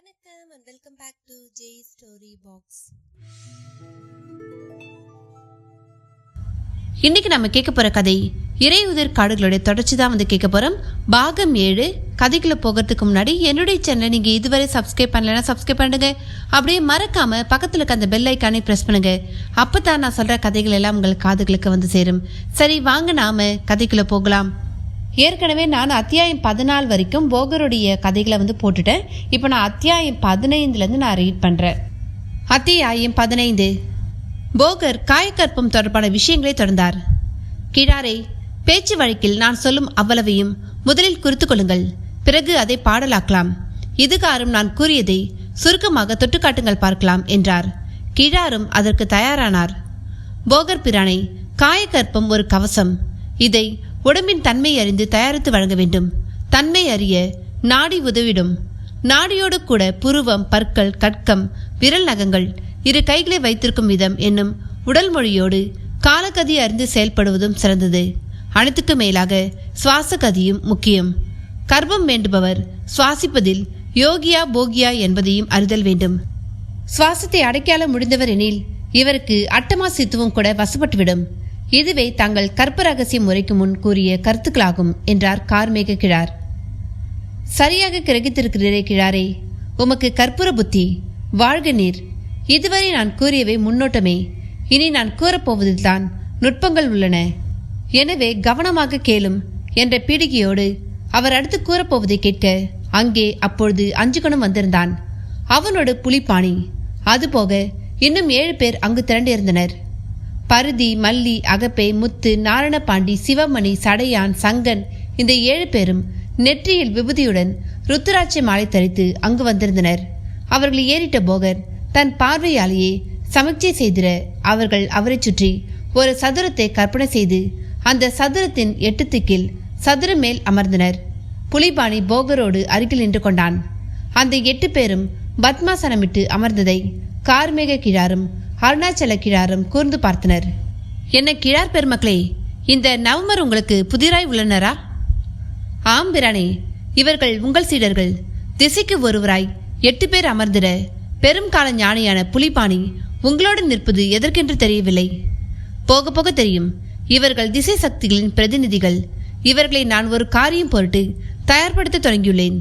வணக்கம் and welcome back to J Story Box. இன்னைக்கு நம்ம கேட்க போற கதை இறையுதிர் காடுகளுடைய தொடர்ச்சி தான் கேட்க போறோம். பாகம் 7. கதைக்குள்ள போகிறதுக்கு முன்னாடி என்னுடைய சேனலை நீங்க இதுவரை சப்ஸ்கிரைப் பண்ணலன்னா சப்ஸ்கிரைப் பண்ணுங்க. அப்படியே மறக்காம பக்கத்துல இருக்க அந்த பெல் ஐக்கானை பிரஸ் பண்ணுங்க. அப்பதான் நான் சொல்ற கதைகள் எல்லாம் உங்கள் காதுகளுக்கு வந்து சேரும். சரி, வாங்க நாம கதைக்குள்ள போகலாம். ஏற்கனவே நான் அத்தியாயம் 14 வரைக்கும் போகருடைய கதைகளை போட்டுட்டேன். இப்போ நான் அத்தியாயம் 15 நான் ரீட் பண்றேன். அத்தியாயம் 15. போகர் காயக்கற்பம் தொடர்பான விஷயங்களை தொடர்ந்தார். கிழாரே, பேச்சு வழக்கில் நான் சொல்லும் அவ்வளவையும் முதலில் குறித்து கொள்ளுங்கள். பிறகு அதை பாடலாக்கலாம். இதுகாரும் நான் கூறியதை சுருக்கமாக தொட்டுக்காட்டுங்கள் பார்க்கலாம் என்றார். கிழாரும் அதற்கு தயாரானார். போகர் பிரானை, காயக்கற்பம் ஒரு கவசம். இதை உடம்பின் தன்மை அறிந்து தயாரித்து வழங்க வேண்டும். தன்மை அறிய நாடி உதவிடும். நாடியோடு கூட புருவம், பற்கள், கட்கம், விரல் நகங்கள், இரு கைகளை வைத்திருக்கும் விதம் என்னும் உடல் மொழியோடு காலகதி அறிந்து செயல்படுவதும் சிறந்தது. அனைத்துக்கு மேலாக சுவாச கதியும் முக்கியம். கர்ப்பம் வேண்டுபவர் சுவாசிப்பதில் யோகியா போகியா என்பதையும் அறிதல் வேண்டும். சுவாசத்தை அடைக்கால முடிந்தவர் எனில் இவருக்கு அட்டமா சித்துவம் கூட வசப்பட்டுவிடும். இதுவே தாங்கள் கற்ப ரகசிய முறைக்கு முன் கூறிய கருத்துக்களாகும் என்றார் கார்மேக கிழார். சரியாக கிரகித்திருக்கிறீரே கிழாரே, உமக்கு கற்பூர புத்தி. வாழ்க நீர். இதுவரை நான் கூறியவை முன்னோட்டமே. இனி நான் கூறப்போவதில்தான் நுட்பங்கள் உள்ளன. எனவே கவனமாக கேளும் என்ற பீடிகையோடு அவர் அடுத்து கூறப்போவதை கேட்க அங்கே அப்பொழுது அஞ்சுகனும் வந்திருந்தான். அவனோடு புலிப்பாணி. அதுபோக இன்னும் 7 பேர் அங்கு திரண்டிருந்தனர். பருதி, மல்லி, அகப்பே, முத்து, நாரணபாண்டி, சிவமணி, சடையான், சங்கன், இந்த 7 பேரும் நெற்றியில் விபூதியுடன் ருத்துராட்சி மாலை தரித்து அங்கு வந்திருந்தனர். அவர்கள் ஏறிட்ட போகர் தன் பார்வையாலேயே சமீட்சை செய்திட அவர்கள் அவரை சுற்றி ஒரு சதுரத்தை கற்பனை செய்து அந்த சதுரத்தின் 8 திக்கில் சதுர மேல் அமர்ந்தனர். புலிபாணி போகரோடு அருகில் நின்று கொண்டான். அந்த 8 பேரும் பத்மாசனமிட்டு அமர்ந்ததை கார்மேக கிழாரும் அருணாச்சல கிழாரும் கூர்ந்து பார்த்தனர். என்ன கிழார் பெருமக்களே, இந்த நவமர் உங்களுக்கு புதிராய் உள்ளனரா? ஆம் பிரானே, இவர்கள் உங்கள் சீடர்கள். திசைக்கு ஒருவராய் 8 பேர் அமர்ந்திட பெரும் கால ஞானியான புலிபாணி உங்களோடு நிற்பது எதற்கென்று தெரியவில்லை. போக போக தெரியும். இவர்கள் திசை சக்திகளின் பிரதிநிதிகள். இவர்களை நான் ஒரு காரியம் பொருட்டு தயார்படுத்த தொடங்கியுள்ளேன்.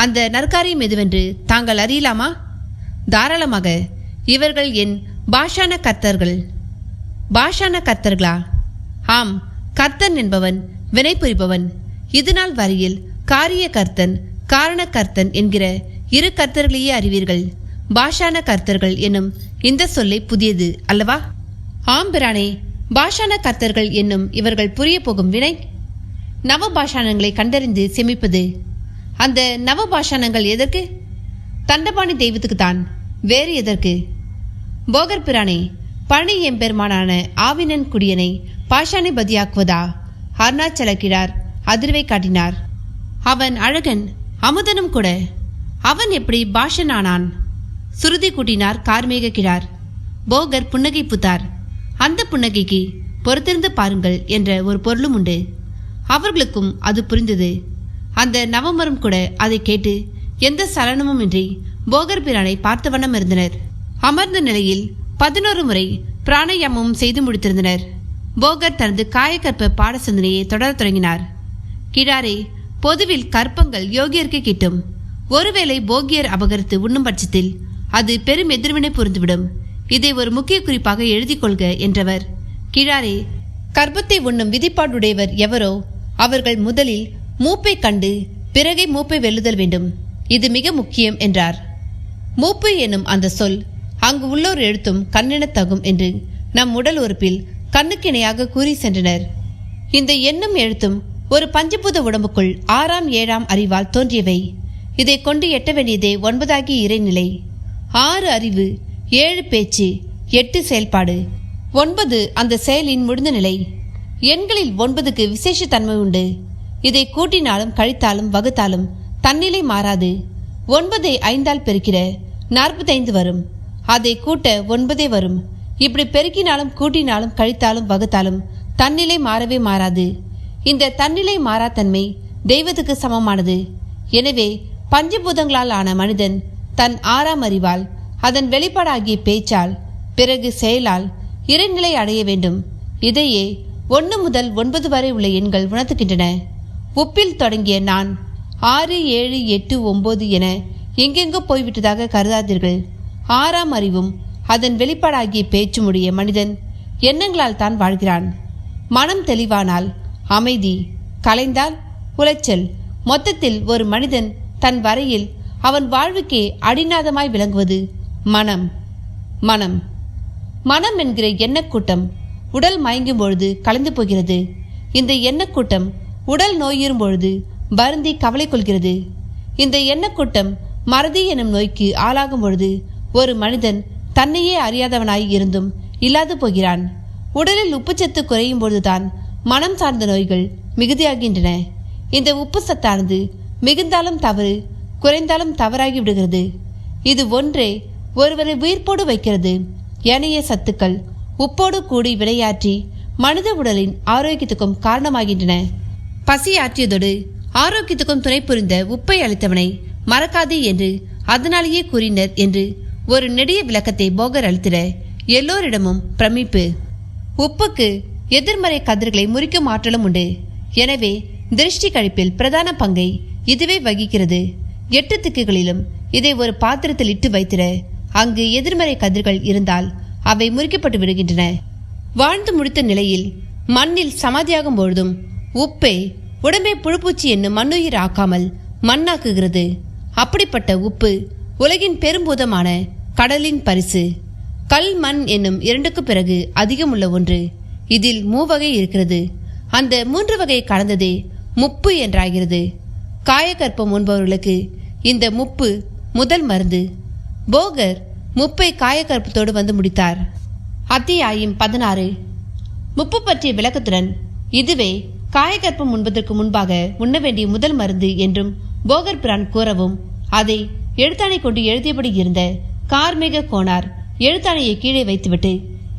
அந்த நற்காரியம் எதுவென்று தாங்கள் அறியலாமா? தாராளமாக. இவர்கள் என் பாஷான கர்த்தர்கள். பாஷான கர்த்தர்களா? ஆம், கர்த்தன் என்பவன் வினை புரிபவன். இதுநாள் வரையில் காரிய கர்த்தன், காரண கர்த்தன் என்கிற 2 கர்த்தர்களையே அறிவீர்கள். பாஷான கர்த்தர்கள் என்னும் இந்த சொல்லை புதியது அல்லவா? ஆம் பிரானே, பாஷான கர்த்தர்கள் என்னும் இவர்கள் புரிய போகும் வினை நவ பாஷானங்களை கண்டறிந்து செமிப்பது. அந்த நவ பாஷானங்கள் எதற்கு? தண்டபாணி தெய்வத்துக்கு தான், வேறு எதற்கு? போகர் பிரானே, பழனி எம்பெருமானான ஆவினன் குடியனை பாஷானை பதியாக்குவதா? அருணாச்சல கிழார் அதிர்வை காட்டினார். அவன் அழகன், அமுதனும் கூட. அவன் எப்படி பாஷன் ஆனான்? சுருதி கூட்டினார் கார்மேக கிழார். போகர் புன்னகை புத்தார். அந்த புன்னகைக்கு பொறுத்திருந்து பாருங்கள் என்ற ஒரு பொருளும் உண்டு. அவர்களுக்கும் அது புரிந்தது. அந்த நவமரும் கூட அதை கேட்டு எந்த சலனமும் இன்றி போகர் பிரானை பார்த்த வண்ணம் இருந்தனர். அமர்ந்த நிலையில் 11 முறை பிராணாயாமமும் செய்து முடித்திருந்தனர். போகர் தனது காயக்கற்ப பாட சிந்தனையை தொடர தொடங்கினார். கிழாரே, பொதுவில் கற்பங்கள் யோகியருக்கு கிட்டும். ஒருவேளை போகியர் அபகரித்து உண்ணும் பட்சத்தில் அது பெரும் எதிர்வினை புரிந்துவிடும். இதை ஒரு முக்கிய குறிப்பாக எழுதி கொள்க என்றவர். கிழாரே, கற்பத்தை உண்ணும் விதிப்பாடுடையவர் எவரோ அவர்கள் முதலில் மூப்பை கண்டு பிறகே மூப்பை வெல்லுதல் வேண்டும். இது மிக முக்கியம் என்றார். மூப்பு எனும் அந்த சொல் அங்கு உள்ளோர் எழுத்தும் கண்ணெனத்தகும் என்று நம் உடல் உறுப்பில் கண்ணுக்கிணையாக கூறி சென்றனர். இந்த எண்ணும் எழுத்தும் ஒரு பஞ்சபூத உடம்புக்குள் 6ஆம் 7ஆம் அறிவால் தோன்றியவை. இதை கொண்டு எட்ட வேண்டியதே 9ஆகிய இறைநிலை. 6 அறிவு, 7 பேச்சு, 8 செயல்பாடு, 9 அந்த செயலின் முடிந்த நிலை. எண்களில் 9க்கு விசேஷ தன்மை உண்டு. இதை கூட்டினாலும் கழித்தாலும் வகுத்தாலும் தன்னிலை மாறாது. 9ஐ 5ஆல் பெருக்கிட 45 வரும். அதை கூட்ட 9 வரும். இப்படி பெருக்கினாலும் கூட்டினாலும் கழித்தாலும் வகுத்தாலும் தன்னிலை மாறவே மாறாது. இந்த தன்னிலை மாறாத்தன்மை தெய்வத்துக்கு சமமானது. எனவே பஞ்சபூதங்களால் ஆன மனிதன் தன் ஆறாம் அறிவால், அதன் வெளிப்பாடாகிய பேச்சால், பிறகு செயலால் இறைநிலை அடைய வேண்டும். இதையே 1 முதல் 9 வரை உள்ள எண்கள் உணர்த்துகின்றன. உப்பில் தொடங்கிய நான் 6, 7, 8, 9 என எங்கெங்கோ போய்விட்டதாக கருதாதீர்கள். ஆறாம் அறிவும் அதன் வெளிப்பாடாகிய பேச்சுமுடைய மனிதன் எண்ணங்களால் தான் வாழ்கிறான். மனம் தெளிவானால் அமைதி, கலைந்தால் உளைச்சல். மொத்தத்தில் ஒரு மனிதன் தன் வரையில் அவன் வாழ்வுக்கே அடிநாதமாய் விளங்குவது மனம். மனம் மனம் என்கிற எண்ணக்கூட்டம் உடல் மயங்கும் பொழுது கலைந்து போகிறது. இந்த எண்ணக்கூட்டம் உடல் நோயுறும் பொழுது வருந்தி கவலை கொள்கிறது. இந்த எண்ணக்கூட்டம் மறதி எனும் நோய்க்கு ஆளாகும் பொழுது ஒரு மனிதன் தன்னையே அறியாதவனாய் இருந்தும் இல்லாது போகிறான். உடலில் உப்புச்சத்து குறையும் பொழுதுதான் மனம் சார்ந்த நோய்கள் மிகுதியாகின்றன. இந்த உப்பு சத்தானது மிகுந்தாலும் தவறு, குறைந்தாலும் தவறாகி விடுகிறது. இது ஒன்றே ஒருவரை உயிர்ப்போடு வைக்கிறது. ஏனைய சத்துக்கள் உப்போடு கூடி விளையாற்றி மனித உடலின் ஆரோக்கியத்துக்கும் காரணமாகின்றன. பசி ஆற்றியதோடு ஆரோக்கியத்துக்கும் துணை புரிந்த உப்பை அளித்தவனை மறக்காதே என்று அதனாலேயே கூறினர் என்று ஒரு நெடிய விளக்கத்தை போகர் அளித்திட எல்லோரிடமும் பிரமிப்பு. உப்புக்கு எதிர்மறை கதிர்களை முறிக்கும் ஆற்றலும் உண்டு. எனவே திருஷ்டி கழிப்பில் பிரதான பங்கை இதுவே வகிக்கிறது. 8 திக்குகளிலும் இதை ஒரு பாத்திரத்தில் இட்டு வைத்திட அங்கு எதிர்மறை கதிர்கள் இருந்தால் அவை முறிக்கப்பட்டு விடுகின்றன. வாழ்ந்து முடித்த நிலையில் மண்ணில் சமாதியாகும் பொழுதும் உப்பே உடம்பை புழுப்பூச்சி என்னும் மண்ணுயிர் ஆக்காமல் மண்ணாக்குகிறது. அப்படிப்பட்ட உப்பு உலகின் பெரும்பூதமான கடலின் பரிசு. கல், மண் என்னும் 2க்கு பிறகு அதிகம் உள்ள ஒன்று. இதில் 3 வகை இருக்கிறது. அந்த 3 வகை கலந்ததே முப்பு என்றாகிறது. காயகற்பம் உண்பவர்களுக்கு இந்த முப்பு முதல் மருந்து. போகர் முப்பை காயகற்பத்தோடு வந்து முடித்தார். அத்தியாயம் 16. முப்பு பற்றிய விளக்கத்துடன் இதுவே காயகற்பம் உண்பதற்கு முன்பாக உண்ண வேண்டிய முதல் மருந்து என்றும் போகர் பிரான் கூறவும், அதை எழுத்தாணை கொண்டு எழுதியபடி இருந்த கார்மேக கோனார் எழுத்தாணையை கீழே வைத்துவிட்டு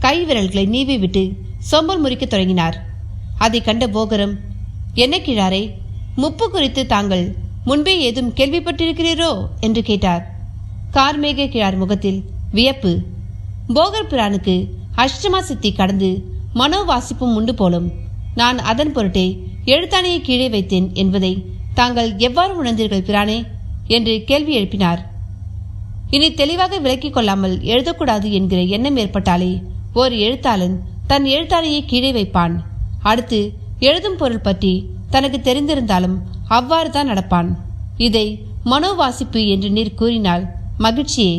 கை விரல்களை நீவி விட்டு சொம்பல் முறிக்க தொடங்கினார். அதை கண்ட போகரும், என்ன கிழாரே, முப்பு குறித்து தாங்கள் முன்பே ஏதும் கேள்விப்பட்டிருக்கிறீரோ என்று கேட்டார். கார்மேக கிழார் முகத்தில் வியப்பு. போகர் பிரானுக்கு அஷ்டமா சித்தி கடந்து மனோவாசிப்பும் உண்டு போலும். நான் அதன் பொருட்டே எழுத்தாணையை கீழே வைத்தேன் என்பதை தாங்கள் எவ்வாறு உணர்ந்தீர்கள் பிரானே என்று கேள்வி எழுப்பினார். இனி தெளிவாக விளக்கிக் கொள்ளாமல் எழுதக்கூடாது என்கிற எண்ணம் ஏற்பட்டாலே ஒரு எழுத்தாளன் தன் எழுத்தாணையை கீழே வைப்பான். அடுத்து எழுதும் பொருள் பற்றி தனக்கு தெரிந்திருந்தாலும் அவ்வாறு தான் நடப்பான். இதை மனோவாசிப்பு என்று நீர் கூறினால் மகிழ்ச்சியே.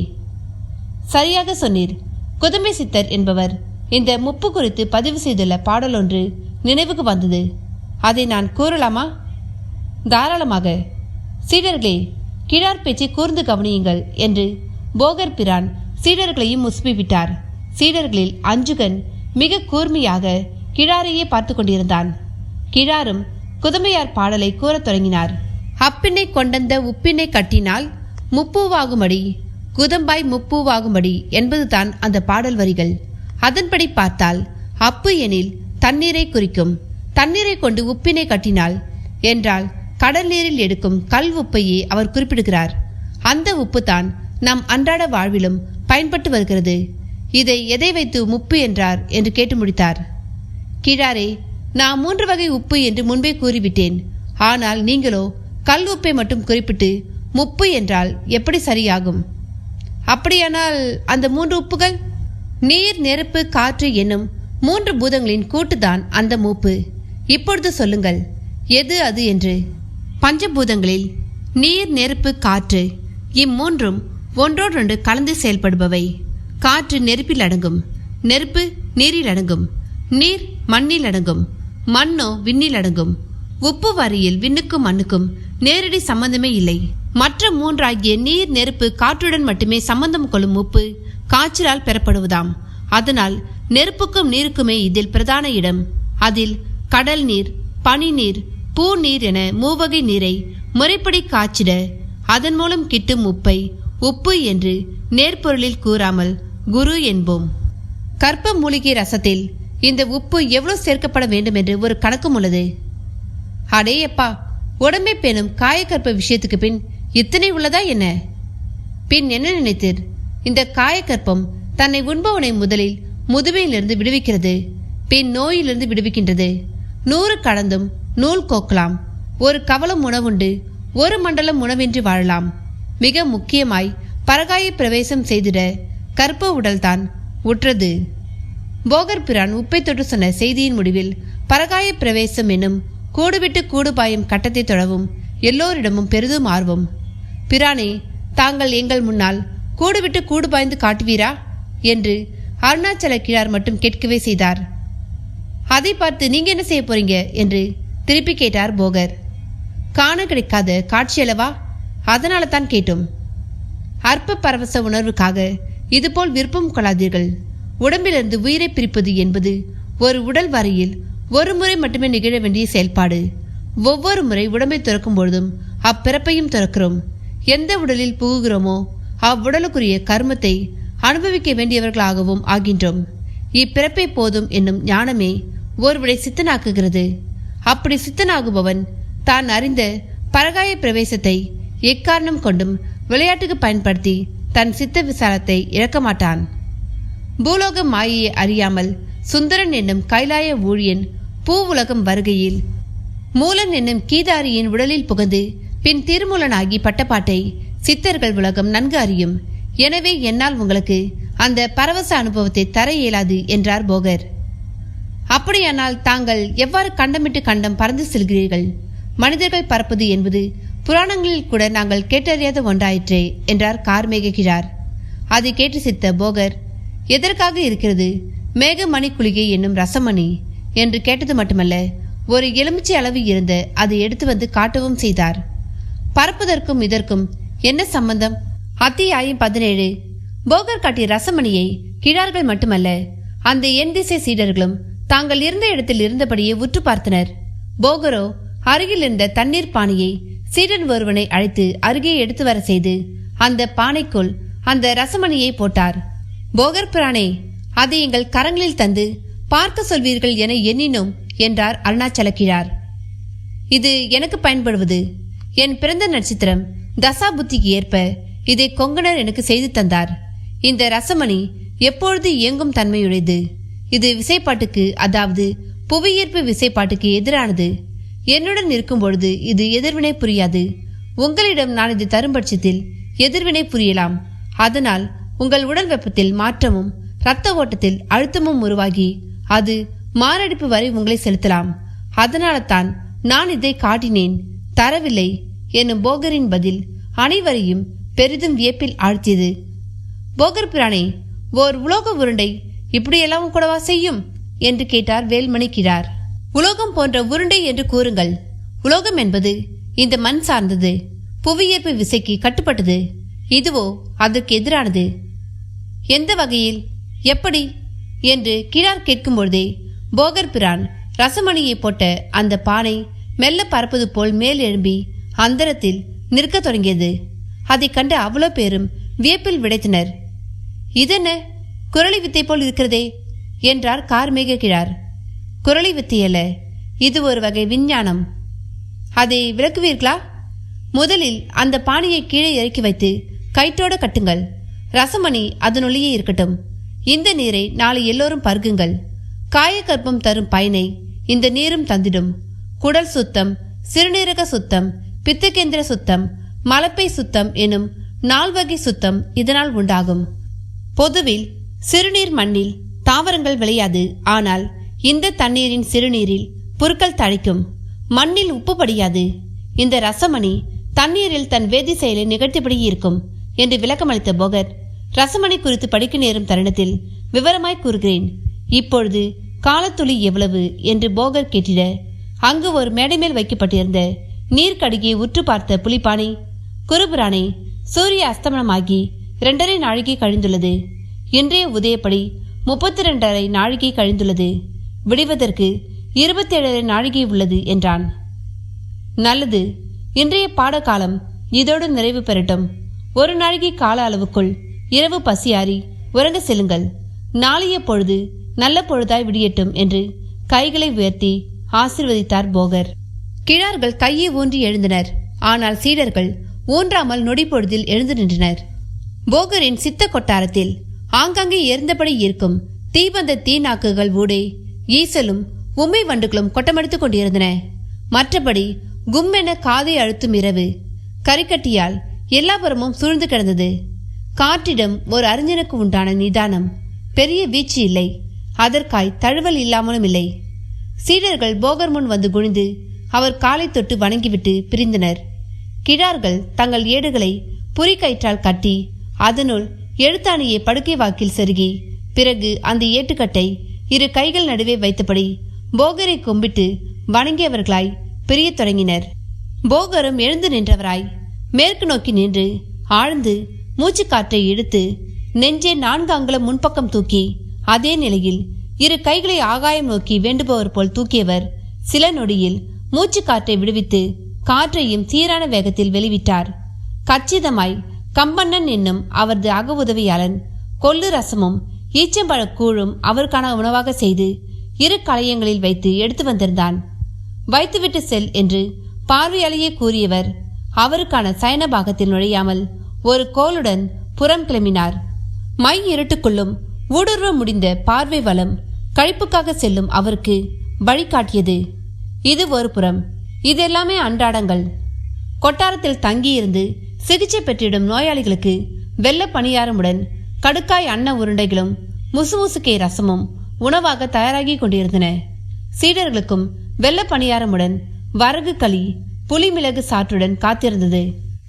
சரியாக சொன்னீர். குதம்பை சித்தர் என்பவர் இந்த முப்பு குறித்து பதிவு செய்துள்ள பாடல் ஒன்று நினைவுக்கு வந்தது. அதை நான் கூறலாமா? தாராளமாக. சீடர்களே, கிழார் பேச்சை கூர்ந்து கவனியுங்கள் என்று போகர் பிரான் சீடர்களையும் முஸ்பிவிட்டார். சீடர்களில் அஞ்சுகன் மிக கூர்மையாக கிழாரையே பார்த்து கொண்டிருந்தான். கிழாரும் குதம்பையார் பாடலை கூறத் தொடங்கினார். அப்பினை கொண்டந்த உப்பினை கட்டினால் முப்பூவாகும்படி, குதம்பாய் முப்பூவாகும்படி என்பதுதான் அந்த பாடல் வரிகள். அதன்படி பார்த்தால் அப்பு எனில் தண்ணீரை குறிக்கும். தண்ணீரை கொண்டு உப்பினை கட்டினால் என்றால் கடல் நீரில் எடுக்கும் கல் உப்பையே அவர் குறிப்பிடுகிறார். அந்த உப்பு தான் நம் அன்றாட வாழ்விலும் பயன்பட்டு வருகிறது. இதை எதை வைத்து முப்பு என்றார் என்று கேட்டு முடித்தார். கிழாரே, நான் 3 வகை உப்பு என்று முன்பே கூறிவிட்டேன். ஆனால் நீங்களோ கல் உப்பை மட்டும் குறிப்பிட்டு முப்பு என்றால் எப்படி சரியாகும்? அப்படியானால் அந்த 3 உப்புகள்? நீர், நெருப்பு, காற்று என்னும் 3 பூதங்களின் கூட்டுதான் அந்த மூப்பு. இப்பொழுது சொல்லுங்கள், எது அது என்று. பஞ்சபூதங்களில் நீர், நெருப்பு, காற்று இம்மூன்றும் ஒன்றோடொன்று கலந்து செயல்படுபவை. காற்று நெருப்பில் அடங்கும், நெருப்பு நீரில் அடங்கும், நீர் மண்ணில் அடங்கும், மண்ணோ விண்ணில் அடங்கும். உப்பு வரியில் விண்ணுக்கும் மண்ணுக்கும் நேரடி சம்பந்தமே இல்லை. மற்ற 3 ஆகிய நீர், நெருப்பு, காற்றுடன் மட்டுமே சம்பந்தம் கொள்ளும் உப்பு காய்ச்சலால் பெறப்படுவதாம். அதனால் நெருப்புக்கும் நீருக்குமே இதில் பிரதான இடம். அதில் கடல் நீர், பனி நீர், பூ நீர் என 3 வகை நீரை முறைப்படி காய்ச்சிட அதன் மூலம் கிட்டும் உப்பை உப்பு என்று நேர்பொருளில் கூறாமல் குரு என்போம். கற்ப மூலிகை ரசத்தில் இந்த உப்பு எவ்வளவு சேர்க்கப்பட வேண்டும் என்று ஒரு கணக்கும் உள்ளது. அடேயப்பா, உடம்பை பேணும் காயக்கற்ப விஷயத்துக்கு பின் இத்தனை உள்ளதா என்ன? பின் என்ன நினைத்தீர்? இந்த காயக்கற்பம் தன்னை உண்பவனை முதலில் முதுமையிலிருந்து விடுவிக்கிறது, பின் நோயிலிருந்து விடுவிக்கின்றது. 100 கடந்தும் நூல் கோக்கலாம். ஒரு கவலம் உணவுண்டு 1 மண்டலம் உணவின்றி வாழலாம். மிக முக்கியமாய் பரகாய பிரவேசம் செய்திட கற்ப உடல்தான் உற்றது. போகர் பிரான் உப்பை தொட்டு சொன்ன செய்தியின் முடிவில் பரகாய பிரவேசம் என்னும் கூடுவிட்டு கூடுபாயும் கட்டத்தை தொடவும் எல்லோரிடமும் பெரிதும் ஆர்வம். பிரானே, தாங்கள் எங்கள் முன்னால் கூடுவிட்டு கூடுபாய்ந்து காட்டுவீரா என்று அருணாச்சல கிழார் மட்டும் கேட்கவே செய்தார். அதை பார்த்து நீங்க என்ன செய்ய போறீங்க என்று திருப்பி கேட்டார் போகர். காண கிடைக்காத காட்சியளவா, அதனால தான் கேட்டோம். அற்ப பரவச உணர்வுக்காக இதுபோல் விருப்பம் கொள்ளாதீர்கள். உடம்பிலிருந்து உயிரை பிரிப்பது என்பது ஒரு உடல் வரையில் ஒரு முறை மட்டுமே நிகழ வேண்டிய செயல்பாடு. ஒவ்வொரு முறை உடம்பை துறக்கும் பொழுதும் அப்பிறப்பையும் துறக்கிறோம். எந்த உடலில் புகுகிறோமோ அவ்வுடலுக்குரிய கர்மத்தை அனுபவிக்க வேண்டியவர்களாகவும் ஆகின்றோம். இப்பிறப்பை போதும் என்னும் ஞானமே ஒருவரை சித்தனாக்குகிறது. அப்படி சித்தனாகுபவன் தான் அறிந்த பரகாய பிரவேசத்தை எக்காரணம் கொண்டும் விளையாட்டுக்கு பயன்படுத்தி தன் சித்த விசாரத்தை இழக்க மாட்டான். பூலோக மாயையை அறியாமல் சுந்தரன் என்னும் கைலாய ஊழியன் பூவுலகம் வருகையில் மூலன் என்னும் கீதாரியின் உடலில் புகுந்து பின் திருமூலனாகி பட்டப்பாட்டை சித்தர்கள் உலகம் நன்கு அறியும். எனவே என்னால் உங்களுக்கு அந்த பரவச அனுபவத்தை தர இயலாது என்றார் போகர். அப்படியானால் தாங்கள் எவ்வாறு கண்டமிட்டு கண்டம் பறந்து செல்கிறீர்கள்? மனிதர்கள் பறப்பது என்பது புராணங்களில் கூட நாங்கள் கேட்டறியாத ஒன்றாயிற்றே என்றார் கார்மேக கிழார். அதை கேட்டு சித்த போகர், எதற்காக இருக்கிறது மேகமணி குளிகை என்னும் ரசமணி என்று கேட்டது மட்டுமல்ல, ஒரு எலுமிச்சை அளவு இருந்த அதை எடுத்து வந்து காட்டவும் செய்தார். பறப்பதற்கும் இதற்கும் என்ன சம்பந்தம்? அத்தியாயம் 17. போகர் காட்டிய ரசமணியை கிழார்கள் மட்டுமல்ல, அந்த என் திசை சீடர்களும் தாங்கள் இருந்த இடத்தில் இருந்தபடியே உற்று பார்த்தனர். போகரோ அருகில் இருந்த தண்ணீர் பானையை சீடன் ஒருவனை அழைத்து அருகே எடுத்து வர செய்து அந்த பானைக்குள் அந்த ரசமணியை போட்டார். போகர் பிரானே, அதை எங்கள் கரங்களில் தந்து பார்க்க சொல்வீர்கள் என எண்ணினோம் என்றார் அருணாச்சல கிழார். இது எனக்கு பயன்படுவது. என் பிறந்த நட்சத்திரம் தசா புத்திக்கு ஏற்ப இதை கொங்கணர் எனக்கு செய்து தந்தார். இந்த ரசமணி எப்பொழுது இயங்கும் தன்மையுடையது. இது விசைப்பாட்டுக்கு, அதாவது புவியீர்ப்பு விசைப்பாட்டுக்கு எதிரானது. என்னுடன் இருக்கும் பொழுது இது எதிர்வினை புரியாது. உங்களிடம் நான் இது தரும் பட்சத்தில் எதிர்வினை புரியலாம். அதனால் உங்கள் உடல் வெப்பத்தில் மாற்றமும் இரத்த ஓட்டத்தில் அழுத்தமும் உருவாகி அது மாரடைப்பு வரை உங்களை செலுத்தலாம். அதனால தான் நான் இதை காட்டினேன், தரவில்லை என்னும் போகரின் பதில் அனைவரையும் பெரிதும் வியப்பில் ஆழ்த்தியது. போகர் பிரானே, ஓர் உலோக உருண்டை இப்படியெல்லாம் கூடவா செய்யும் என்று கேட்டார் வேல்மணி கிழார். உலோகம் போன்ற உருண்டை என்று கூறுங்கள். உலோகம் என்பது இந்த மண் சார்ந்தது, புவியீர்ப்பு விசைக்கு கட்டுப்பட்டது. இதுவோ அதற்கு எதிரானது. எந்த வகையில், எப்படி என்று கிழார் கேட்கும் பொழுதே போகர் பிரான் ரசமணியை போட்ட அந்த பானை மெல்ல பறப்பது போல் மேல் எழும்பி அந்தரத்தில் நிற்க தொடங்கியது. அதை கண்டு அவ்வளோ பேரும் வியப்பில் விடைத்தனர். இதென்ன குரளி வித்தை போல் இருக்கிறதே என்றார் கார்மேக கிழார். குரளி வித்தையல்ல, இது ஒரு வகை விஞ்ஞானம். அதை விளக்குவீர்களா? முதலில் அந்த பானையை கீழே இறக்கி வைத்து கயிற்றோடு கட்டுங்கள். ரசமணி அதனொளியே இருக்கட்டும். இந்த நீரை நாளை எல்லோரும் பருகுங்கள். காயக்கற்பம் தரும் பயனை இந்த நீரும் தந்திடும். குடல் சுத்தம், சிறுநீரக சுத்தம், பித்தகேந்திர சுத்தம், மலப்பை சுத்தம் எனும் 4 வகை சுத்தம் இதனால் உண்டாகும். பொதுவில் சிறுநீர் மண்ணில் தாவரங்கள் விளையாது. ஆனால் இந்த தண்ணீரின் சிறுநீரில் புற்கள் தழைக்கும். மண்ணில் உப்பு படியாது. இந்த ரசமணி தண்ணீரில் தன் வேதி செயலை நிகழ்த்தியபடி இருக்கும் என்று விளக்கமளித்த போகர், ரசமணி குறித்து படிக்க நேரும் தருணத்தில் விவரமாய் கூறுகிறேன். இப்பொழுது காலத்துளி எவ்வளவு என்று போகர் கேட்டிட, அங்கு ஒரு மேடை மேல் வைக்கப்பட்டிருந்த நீர்க்கடியை உற்று பார்த்த புலிப்பானை, குருபுரானே, சூரிய அஸ்தமனமாகி 2.5 நாழிகை கழிந்துள்ளது. இன்றைய உதயப்படி 32.5 நாழிகை கழிந்துள்ளது. விடுவதற்கு 27.5 நாழிகை உள்ளது என்றான். நல்லது, இன்றைய பாடகாலம் இதோடு நிறைவு பெறட்டும். 1 நாழிகை கால அளவுக்குள் இரவு பசியாறி உறங்க செல்லுங்கள். நாளைய பொழுது நல்ல பொழுதாய் விடியட்டும் என்று கைகளை உயர்த்தி ஆசீர்வதித்தார் போகர். கிழார்கள் கையை ஊன்றி எழுந்தனர். ஆனால் சீடர்கள் ஊன்றாமல் நொடி பொழுதில் எழுந்து நின்றனர். போகரின் சித்த கொட்டாரத்தில் ஆங்காங்கே எரிந்தபடி இருக்கும் தீபந்த தீநாக்குகள் ஊடே ஈசலும் உம்மை வண்டுகளும் கொட்டமடித்துக் கொண்டிருந்தன. மற்றபடி கும்மென காதை அழுத்தும் இரவு கரிக்கட்டியால் எல்லா புறமும் சூழ்ந்து கிடந்தது. காற்றிடம் ஒரு அறிஞனுக்கு உண்டான நிதானம். பெரிய வீச்சு இல்லை, அதற்காய் தழுவல் இல்லாமலும் இல்லை. சீடர்கள் போகர் முன் வந்து குனிந்து அவர் காலை தொட்டு வணங்கிவிட்டு பிரிந்தனர். கிடார்கள் தங்கள் ஏடுகளை புரிக்கயிற்றால் கட்டி அதனுள் எழுத்தாணியை படுக்கை வாக்கில் செருகி பிறகு அந்த ஏட்டுக்கட்டை இரு கைகள் நடுவே வைத்தபடி போகரை கும்பிட்டு வணங்கியவர்களாய் பிரியத் தொடங்கினர். போகரும் எழுந்து நின்றவராய் மேற்கு நோக்கி நின்று ஆழ்ந்து மூச்சு காற்றை இழுத்து நெஞ்சே 4 அங்குலம் முன்பக்கம் தூக்கி அதே நிலையில் இரு கைகளை ஆகாயம் நோக்கி வேண்டுபவர் போல் தூக்கியவர் சில நொடியில் மூச்சு காற்றை விடுவித்து காற்றையும் சீரான வேகத்தில் வெளிவிட்டார். கச்சிதமாய் கம்பண்ணன் என்னும் அவரது அக உதவியாளன் கொள்ளு ரசமும் ஈச்சம்பழ கூழும் அவருக்கான உணவாக செய்து இரு களையங்களில் வைத்து எடுத்து வந்திருந்தான். வைத்துவிட்டு செல் என்று பார்வையாலேயே கூறியவர் அவருக்கான சயன பாகத்தில் நுழையாமல் ஒரு கோலுடன் புறம் கிளம்பினார். மை இருட்டுக்குள்ளும் ஊடுருவ முடிந்த பார்வை வளம் கழிப்புக்காக செல்லும் அவருக்கு வழிகாட்டியது. இது ஒரு புறம். இதெல்லாமே அன்றாடங்கள். கொட்டாரத்தில் தங்கியிருந்து சிகிச்சை பெற்றிடும் நோயாளிகளுக்கு வெள்ள பணியாரமுடன் கடுக்காய் அன்ன உருண்டைகளும் முசுமுசுக்கை ரசமும் உணவாக தயாராகி கொண்டிருந்தன. சீடர்களுக்கும் வெள்ள பணியாரமுடன் வரகு களி புளிமிளகு சாற்றுடன் காத்திருந்தது.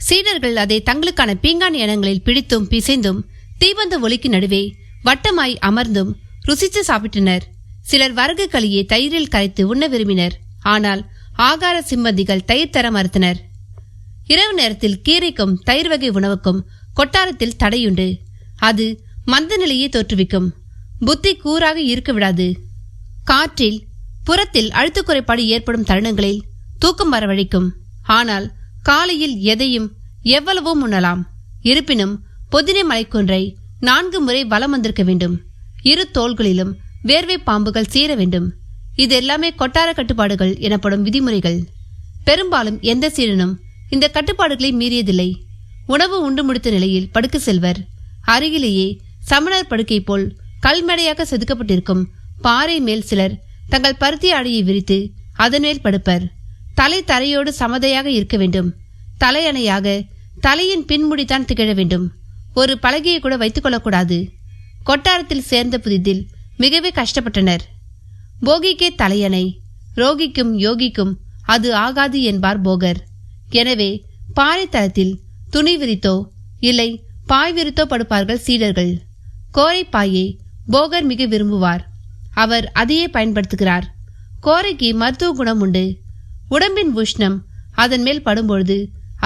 சீடர்கள் அதை தங்களுக்கான பீங்கான் இனங்களில் பிடித்தும் பிசைந்தும் தீபந்த ஒலிக்கு நடுவே வட்டமாய் அமர்ந்தும் ருசித்து சாப்பிட்டனர். சிலர் வரகு களியை தயிரில் கரைத்து உண்ண விரும்பினர். ஆனால் ஆகார சிம்மந்திகள் தயிர் தர மறுத்தனர். இரவு நேரத்தில் கீரைக்கும் தயிர் வகை உணவுக்கும் கொட்டாரத்தில் தடையுண்டு. அது மந்த நிலையை தோற்றுவிக்கும். புத்தி கூறாக இருக்க விடாது. காற்றில் புறத்தில் அழுத்த குறைபாடு ஏற்படும் தருணங்களில் தூக்கம் வரவழைக்கும். ஆனால் காலையில் எதையும் எவ்வளவோ உண்ணலாம். இருப்பினும் பொதினை மலைக்குன்றை 4 முறை வலம் வந்திருக்க வேண்டும். இரு தோள்களிலும் வேர்வை பாம்புகள் சீர வேண்டும். இது எல்லாமே கொட்டார கட்டுப்பாடுகள் எனப்படும் விதிமுறைகள். பெரும்பாலும் எந்த சீடனும் இந்த கட்டுப்பாடுகளை மீறியதில்லை. உணவு உண்டு முடித்த நிலையில் படுக்க செல்வர். அருகிலேயே சமணர் படுக்கை போல் கல்மடையாக செதுக்கப்பட்டிருக்கும் பாறை மேல் சிலர் தங்கள் பருத்தி ஆடையை விரித்து அதன் மேல் படுப்பர். தலை தரையோடு சமதையாக இருக்க வேண்டும். தலையணையாக தலையின் பின்முடித்தான் திகழ வேண்டும். ஒரு பலகையை கூட வைத்துக் கொள்ளக்கூடாது. கொட்டாரத்தில் சேர்ந்த புதிதில் மிகவே கஷ்டப்பட்டனர். போகிக்கே தலையணை, ரோகிக்கும் யோகிக்கும் அது ஆகாது என்பார் போகர். எனவே பாறை தளத்தில் துணி விரித்தோ இல்லை பாய் விரித்தோ படுப்பார்கள் சீடர்கள். கோரை பாயை போகர் மிக விரும்புவார். அவர் அதையே பயன்படுத்துகிறார். கோரைக்கு மருத்துவ குணம் உண்டு. உடம்பின் உஷ்ணம் அதன் மேல் படும்பொழுது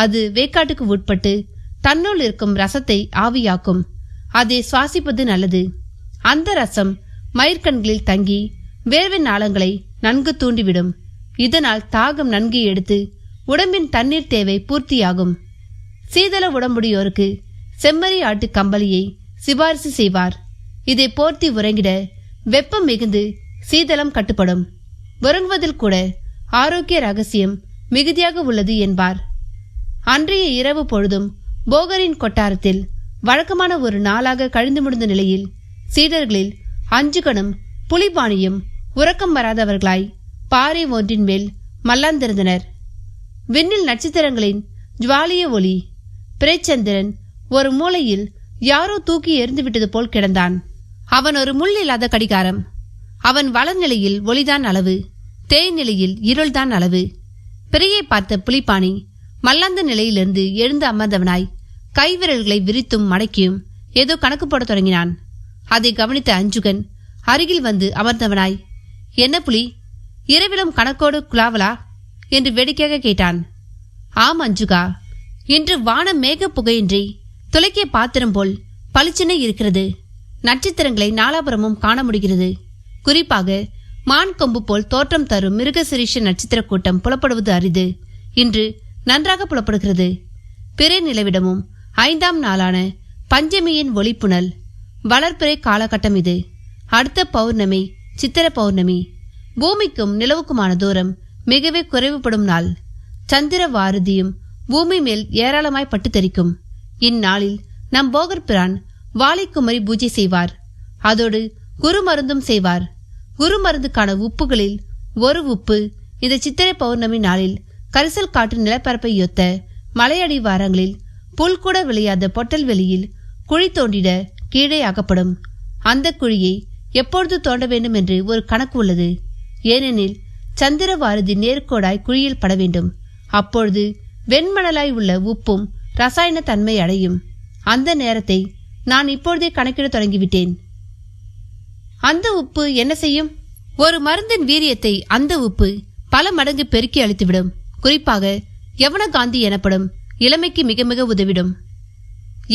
அது வேக்காட்டுக்கு உட்பட்டு தன்னுள் இருக்கும் ரசத்தை ஆவியாக்கும். அதை சுவாசிப்பது நல்லது. அந்த ரசம் மயிர்கண்களில் தங்கி வேர்வை நாளங்களை நன்கு தூண்டிவிடும். இதனால் தாகம் நன்கு எடுத்து உடம்பின் தண்ணீர் தேவை பூர்த்தியாகும். சீதள உடம்புடையோருக்கு செம்மறி ஆட்டு கம்பளியை சிபாரிசு செய்வார். இதை போர்த்தி உறங்கிட வெப்பம் மிகுந்து சீதளம் கட்டுப்படும். உறங்குவதில் கூட ஆரோக்கிய ரகசியம் மிகுதியாக உள்ளது என்பார். அன்றைய இரவு பொழுதும் போகரின் கொட்டாரத்தில் வழக்கமான ஒரு நாளாக கழிந்து முடிந்த நிலையில் சீடர்களில் 5 கணம் புலிபாணியும் உறக்கம் வராதவர்களாய் பாறை ஒன்றின் மேல் மல்லாந்திருந்தனர். விண்ணில் நட்சத்திரங்களின் ஜுவாலிய ஒளி. பிரேச்சந்திரன் ஒரு மூலையில் யாரோ தூக்கி எறிந்துவிட்டது போல் கிடந்தான். அவன் ஒரு முள் இல்லாத கடிகாரம். அவன் வளர்நிலையில் ஒளிதான் அளவு, தேய்நிலையில் இருள்தான் அளவு. பிறையை பார்த்த புலிப்பாணி மல்லாந்த நிலையிலிருந்து எழுந்து அமர்ந்தவனாய் கைவிரல்களை விரித்தும் மடக்கியும் ஏதோ கணக்கு போட தொடங்கினான். அதை கவனித்த அஞ்சுகன் அருகில் வந்து அமர்ந்தவனாய், என்ன புலி, இரவிலும் கணக்கோடு குலாவலா என்று வேடிக்கையாக கேட்டான். ஆம் அஞ்சுகா, இன்று வானம் மேக புகையின்றி துளைக்கிய பாத்திரம் போல் பளிச்சென இருக்கிறது. நட்சத்திரங்களை நாலாபுரமும் காண முடிகிறது. குறிப்பாக மான் கொம்பு போல் தோற்றம் தரும் மிருகசிரீஷ நட்சத்திர கூட்டம் புலப்படுவது அரிது. இன்று நன்றாக புலப்படுகிறது. பிறை நிலவிடமும் 5ஆம் நாளான பஞ்சமியின் ஒளிப்புணல். வளர்ப்பிறை காலகட்டம் இது. அடுத்த பௌர்ணமி சித்திர பௌர்ணமி. பூமிக்கும் நிலவுக்குமான தூரம் மிகவே குறைவுபடும் நாள். சந்திர வாரதியும் பூமி மேல் ஏராளமாய் பட்டு தெரிக்கும். இந்நாளில் நம் போகர் பிரான் வாழைக்குமரி பூஜை செய்வார். அதோடு குரு மருந்தும் செய்வார். குரு மருந்துக்கான உப்புகளில் ஒரு உப்பு இந்த சித்திரை பௌர்ணமி நாளில் கரிசல் காற்று நிலப்பரப்பை ஒத்த மலையடி வாரங்களில் புல் கூட விளையாத பொட்டல் வெளியில் குழி தோண்டிட கீழே அகப்படும். அந்த குழியை எப்பொழுது தோண்ட வேண்டும் என்று ஒரு கணக்கு உள்ளது. ஏனெனில் சந்திர வாரதி நேர்கோடாய் குழியில் பட வேண்டும். அப்பொழுது வெண்மணலாய் உள்ள உப்பும் ரசாயன தன்மை அடையும். அந்த நேரத்தை நான் இப்பொழுதே கணக்கிட தொடங்கிவிட்டேன். அந்த உப்பு என்ன செய்யும்? ஒரு மருந்தின் வீரியத்தை அந்த உப்பு பல மடங்கு பெருக்கி அளித்துவிடும். குறிப்பாக யவனகாந்தி எனப்படும் இளமைக்கு மிக மிக உதவிடும்.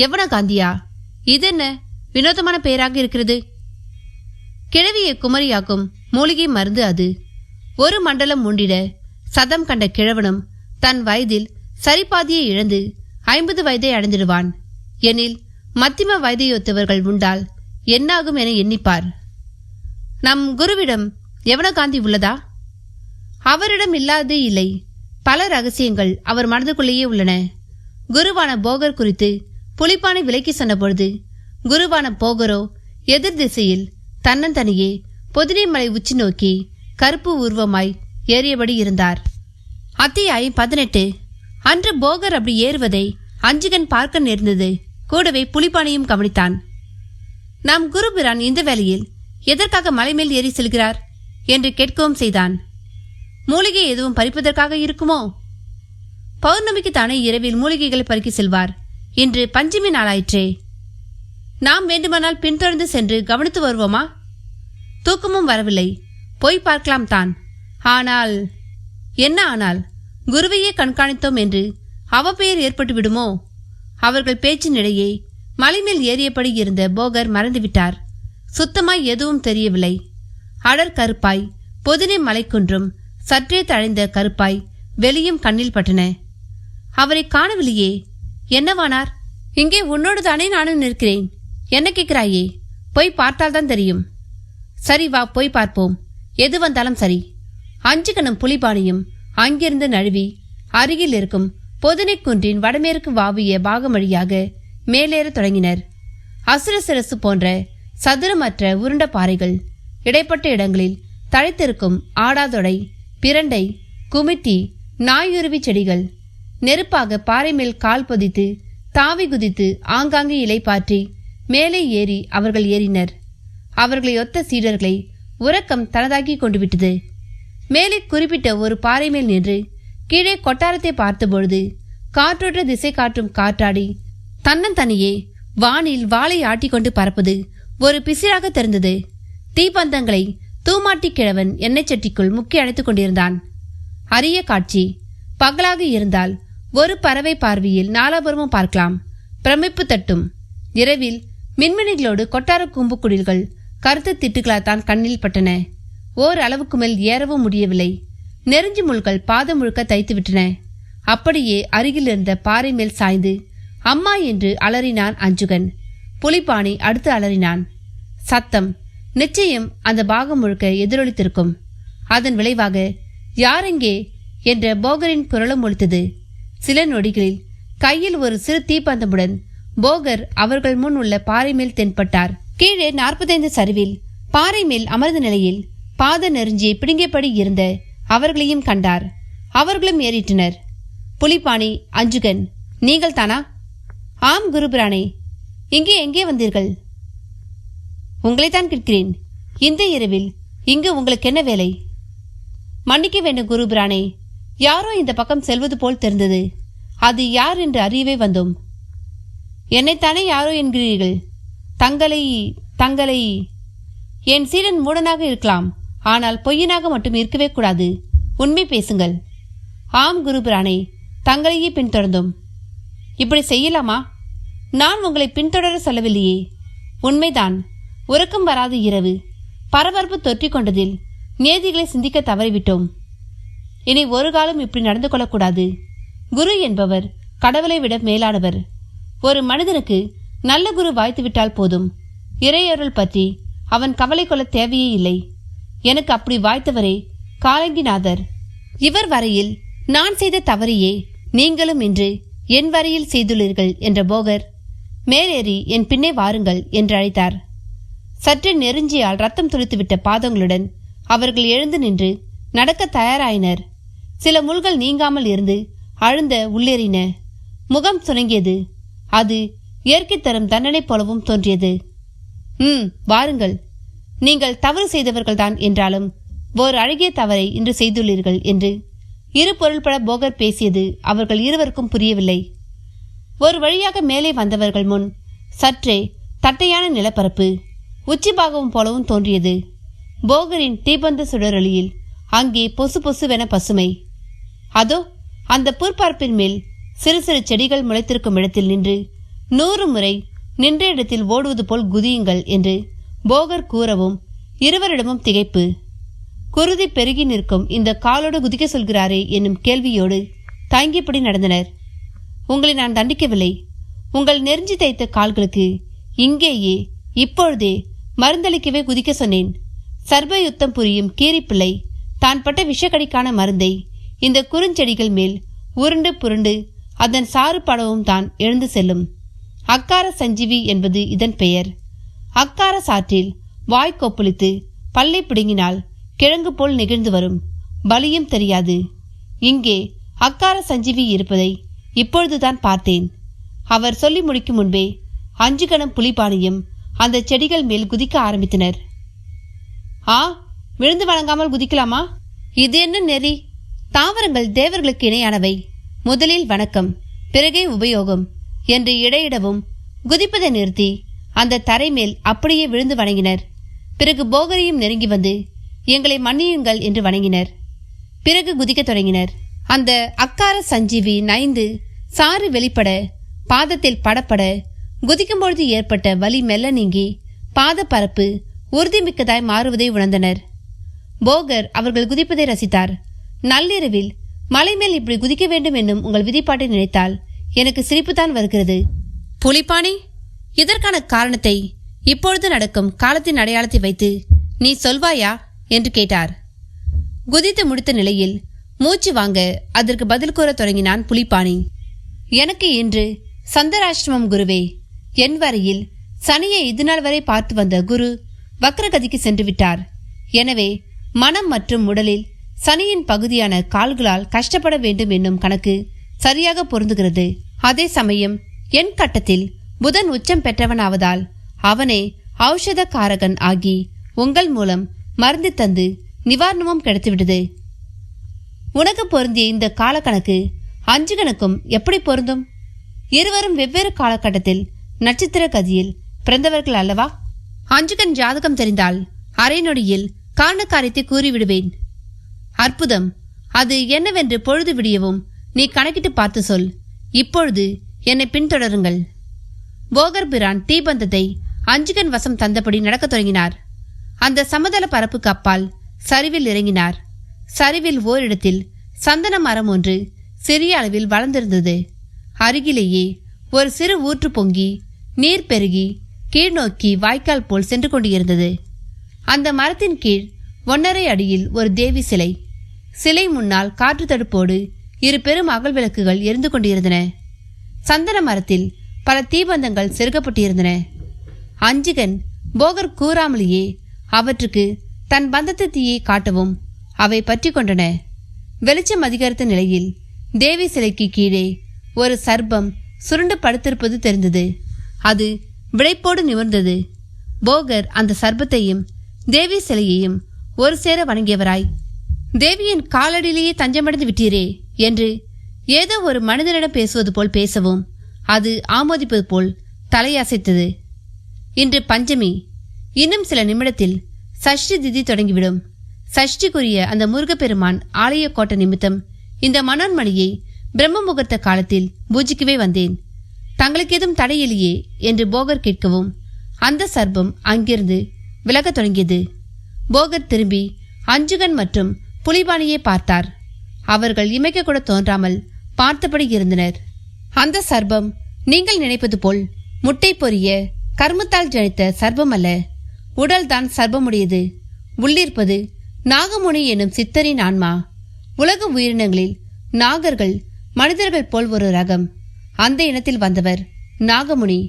யவனகாந்தியா? இதென்ன வினோதமான பெயராக இருக்கிறது. கிழவியை குமரியாக்கும் மூலிகை மருந்து அது. ஒரு மண்டலம் உண்டிட சதம் கண்ட கிழவனும் தன் வயதில் சரிபாதியை இழந்து 50 வயதை அடைந்திடுவான். எனில் மத்திம வயதையொத்தவர்கள் உண்டால் என்னாகும் என எண்ணிப்பார். நம் குருவிடம் யவனகாந்தி உள்ளதா? அவரிடம் இல்லாதே இல்லை. பல ரகசியங்கள் அவர் மனதுக்குள்ளேயே உள்ளன. குருவான போகர் குறித்து புலிப்பானை விலக்கி சொன்ன பொழுது குருவான போகரோ எதிர் திசையில் தன்னந்தனியே பொதினை மலை உச்சி நோக்கி கருப்பு உருவமாய் ஏறியபடி இருந்தார். அத்தியாயம் 18. அன்று போகர் அப்படி ஏறுவதை அஞ்சுகன் பார்க்க நேர்ந்தது. கூடவே புலிப்பானையும் கவனித்தான். நம் குருபிரான் இந்த வேளையில் எதற்காக மலை மேல் ஏறி செல்கிறார் என்று கேட்கவும் செய்தான். மூலிகை எதுவும் பறிப்பதற்காக இருக்குமோ? பௌர்ணமிக்கு தானே இரவில் மூலிகைகளை பறிக்க செல்வார். இன்று பஞ்சமி நாளாயிற்றே. நாம் வேண்டுமானால் பின்தொடர்ந்து சென்று கவனித்து வருவோமா? தூக்கமும் வரவில்லை. போய் பார்க்கலாம் தான். ஆனால் என்ன ஆனால்? குருவையே கண்காணித்தோம் என்று அவப்பெயர் ஏற்பட்டு விடுமோ? அவர்கள் பேச்சினிடையே மலைமேல் ஏறியபடி இருந்த போகர் மறந்துவிட்டார். சுத்தமாய் எதுவும் தெரியவில்லை. அடர் கருப்பாய் பொதினை மலைக்குன்றும் சற்றே தழைந்த கருப்பாய் வெளியும் கண்ணில் பட்டன. அவரை காணவில்லையே. என்னவானார்? இங்கே உன்னோடு தானே நானும் நிற்கிறேன். என்ன கேட்கிறாயே? போய் பார்த்தால்தான் தெரியும். சரி வா, போய் பார்ப்போம். எது வந்தாலும் சரி. அஞ்சுகனும் புலிபாணியும் அங்கிருந்து நழுவி அருகில் இருக்கும் பொதினை குன்றின் வடமேற்கு வாவிய பாகம் வழியாக மேலேற தொடங்கினர். அசுர சிரசு போன்ற சதுரமற்ற உருண்ட பாறைகள், இடைப்பட்ட இடங்களில் தழைத்திருக்கும் ஆடாதொடை, பிரண்டை, குமிட்டி, நாயுருவி செடிகள், நெருப்பாக பாறை மேல் கால் பதித்து தாவி குதித்து ஆங்காங்கே இலை பாற்றி மேலே ஏறி அவர்கள் ஏறினர். அவர்களை ஒத்த சீடர்களை உறக்கம் தனதாக்கி கொண்டு விட்டது. மேலே குறிப்பிட்ட ஒரு பாறை மேல் நின்று கீழே கொட்டாரத்தை பார்த்தபொழுது காற்றோட்ட திசை காற்றும் காற்றாடி தன்னந்தனியே வானில் வாளை ஆட்டிக்கொண்டு பறப்பது ஒரு பிசிறாக தெரிந்தது. தீப்பந்தங்களை தூமாட்டி கிழவன் எண்ணெய் சட்டிக்குள் முக்கி அணைத்துக் கொண்டிருந்தான். அரிய காட்சி. பகலாக இருந்தால் ஒரு பறவை பார்வையில் நாலாபுரமும் பார்க்கலாம். பிரமிப்பு தட்டும். இரவில் மின்மினிகளோடு கொட்டார கும்புக்குடில்கள் கருத்து திட்டுகளால்தான் கண்ணில் பட்டன. ஓர் அளவுக்கு மேல் ஏறவும் முடியவில்லை. நெருஞ்சி முள்கள் பாதம் முழுக்க தைத்துவிட்டன. அப்படியே அருகில் இருந்த பாறை மேல் சாய்ந்து அம்மா என்று அலறினான் அஞ்சுகன். புலிப்பாணி அடுத்து அலறினான். சத்தம் நிச்சயம் அந்த பாகம் முழுக்க எதிரொலித்திருக்கும். அதன் விளைவாக யாரெங்கே என்ற போகரின் குரலும் ஒலித்தது. சில நொடிகளில் கையில் ஒரு சிறு தீப்பந்தமுடன் போகர் அவர்கள் முன் உள்ள பாறை மேல் தென்பட்டார். கீழே 45 சரிவில் பாறை மேல் அமர்ந்த நிலையில் பாத நெருஞ்சியை பிடுங்கியபடி இருந்த அவர்களையும் கண்டார். அவர்களும் ஏறிட்டனர். புலிப்பாணி, அஞ்சுகன், நீங்கள் தானா? ஆம் குருபிரானே. இங்கே எங்கே வந்தீர்கள்? உங்களைத்தான் கேட்கிறேன். இந்த இரவில் இங்கு உங்களுக்கு என்ன வேலை? மன்னிக்க வேண்டும் குருபிரானே, யாரோ இந்த பக்கம் செல்வது போல் தெரிந்தது. அது யார் என்று அறியவே வந்தோம். என்னைத்தானே யாரோ என்கிறீர்கள்? தங்களை என் சீடன் மூடனாக இருக்கலாம், ஆனால் பொய்யனாக மட்டும் இருக்கவே கூடாது. உண்மை பேசுங்கள். ஆம் குருபிரானே, தங்களையே பின்தொடர்ந்தோம். இப்படி செய்யலாமா? நான் உங்களை பின்தொடர சொல்லவில்லையே. உண்மைதான். உறக்கம் வராத இரவு. பரபரப்பு தொற்றிக் கொண்டதில் நேதிகளை சிந்திக்க தவறிவிட்டோம். இனி ஒரு காலம் இப்படி நடந்து கொள்ளக்கூடாது. குரு என்பவர் கடவுளை விட மேலானவர். ஒரு மனிதனுக்கு நல்ல குரு வாய்த்துவிட்டால் போதும். இறையருள் பற்றி அவன் கவலை கொள்ள தேவையே இல்லை. எனக்கு அப்படி வாய்த்தவரே காலங்கிநாதர். இவர் வரையில் நான் செய்த தவறையே நீங்களும் இன்று என் வரையில் செய்துள்ளீர்கள் என்ற போகர் மேலேறி என் பின்னே வாருங்கள் என்று அழைத்தார். சற்றே நெருஞ்சியால் ரத்தம் துளித்துவிட்ட பாதங்களுடன் அவர்கள் எழுந்து நின்று நடக்க தயாராயினர். சில முள்கள் நீங்காமல் இருந்து அழுந்த உள்ளேறின. முகம் சுணங்கியது. அது இயற்கை தரும் தண்டனை போலவும் தோன்றியது. வாருங்கள். நீங்கள் தவறு செய்தவர்கள்தான் என்றாலும் ஓர் அழகிய தவறை இன்று செய்துள்ளீர்கள் என்று இரு பொருள்பட போகர் பேசியது அவர்கள் இருவருக்கும் புரியவில்லை. ஒரு வழியாக மேலே வந்தவர்கள் முன் சற்றே தட்டையான நிலப்பரப்பு உச்சிபாகவும் போலவும் தோன்றியது. போகரின் தீபந்த சுடரொளியில் அங்கே பொசு பொசுவென பசுமை. அதோ அந்த புற்பரப்பின் மேல் சிறு சிறு செடிகள் முளைத்திருக்கும் இடத்தில் நின்று 100 முறை நின்ற இடத்தில் ஓடுவது போல் குதியுங்கள் என்று போகர் கூறவும் இருவரிடமும் திகைப்பு. குருதி பெருகி நிற்கும் இந்த காலோடு குதிக்க சொல்கிறாரே என்னும் கேள்வியோடு தயங்கிப்படி நடந்தனர். உங்களை நான் தண்டிக்கவில்லை. உங்கள் நெருஞ்சி தைத்த கால்களுக்கு இங்கேயே இப்பொழுதே மருந்தளிக்கவே குதிக்க சொன்னேன். சர்ப யுத்தம் புரியும் கீரிப்பிள்ளை தான் பட்ட விஷக்கடிக்கான மருந்தை இந்த குறுஞ்செடிகள் மேல் உருண்டு புருண்டு அதன் சாறு படவும் தான் எழுந்து செல்லும். அக்கார சஞ்சீவி என்பது இதன் பெயர். அக்கார சாற்றில் வாய் கொப்பளித்து பல்லை பிடுங்கினால் கிழங்கு போல் நெகிழ்ந்து வரும். பலியும் தெரியாது. இங்கே அக்கார சஞ்சீவி இருப்பதை இப்பொழுதுதான் பார்த்தேன். அவர் சொல்லி முடிக்கும் முன்பே அஞ்சுகணம் புலிபாணியும் அந்த செடிகள் மேல் குதிக்க ஆரம்பித்தனர். விழுந்து வணங்காமல் குதிக்கலாமா? இது என்ன நெறி? தாவரங்கள் தேவர்களுக்கு இணையானவை. முதலில் வணக்கம், பிறகே உபயோகம் என்று இடையிடவும் குதிப்பதை நிறுத்தி அந்த தரை மேல் அப்படியே விழுந்து வணங்கினர். பிறகு போகரையும் நெருங்கி வந்து எங்களை மன்னியுங்கள் என்று வணங்கினர். பிறகு குதிக்க தொடங்கினர். அந்த அக்கார சஞ்சீவி நைந்து சாறு வெளிப்பட பாதத்தில் படப்பட குதிக்கும்பொழுது ஏற்பட்ட வலி மெல்ல நீங்கி பாத பரப்பு உறுதிமிக்கதாய் மாறுவதை உணர்ந்தனர். போகர் அவர்கள் குதிப்பதை ரசித்தார். நள்ளிரவில் மலை மேல் இப்படி குதிக்க வேண்டும் என்னும் உங்கள் விதிப்பாட்டை நினைத்தால் எனக்கு சிரிப்புத்தான் வருகிறது. புலிப்பாணி, இதற்கான காரணத்தை இப்பொழுது நடக்கும் காலத்தின் அடையாளத்தை வைத்து நீ சொல்வாயா என்று கேட்டார். குதித்து முடித்த நிலையில் மூச்சு வாங்க அதற்கு பதில் கூற தொடங்கினான் புலிப்பாணி. எனக்கு இன்று சந்தராஷ்டிரமம் குருவே. என் வரையில் சனியை இதுநாள் வரை பார்த்து வந்த குரு வக்ரகதிக்கு சென்று விட்டார். எனவே மனம் மற்றும் உடலில் சனியின் பகுதியான கால்களால் கஷ்டப்பட வேண்டும் என்னும் கணக்கு சரியாக பொருந்துகிறது. அதே சமயம் என் கட்டத்தில் புதன் உச்சம் பெற்றவனாவதால் அவனே ஔஷத காரகன் ஆகி உங்கள் மூலம் மருந்து தந்து நிவாரணமும் கிடைத்துவிடுது. உனக்கு பொருந்திய இந்த காலக்கணக்கு அஞ்சுகனுக்கும் எப்படி பொருந்தும்? இருவரும் வெவ்வேறு காலகட்டத்தில் நட்சத்திர கதியில் பிறந்தவர்கள் அல்லவா? அஞ்சுகன் ஜாதகம் தெரிந்தால் அரை நொடியில் காரணக்காரியத்தை கூறிவிடுவேன். அற்புதம். அது என்னவென்று பொழுது விடியவும் நீ கணக்கிட்டு பார்த்து சொல். இப்பொழுது என்னை பின்தொடருங்கள். போகர் பிரான் தீபந்தத்தை அஞ்சுகன் வசம் தந்தபடி நடக்க தொடங்கினார். அந்த சமதள பரப்புக்கு அப்பால் சரிவில் இறங்கினார். சரிவில் ஓரிடத்தில் சந்தன மரம் ஒன்று சிறிய அளவில் வளர்ந்திருந்தது. அருகிலேயே ஒரு சிறு ஊற்று பொங்கி நீர் பெருகி கீழ்நோக்கி வாய்க்கால் போல் சென்று கொண்டிருந்தது. அந்த மரத்தின் கீழ் 1.5 அடியில் ஒரு தேவி சிலை. சிலை முன்னால் காற்று தடுப்போடு 2 பெரும் அகல் விளக்குகள் எரிந்து கொண்டிருந்தன. சந்தன மரத்தில் பல தீபந்தங்கள் செருகப்பட்டிருந்தன. அஞ்சுகன் போகர் கூறாமலேயே அவற்றுக்கு தன் பந்தத்து தீயை காட்டவும் அவை பற்றி கொண்டன. வெளிச்சம் அதிகரித்த நிலையில் தேவி சிலைக்கு கீழே ஒரு சர்ப்பம் சுருண்டு படுத்திருப்பது தெரிந்தது. அது விடைப்போடு நிமிர்ந்தது. போகர் அந்த சர்ப்பத்தையும் தேவி சிலையையும் ஒரு சேர வணங்கியவராய், தேவியின் காலடியிலேயே தஞ்சமடைந்து விட்டீரே என்று ஏதோ ஒரு மனிதனிடம் பேசுவது போல் பேசவும் அது ஆமோதிப்பது போல் தலையசைத்தது. இன்று பஞ்சமி. இன்னும் சில நிமிடத்தில் சஷ்டி திதி தொடங்கிவிடும். சஷ்டிக்குரிய அந்த முருகப்பெருமான் ஆலய கோட்ட நிமித்தம் இந்த மனோன்மணியை பிரம்ம முகூர்த்த காலத்தில் பூஜிக்கவே வந்தேன். தங்களுக்கு ஏதும் தடையில்லையே என்று போகர் கேட்கவும் அந்த சர்ப்பம் அங்கிருந்து விலகத் தொடங்கியது. போகர் திரும்பி அஞ்சுகன் மற்றும் புலிபாணியை பார்த்தார். அவர்கள் இமைக்க கூட தோன்றாமல் பார்த்தபடி இருந்தனர். அந்த சர்ப்பம் நீங்கள் நினைப்பது போல் முட்டை பொரிய கர்மத்தால் ஜனித்த சர்ப்பம் அல்ல. உடல்தான் சர்ப்பமுடையது. உள்ளிருப்பது நாகமுனி எனும் சித்தரின் ஆன்மா. உலக உயிரினங்களில் நாகர்கள் மனிதர்கள் போல் ஒரு ரகம். அந்த இனத்தில் வந்தவர் நாகமுனி.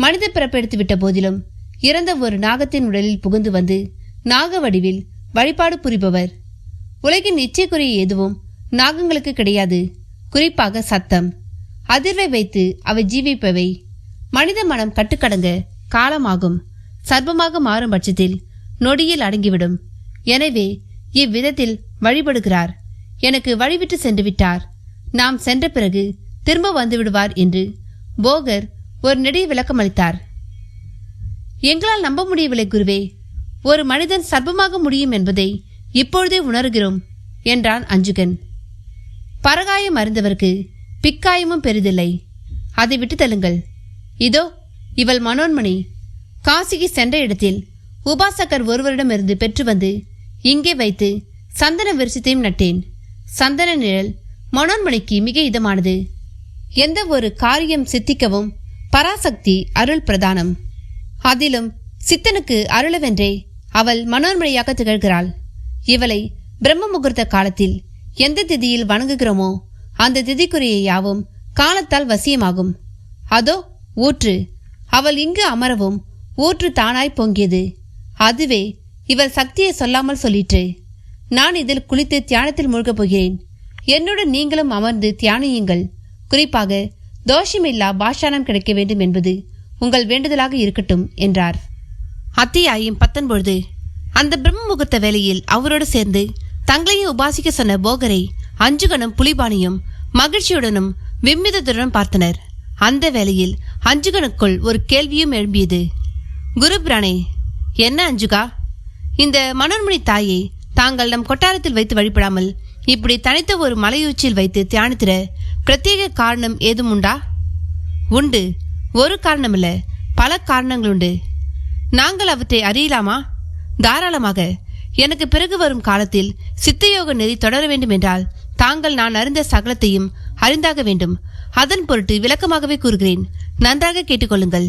மனித பிறப்பெடுத்து விட்ட போதிலும் இறந்த ஒரு நாகத்தின் உடலில் புகுந்து வந்து நாக வடிவில் வழிபாடு புரிபவர். உலகின் இச்சைக்குரிய எதுவும் நாகங்களுக்கு கிடையாது. குறிப்பாக சத்தம், அதிர்வை வைத்து அவை ஜீவிப்பவை. மனித மனம் கட்டுக்கடங்க காலமாகும். சர்ப்பமாக மாறும் பட்சத்தில் நொடியில் அடங்கிவிடும். எனவே இவ்விதத்தில் வழிபடுகிறார். எனக்கு வழிவிட்டு சென்று விட்டார், நாம் சென்ற பிறகு திரும்ப வந்து விடுவார் என்று போகர் ஒரு நெடிய விளக்கம் அளித்தார். எங்களால் நம்ப முடியவில்லை குருவே. ஒரு மனிதன் சர்ப்பமாக முடியும் என்பதை இப்பொழுதே உணர்கிறோம் என்றான் அஞ்சுகன். பரகாயம் அறிந்தவருக்கு பிக்காயமும் பெரிதில்லை. அதை விட்டு தள்ளுங்கள். இதோ இவள் மனோன்மணி. காசிக்கு சென்ற இடத்தில் உபாசகர் ஒருவரிடமிருந்து பெற்று வந்து இங்கே வைத்து சந்தன விருட்சத்தையும் நட்டேன். சந்தன நிழல் மனோன்மணிக்கு மிக இதமானது. எந்த ஒரு காரியம் சித்திக்கவும் பராசக்தி அருள் பிரதானம். அதிலும் சித்தனுக்கு அருளவென்றே அவள் மனோன்மணியாக திகழ்கிறாள். இவளை பிரம்ம முகூர்த்த காலத்தில் எந்த திதியில் வணங்குகிறோமோ அந்த திதிக்குரிய யாவும் காலத்தால் வசியமாகும். அதோ ஊற்று. அவள் இங்கு அமரவும் ஊற்று தானாய் பொங்கியது. அதுவே இவள் சக்தியை சொல்லாமல் சொல்லிற்று. நான் இதில் குளித்து தியானத்தில் மூழ்கப் போகிறேன். என்னுடன் நீங்களும் அமர்ந்து தியானியுங்கள். குறிப்பாக தோஷமில்லா பாஷானம் கிடைக்க வேண்டும் என்பது உங்கள் வேண்டுதலாக இருக்கட்டும் என்றார். அத்தியாயம் 19. அந்த பிரம்ம முகூர்த்த வேளையில் அவரோடு சேர்ந்து தங்களையும் உபாசிக்க சொன்ன போகரை அஞ்சுகனும் புலிபாணியும் மகிழ்ச்சியுடனும் விம்மிதத்துடன் பார்த்தனர். அந்த வேளையில் அஞ்சுகனுக்குள் ஒரு கேள்வியும் எழும்பியது. குரு பிரானே, என்ன அஞ்சுகா, இந்த மனோன்மணி தாயை தாங்கள் நம் கொட்டாரத்தில் வைத்து வழிபடாமல் இப்படி தனித்த ஒரு மலையுச்சியில் வைத்து தியானித்திட பிரத்யேக காரணம் ஏதும் உண்டா? உண்டு. ஒரு காரணமில்ல, பல காரணங்கள் உண்டு. நாங்கள் அவற்றை அறியலாமா? தாராளமாக. எனக்கு பிறகு வரும் காலத்தில் சித்தயோக நெறி தொடர வேண்டும் என்றால் தாங்கள் நான் அறிந்த சகலத்தையும் அறிந்தாக வேண்டும். அதன் பொருட்டு விளக்கமாகவே கூறுகிறேன், நன்றாக கேட்டுக்கொள்ளுங்கள்.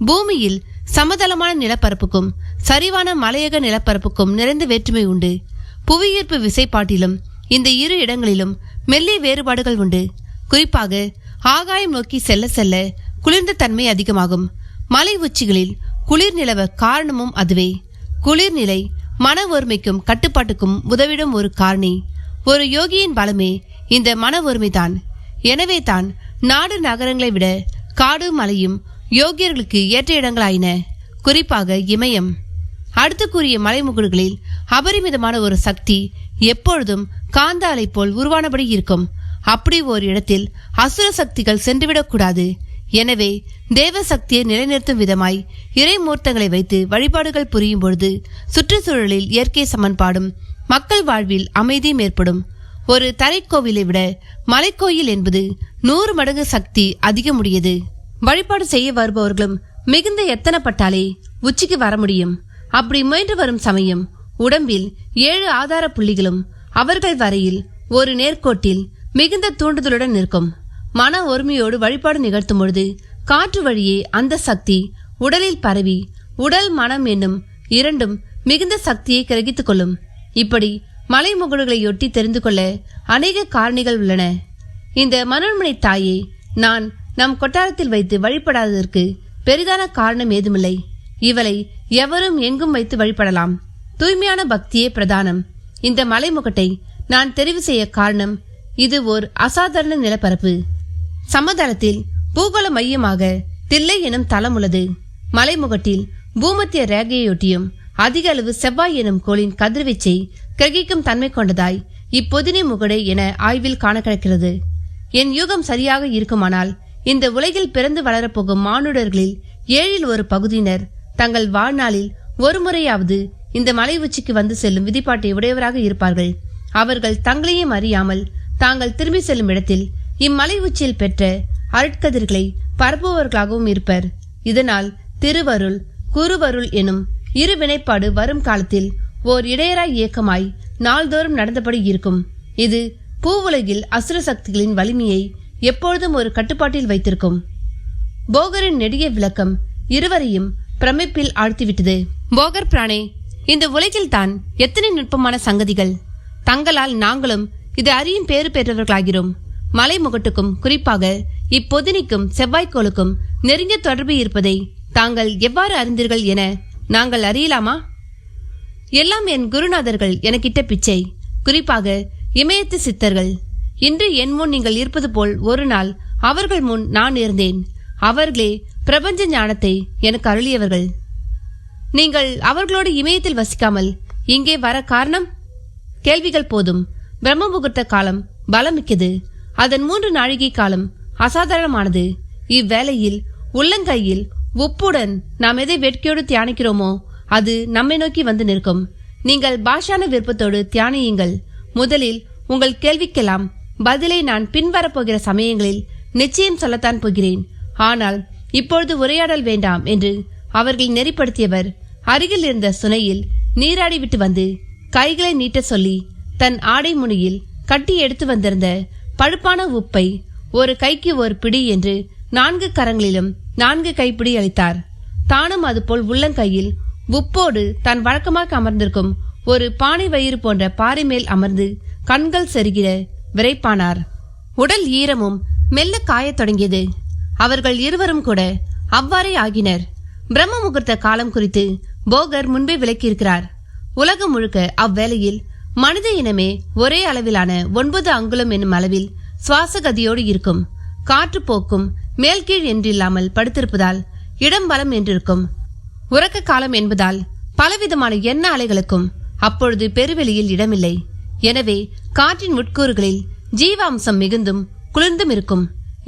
பூமியில் சமதளமான நிலப்பரப்புக்கும் சரிவான மலையக நிலப்பரப்புக்கும் நிறைந்த வேற்றுமை உண்டு. புவியீர்ப்பு விசைப்பாட்டிலும் இந்த இரு இடங்களிலும் மெல்லிய வேறுபாடுகள் உண்டு. குறிப்பாக ஆகாயம் நோக்கி செல்ல செல்ல குளிர்ந்த தன்மை அதிகமாகும். மலை உச்சிகளில் குளிர் நிலவ காரணமும் அதுவே. குளிர்நிலை மன ஒருமைக்கும் கட்டுப்பாட்டுக்கும் உதவிடும் ஒரு காரணி. ஒரு யோகியின் பலமே இந்த மன ஒருமைதான். எனவே தான் நாடு நகரங்களை விட காடு மலையும் யோகியர்களுக்கு ஏற்ற இடங்களாயின. குறிப்பாக இமயம். அடுத்து கூறிய மலைமுகடுகளில் அபரிமிதமான ஒரு சக்தி எப்பொழுதும் காந்த அலை போல் உருவானபடி இருக்கும். அப்படி ஒரு இடத்தில் அசுர சக்திகள் சென்றுவிடக்கூடாது. எனவே தேவ சக்தியை நிலைநிறுத்தும் விதமாய் இறைமூர்த்தங்களை வைத்து வழிபாடுகள் புரியும் பொழுது சுற்றுச்சூழலில் இயற்கை சமன்பாடும் மக்கள் வாழ்வில் அமைதியும் ஏற்படும். ஒரு தரைக்கோவிலை விட மலைக்கோயில் என்பது 100 மடங்கு சக்தி அதிகமுடையது. வழிபாடு செய்ய வருபவர்களும் மிகுந்த எத்தனப்பட்டாலே உச்சிக்கு வர முடியும். அப்படி முயன்று வரும் சமயம் உடம்பில் 7 ஆதார புள்ளிகளும் அவர்கள் வரையில் ஒரு நேர்கோட்டில் மிகுந்த தூண்டுதலுடன் நிற்கும். மன ஒருமையோடு வழிபாடு நிகழ்த்தும் பொழுது காற்று வழியே அந்த சக்தி உடலில் பரவி உடல் மனம் என்னும் இரண்டும் மிகுந்த சக்தியை கிரகித்துக் கொள்ளும். இப்படி மலைமுகடுகளையொட்டி தெரிந்து கொள்ள அநேக காரணிகள் உள்ளன. இந்த மனோன்மணி தாயை நான் நம் கொட்டாரத்தில் வைத்து வழிபடாததற்கு பெரிதான காரணம் ஏதுமில்லை. இவளை எவரும் எங்கும் வைத்து வழிபடலாம். தூய்மையான பக்தியே பிரதானம். இந்த மலைமுகட்டை நான் தெரிவு செய்ய காரணம், இது ஓர் அசாதாரண நிலப்பரப்பு. சமதளத்தில் பூகோள மையமாக தில்லை எனும் தலம் உள்ளது. மலைமுகட்டில் பூமத்திய ரேகையொட்டியும் அதிக அளவு செவ்வாய் எனும் கோளின் கதிர்வீச்சை கிரகிக்கும் தன்மை கொண்டதாய் இப்பொதினி முகடை என ஆய்வில் காண கிடைக்கிறது. என் யூகம் சரியாக இருக்குமானால் இந்த உலகில் பிறந்து வளரப்போகும் மானுடர்களில் 7இல் ஒரு பகுதியினர் தங்கள் வாழ்நாளில் ஒரு முறையாவது இந்த மலை உச்சிக்கு வந்து செல்லும் விதிப்பாட்டை உடையவராக இருப்பார்கள். அவர்கள் தங்களையும் அறியாமல் தாங்கள் திரும்பி செல்லும் இடத்தில் இம்மலை உச்சியில் பெற்ற அருட்கதிர்களை பரப்புபவர்களாகவும் இருப்பர். இதனால் திருவருள் குருவருள் எனும் இரு வினைப்பாடு வரும் காலத்தில் ஓர் இடையராய் இயக்கமாய் நாள்தோறும் நடந்தபடி இருக்கும். இது பூவுலகில் அசுர சக்திகளின் வலிமையை எப்பொழுதும் ஒரு கட்டுப்பாட்டில் வைத்திருக்கும். போகரின் நெடிய விளக்கம் இருவரையும் பிரமிப்பில் ஆழ்த்திவிட்டது. போகர் பிரானே, இந்த உலகில் தான் எத்தனை நுட்பமான சங்கதிகள்! தங்களால் நாங்களும் இது அறியும் பேறு பெற்றவர்களாகிறோம். மலை முகட்டுக்கும் குறிப்பாக இப்பொதினிக்கும் செவ்வாய்க்கோளுக்கும் நெருங்கிய தொடர்பு இருப்பதை தாங்கள் எவ்வாறு அறிந்தீர்கள் என நாங்கள் அறியலாமா? எல்லாம் என் குருநாதர்கள் எனக்கிட்ட பிச்சை, குறிப்பாக இமயத்து சித்தர்கள். இன்று என் முன் நீங்கள் இருப்பது போல் ஒரு நாள் அவர்கள் முன் நான் இருந்தேன். அவர்களே பிரபஞ்ச ஞானத்தை எனக்கு அருளியவர்கள். நீங்கள் அவர்களோடு இமயத்தில் வசிக்காமல் இங்கே வர காரணம்? கேள்விகள் போதும். பிரம்ம முகூர்த்த காலம் பலமிக்கது. அதன் 3 நாழிகை காலம் அசாதாரணமானது. இவ்வேளையில் உள்ளங்கையில் உப்புடன் நாம் எதை வேட்கையோடு தியானிக்கிறோமோ அது நம்மை நோக்கி வந்து நிற்கும். நீங்கள் பாஷான விருப்பத்தோடு தியானியுங்கள். முதலில் உங்கள் கேள்விக்கெல்லாம் பதிலை நான் பின்வரப்போகிற சமயங்களில் நிச்சயம் சொல்லத்தான் போகிறேன். ஆனால் இப்பொழுது உரையாடல் வேண்டாம் என்று அவர்கள் நெறிப்படுத்தியவர் அருகில் இருந்த சுனையில் நீராடி விட்டு வந்து கைகளை நீட்ட சொல்லி தன் ஆடை முனையில் கட்டி எடுத்து வந்திருந்த பழுப்பான உப்பை ஒரு கைக்கு ஒரு பிடி என்று 4 கரங்களிலும் 4 கைப்பிடி அளித்தார். தானும் அதுபோல் உள்ளங்கையில் உப்போடு தான் வழக்கமாக அமர்ந்திருக்கும் ஒரு பானை வயிறு போன்ற பாறை மேல் அமர்ந்து கண்கள் செருகிட விரைப்பானார். உடல் ஈரமும் மெல்ல காயத் தொடங்கியது. அவர்கள் இருவரும் கூட அவ்வாறே ஆகினர். பிரம்ம முகூர்த்த காலம் குறித்து போகர் முன்பே விளக்கியிருக்கிறார். உலகம் முழுக்க அவ்வேளையில் மனித இனமே ஒரே அளவிலான 9 அங்குலம் என்னும் அளவில் சுவாசகதியோடு இருக்கும். காற்று போக்கும் மேல் கீழ் என்றில்லாமல் படுத்திருப்பதால் இடம் பலம் என்றிருக்கும். உறக்க காலம் என்பதால் பலவிதமான எண்ண அலைகளுக்கும் அப்பொழுது பெருவெளியில் இடமில்லை. எனவே காற்றின் உட்கூறுகளில் ஜீவாம்சம் மிகுந்தும் குளிர்ந்தும் இருக்கும்.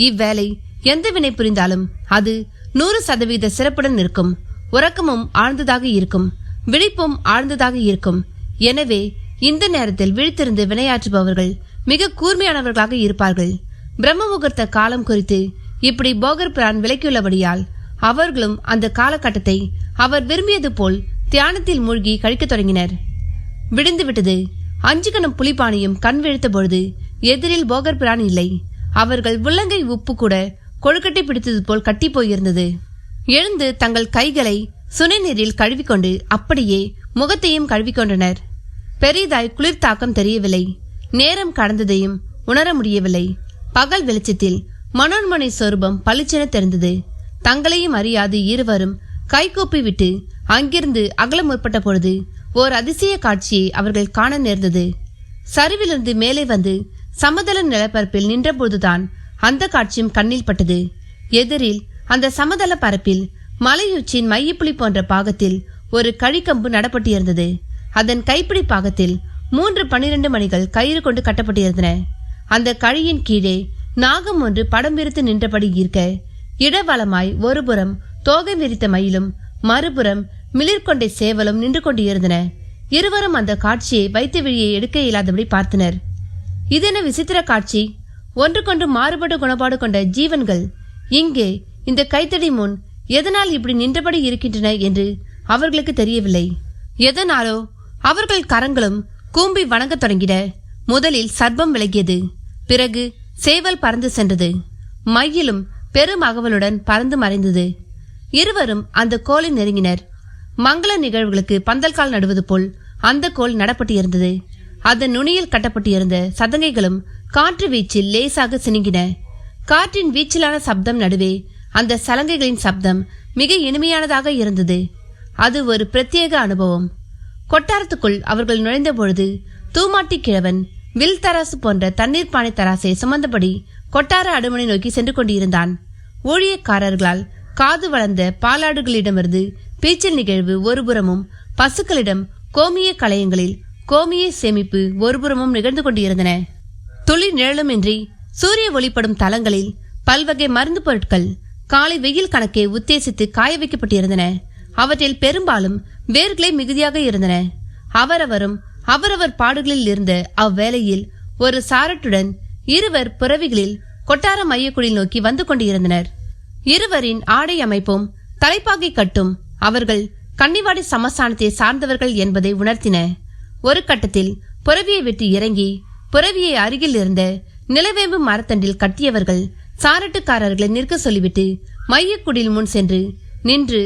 இவ்வேளை எந்த வினை புரிந்தாலும் அது 100% சிறப்புடன் இருக்கும். உறக்கமும் ஆழ்ந்ததாக இருக்கும், விழிப்பும் ஆழ்ந்ததாக இருக்கும். எனவே இந்த நேரத்தில் விழித்திருந்து வினையாற்றுபவர்கள் மிக கூர்மையானவர்களாக இருப்பார்கள். பிரம்ம முகூர்த்த காலம் குறித்து இப்படி போகர் பிரான் விளக்கியுள்ளபடியால் அவர்களும் அந்த காலகட்டத்தை அவர் விரும்பியது போல் தியானத்தில் மூழ்கி கழிக்கத் தொடங்கினர். விடிந்துவிட்டது. 5 கணம் புலிபானியும் கண் விழித்த பொழுது எதிரில் போகர் பிரான் இல்லை. அவர்கள் உள்ளங்கை உப்பு கூட கொழுக்கட்டை பிடித்தது போல் கட்டி போயிருந்தது. எழுந்து தங்கள் கைகளை சுனை நீரில் கழுவிக்கொண்டு அப்படியே முகத்தையும் கழுவிக்கொண்டனர். பெரிதாய் குளிர் தாக்கம் தெரியவில்லை. நேரம் கடந்ததையும் உணர முடியவில்லை. பகல் வெளிச்சத்தில் மனோன்மனை சொரூபம் பளிச்சென தெரிந்தது. தங்களையும் அறியாது இருவரும் கைகூப்பி விட்டு அங்கிருந்து அகல முற்பட்ட பொழுது ஓர் அதிசய காட்சியை அவர்கள் காண நேர்ந்தது. சரிவிலிருந்து மேலே வந்து சமதள நிலப்பரப்பில் நின்றபோதுதான் அந்த காட்சியும் கண்ணில் பட்டது. எதிரில் அந்த சமதள பரப்பில் மலையுச்சின் மையப்புலி போன்ற பாகத்தில் ஒரு கழிக்கம்பு நடப்பட்டிருந்தது. அதன் கைப்பிடி பாகத்தில் 3 12 மணிகள் கயிறு கொண்டு கட்டப்பட்டிருந்தன. அந்த கழியின் கீழே நாகம் ஒன்று படம் விரித்து நின்றபடி ஈர்க்க இடவளமாய் ஒருபுறம் தோகை விரித்த மயிலும் மறுபுறம் மிளிர்கொண்டை சேவலும் நின்று கொண்டிருந்தன. இருவரும் அந்த காட்சியை வைத்து விழியை எடுக்க இயலாதபடி பார்த்தனர். இதென விசித்திர காட்சி! ஒன்றுக்கொன்று மாறுபட்ட குணப்பாடு கொண்ட ஜீவன்கள் இங்கே இந்த கைத்தடி முன் எதனால் இப்படி நின்றபடி இருக்கின்றன என்று அவர்களுக்கு தெரியவில்லை. எதனாலோ அவர்கள் கரங்களும் கூம்பி வணங்கத் தொடங்கின. முதலில் சர்ப்பம் விலகியது. பிறகு சேவல் பறந்து சென்றது. மயிலும் பெரும் அகவலுடன் பறந்து மறைந்தது. இருவரும் அந்த கோலை நெருங்கினர். மங்கள நிகழ்வுகளுக்கு பந்தல்கால் நடுவது போல் அந்த கோல் நடப்பட்டிருந்தது. அதன் நுனியில் கட்டப்பட்டிருந்த சதங்கைகளும் காற்று வீச்சில் லேசாக சினுங்கின. காற்றின் வீச்சிலான சப்தம் நடுவே அந்த சலங்கைகளின் சப்தம் மிக இனிமையானதாக இருந்தது. அது ஒரு பிரத்யேக அனுபவம். கொட்டாரத்துக்குள் அவர்கள் நுழைந்த பொழுது தூமாட்டி கிழவன் வில் தராசு போன்ற தண்ணீர் பானை தராசை சுமந்தபடி கொட்டார அடுமனை நோக்கி சென்று கொண்டிருந்தான். ஊழியக்காரர்களால் காது வளர்ந்த பாலாடுகளிடமிருந்து பீச்சல் நிகழ்வு ஒருபுறமும், பசுக்களிடம் கோமிய களையங்களில் கோமிய சேமிப்பு ஒருபுறமும் நிகழ்ந்து கொண்டிருந்தன. துளி நிழலுமின்றி சூரிய ஒளிப்படும் தலங்களில் பல்வகை மருந்து பொருட்கள் காலை வெயில் கணக்கே உத்தேசித்து காய வைக்கப்பட்டிருந்தன. அவற்றில் பெரும்பாலும் வேர்களை மிகுதியாக இருந்தன. அவரவரும் அவரவர் பாடுகளில் இருந்த அவ்வேளையில் ஒரு சாரட்டுடன் இருவர் புறவிகளில் கொட்டார மையக்குடில் நோக்கி வந்து கொண்டிருந்தனர். இருவரின் ஆடை அமைப்பும் தலைப்பாகை கட்டும் அவர்கள் கன்னிவாடி சமஸ்தானத்தை சார்ந்தவர்கள் என்பதை உணர்த்தின. ஒரு கட்டத்தில் புறவியை விட்டு இறங்கி புறவியை அருகில் இருந்த நிலவேம்பு மரத்தண்டில் கட்டியவர்கள் சாரட்டுக்காரர்களை நிற்க சொல்லிவிட்டு மையக்குடில் முன் சென்று நின்று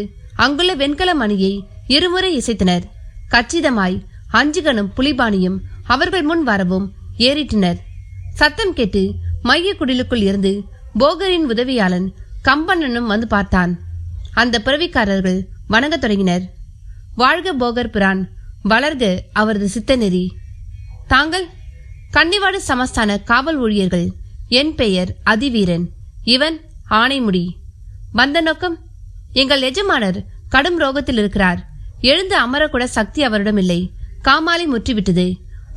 அங்குள்ள வெண்கல மணியை இருமுறை இசைத்தனர். கச்சிதமாய் 5 கணம் புலிபானியும் அவர்கள் முன் வரவும் ஏறிட்டனர். சத்தம் கேட்டு மையக்குடிலுக்குள் இருந்து போகரின் உதவியாளன் கம்பண்ணனும் வந்து பார்த்தான். அந்த பிறவிக்காரர்கள் வணங்கத் தொடங்கினர். வாழ்க போகர் பிரான், வளர்க அவரது சித்தநெறி. தாங்கள்? கன்னிவாடு சமஸ்தான காவல் ஊழியர்கள். என் பெயர் அதிவீரன். இவன் ஆணைமுடி. வந்த நோக்கம்? எங்கள் எஜமானர் கடும் ரோகத்தில் இருக்கிறார். எழுந்து அமரக்கூட சக்தி அவரிடம் இல்லை. காமாலை முற்றிவிட்டது.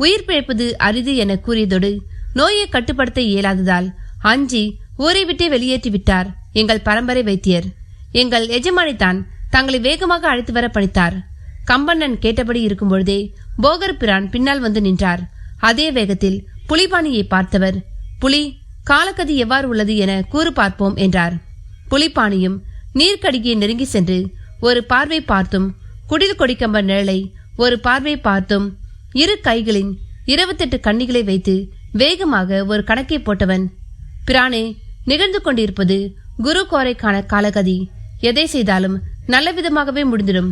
உயிர் பிழைப்பது அரிது என கூறியதோடு நோயை கட்டுப்படுத்த இயலாததால் அஞ்சி ஊரை விட்டே வெளியேற்றிவிட்டார் எங்கள் பரம்பரை வைத்தியர். எங்கள் எஜமானித்தான் தங்களை வேகமாக அழைத்து வர பணித்தார். கம்பண்ணன் கேட்டபடி இருக்கும் பொழுதே போகர் பிரான் பின்னால் வந்து நின்றார். அதே வேகத்தில் புலிபாணியை பார்த்தவர், புலி காலக்கதி எவ்வாறு உள்ளது என கூறு பார்ப்போம் என்றார். புலிபாணியும் நீர்க்கடியை நெருங்கி சென்று ஒரு பார்வை பார்த்தும், குடில் கொடிக்கம்ப நிழலை ஒரு பார்வை பார்த்தும், இரு கைகளின் 28 கண்ணிகளை வைத்து வேகமாக ஒரு கணக்கை போட்டவன், பிரானே, நிகழ்ந்து கொண்டிருப்பது குரு கோரைக்கான காலகதி. எதை செய்தாலும் நல்ல விதமாகவே முடிந்திடும்.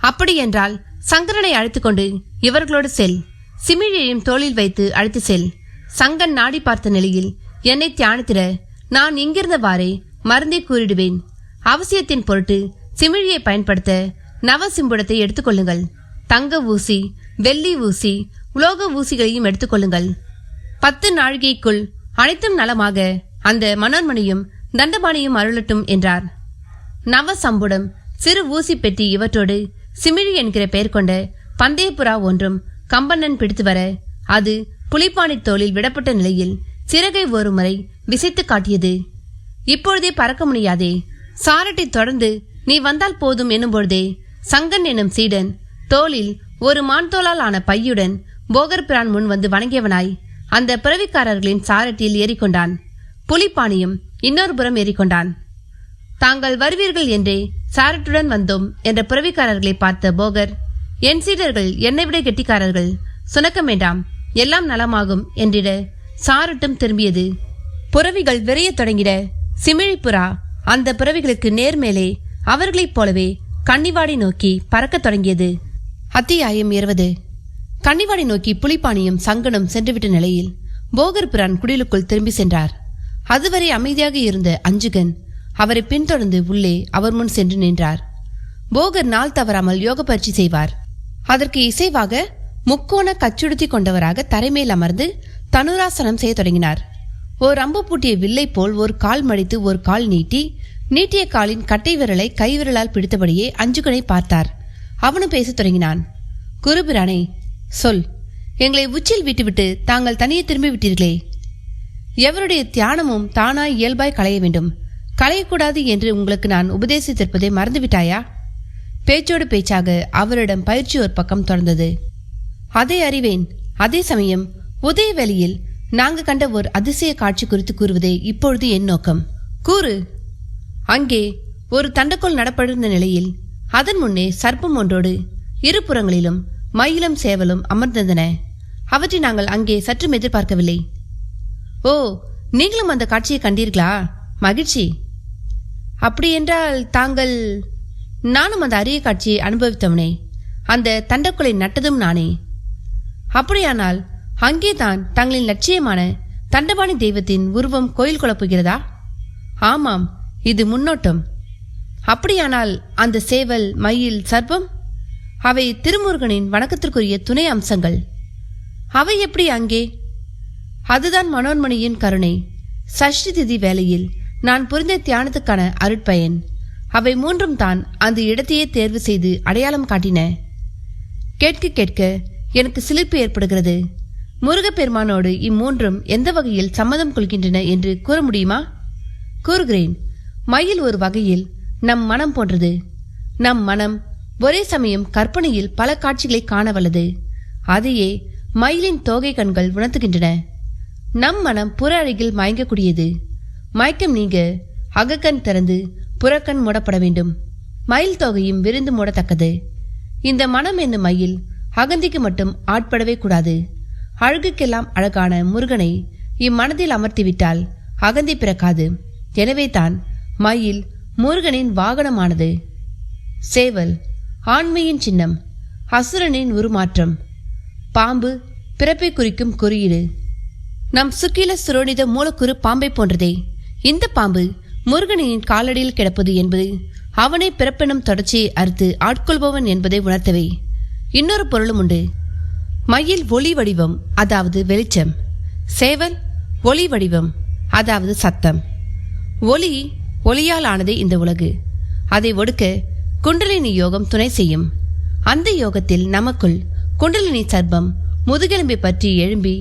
அப்படியென்றால் சங்கரனை அழைத்துக்கொண்டு இவர்களோடு செல். சிமிழியையும் தோளில் வைத்து அழைத்து செல். சங்கன் நாடி பார்த்த நிலையில் என்னை தியானித்திட நான் இங்கிருந்தவாறே மருந்தை கூறிடுவேன். அவசியத்தின் பொருட்டு சிமிழியை பயன்படுத்த நவசிம்புடத்தை எடுத்துக்கொள்ளுங்கள். தங்க ஊசி, வெள்ளி ஊசி, உலோக ஊசிகளையும் எடுத்துக்கொள்ளுங்கள். 10 நாழிகைக்குள் அனைத்தும் நலமாக அந்த மனோன்மணியும் தண்டபாணியும் அருளட்டும் என்றார். நவசம்புடம், சிறு ஊசி பெட்டி இவற்றோடு சிமிழி என்கிற பெயர் கொண்ட பந்தயப்புறா ஒன்றும் கம்பண்ணன் பிடித்து வர அது புலிப்பாணி தோளில் விடப்பட்ட நிலையில் சிறகை ஒரு முறை விசைத்து காட்டியது. இப்பொழுதே பறக்க முடியாதே, சாரட்டை தொடர்ந்து நீ வந்தால் போதும் என்னும்பொழுதே சங்கன் எனும் சீடன் தோளில் ஒரு மான்தோளால் ஆன பையுடன் போகர் பிரான் முன் வந்து வணங்கியவனாய் அந்த பிறவிக்காரர்களின் சாரட்டியில் ஏறிக்கொண்டான். புலிப்பாணியும் இன்னொரு புறம் ஏறிக்கொண்டான். தாங்கள் வருவீர்கள் என்றே சாரட்டுடன் வந்தோம் என்ற பிறவிக்காரர்களை பார்த்த போகர், என் சீடர்கள் என்னை விட கெட்டிக்காரர்கள், சுணக்கம் வேண்டாம், எல்லாம் நலமாகும் என்றிட சாரட்டும் திரும்பியது. புறவிகள் விரையத் தொடங்கிட சிமிழிப்புறா அந்த புறவிகளுக்கு நேர்மேலே அவர்களைப் போலவே கன்னிவாடி நோக்கி பறக்கத் தொடங்கியது. அத்தியாயம் 20. கன்னிவாடி நோக்கி புலிப்பாணியும் சங்கனும் சென்றுவிட்ட நிலையில் போகர் பிரான் குடிலுக்குள் திரும்பி சென்றார். அதுவரை அமைதியாக இருந்த அஞ்சுகன் அவரை பின்தொடர்ந்து உள்ளே அவர் முன் சென்று நின்றார். போகர் நாள் தவறாமல் யோக பயிற்சி செய்வார். அதற்கு இசைவாக முக்கோண கச்சுடுத்தி கொண்டவராக தரைமேல் அமர்ந்து தனுராசனம் செய்ய தொடங்கினார். ஓர் அம்பு பூட்டிய வில்லை போல் ஒரு கால் மடித்து ஒரு கால் நீட்டி, நீட்டிய காலின் கட்டை விரலை கைவிரலால் பிடித்தபடியே அஞ்சுகனை பார்த்தார். அவனும் பேசத் தொடங்கினான். குருபிரானே, சொல். எங்களை உச்சில் விட்டுவிட்டு தாங்கள் தனியே திரும்பி விட்டீர்களே. எவருடைய தியானமும் தானாய் இயல்பாய் களைய வேண்டும். களையக்கூடாது என்று உங்களுக்கு நான் உபதேசித்திருப்பதை மறந்துவிட்டாயா? பேச்சோடு பேச்சாக அவரிடம் பயிற்சி ஒரு பக்கம் தொடர்ந்தது. அதை அறிவேன். அதே சமயம் உதயவேளையில் நாங்கள் கண்ட ஒரு அதிசய காட்சி குறித்து கூறுவதே இப்பொழுது என் நோக்கம். கூறு. அங்கே ஒரு தண்டக்கோல் நடப்படுகிற நிலையில் அதன் முன்னே சர்ப்பம் ஒன்றோடு இருபுறங்களிலும் மயிலும் சேவலும் அமர்ந்திருந்தன. அவற்றை நாங்கள் அங்கே சற்றும் எதிர்பார்க்கவில்லை. ஓ, நீங்களும் அந்த காட்சியை கண்டீர்களா? மகிழ்ச்சி. அப்படியென்றால் தாங்கள்... நானும் அந்த அரிய காட்சியை அனுபவித்தவனே. அந்த தண்டக்கோலை நட்டதும் நானே. அப்படியானால் அங்கேதான் தங்களின் லட்சியமான தண்டபாணி தெய்வத்தின் உருவம் கோயில் கொள்ளப்போகிறதா? ஆமாம், இது முன்னோட்டம். அப்படியானால் அந்த சேவல், மயில், சர்ப்பம் அவை திருமுருகனின் வணக்கத்திற்குரிய துணை அம்சங்கள். அவை எப்படி அங்கே? அதுதான் மனோன்மணியின் கருணை. சஷ்டி திதி வேளையில் நான் புரிந்த தியானத்துக்கான அருட்பயன். அவை மூன்றும் தான் அந்த இடத்தையே தேர்வு செய்து அடையாளம் காட்டின. கேட்க கேட்க எனக்கு சிலிர்ப்பு ஏற்படுகிறது. முருகப்பெருமானோடு இம்மூன்றும் எந்த வகையில் சம்மதம் கொள்கின்றன என்று கூற முடியுமா? கூறுகிறேன். மயில் ஒரு வகையில் நம் மனம் போன்றது. நம் மனம் ஒரே சமயம் கற்பனையில் பல காட்சிகளை காண வல்லது. அதையே மயிலின் தோகை கண்கள் உணர்த்துகின்றன. நம் மனம் புற அழகில் மயங்கக்கூடியது. மயக்கம் நீங்க அகக்கண் திறந்து புறக்கண் மூடப்பட வேண்டும். மயில் தொகையும் விரிந்து மூடத்தக்கது. இந்த மனம் என்னும் மயில் அகந்திக்கு மட்டும் ஆட்படவே கூடாது. அழகுக்கெல்லாம் அழகான முருகனை இம்மனதில் அமர்த்திவிட்டால் அகந்தி பிறக்காது. எனவே தான் மயில் முருகனின் வாகனமானது. சேவல் ஆண்மையின் சின்னம், அசுரனின் உருமாற்றம். பாம்பு பிறப்பை குறிக்கும் குறியீடு. நம் சுக்கில சுரோனித மூலக்கூறு பாம்பை போன்றதே. இந்த பாம்பு முருகனின் காலடியில் கிடப்பது என்பது அவனை பிறப்பெனும் தொடர்ச்சியை அறுத்து ஆட்கொள்பவன் என்பதை உணர்த்தவே. இன்னொரு பொருளும் உண்டு. மயில் ஒளி வடிவம், அதாவது வெளிச்சம். சேவல் ஒளி வடிவம், அதாவது சத்தம். ஒளியால் ஆனதே இந்த உலகு. அதை ஒடுக்க குண்டலினி யோகம் துணை செய்யும். அந்த யோகத்தில் நமக்குள் குண்டலினி சர்ப்பம் முதுகெலும்பை பற்றி எழும்பி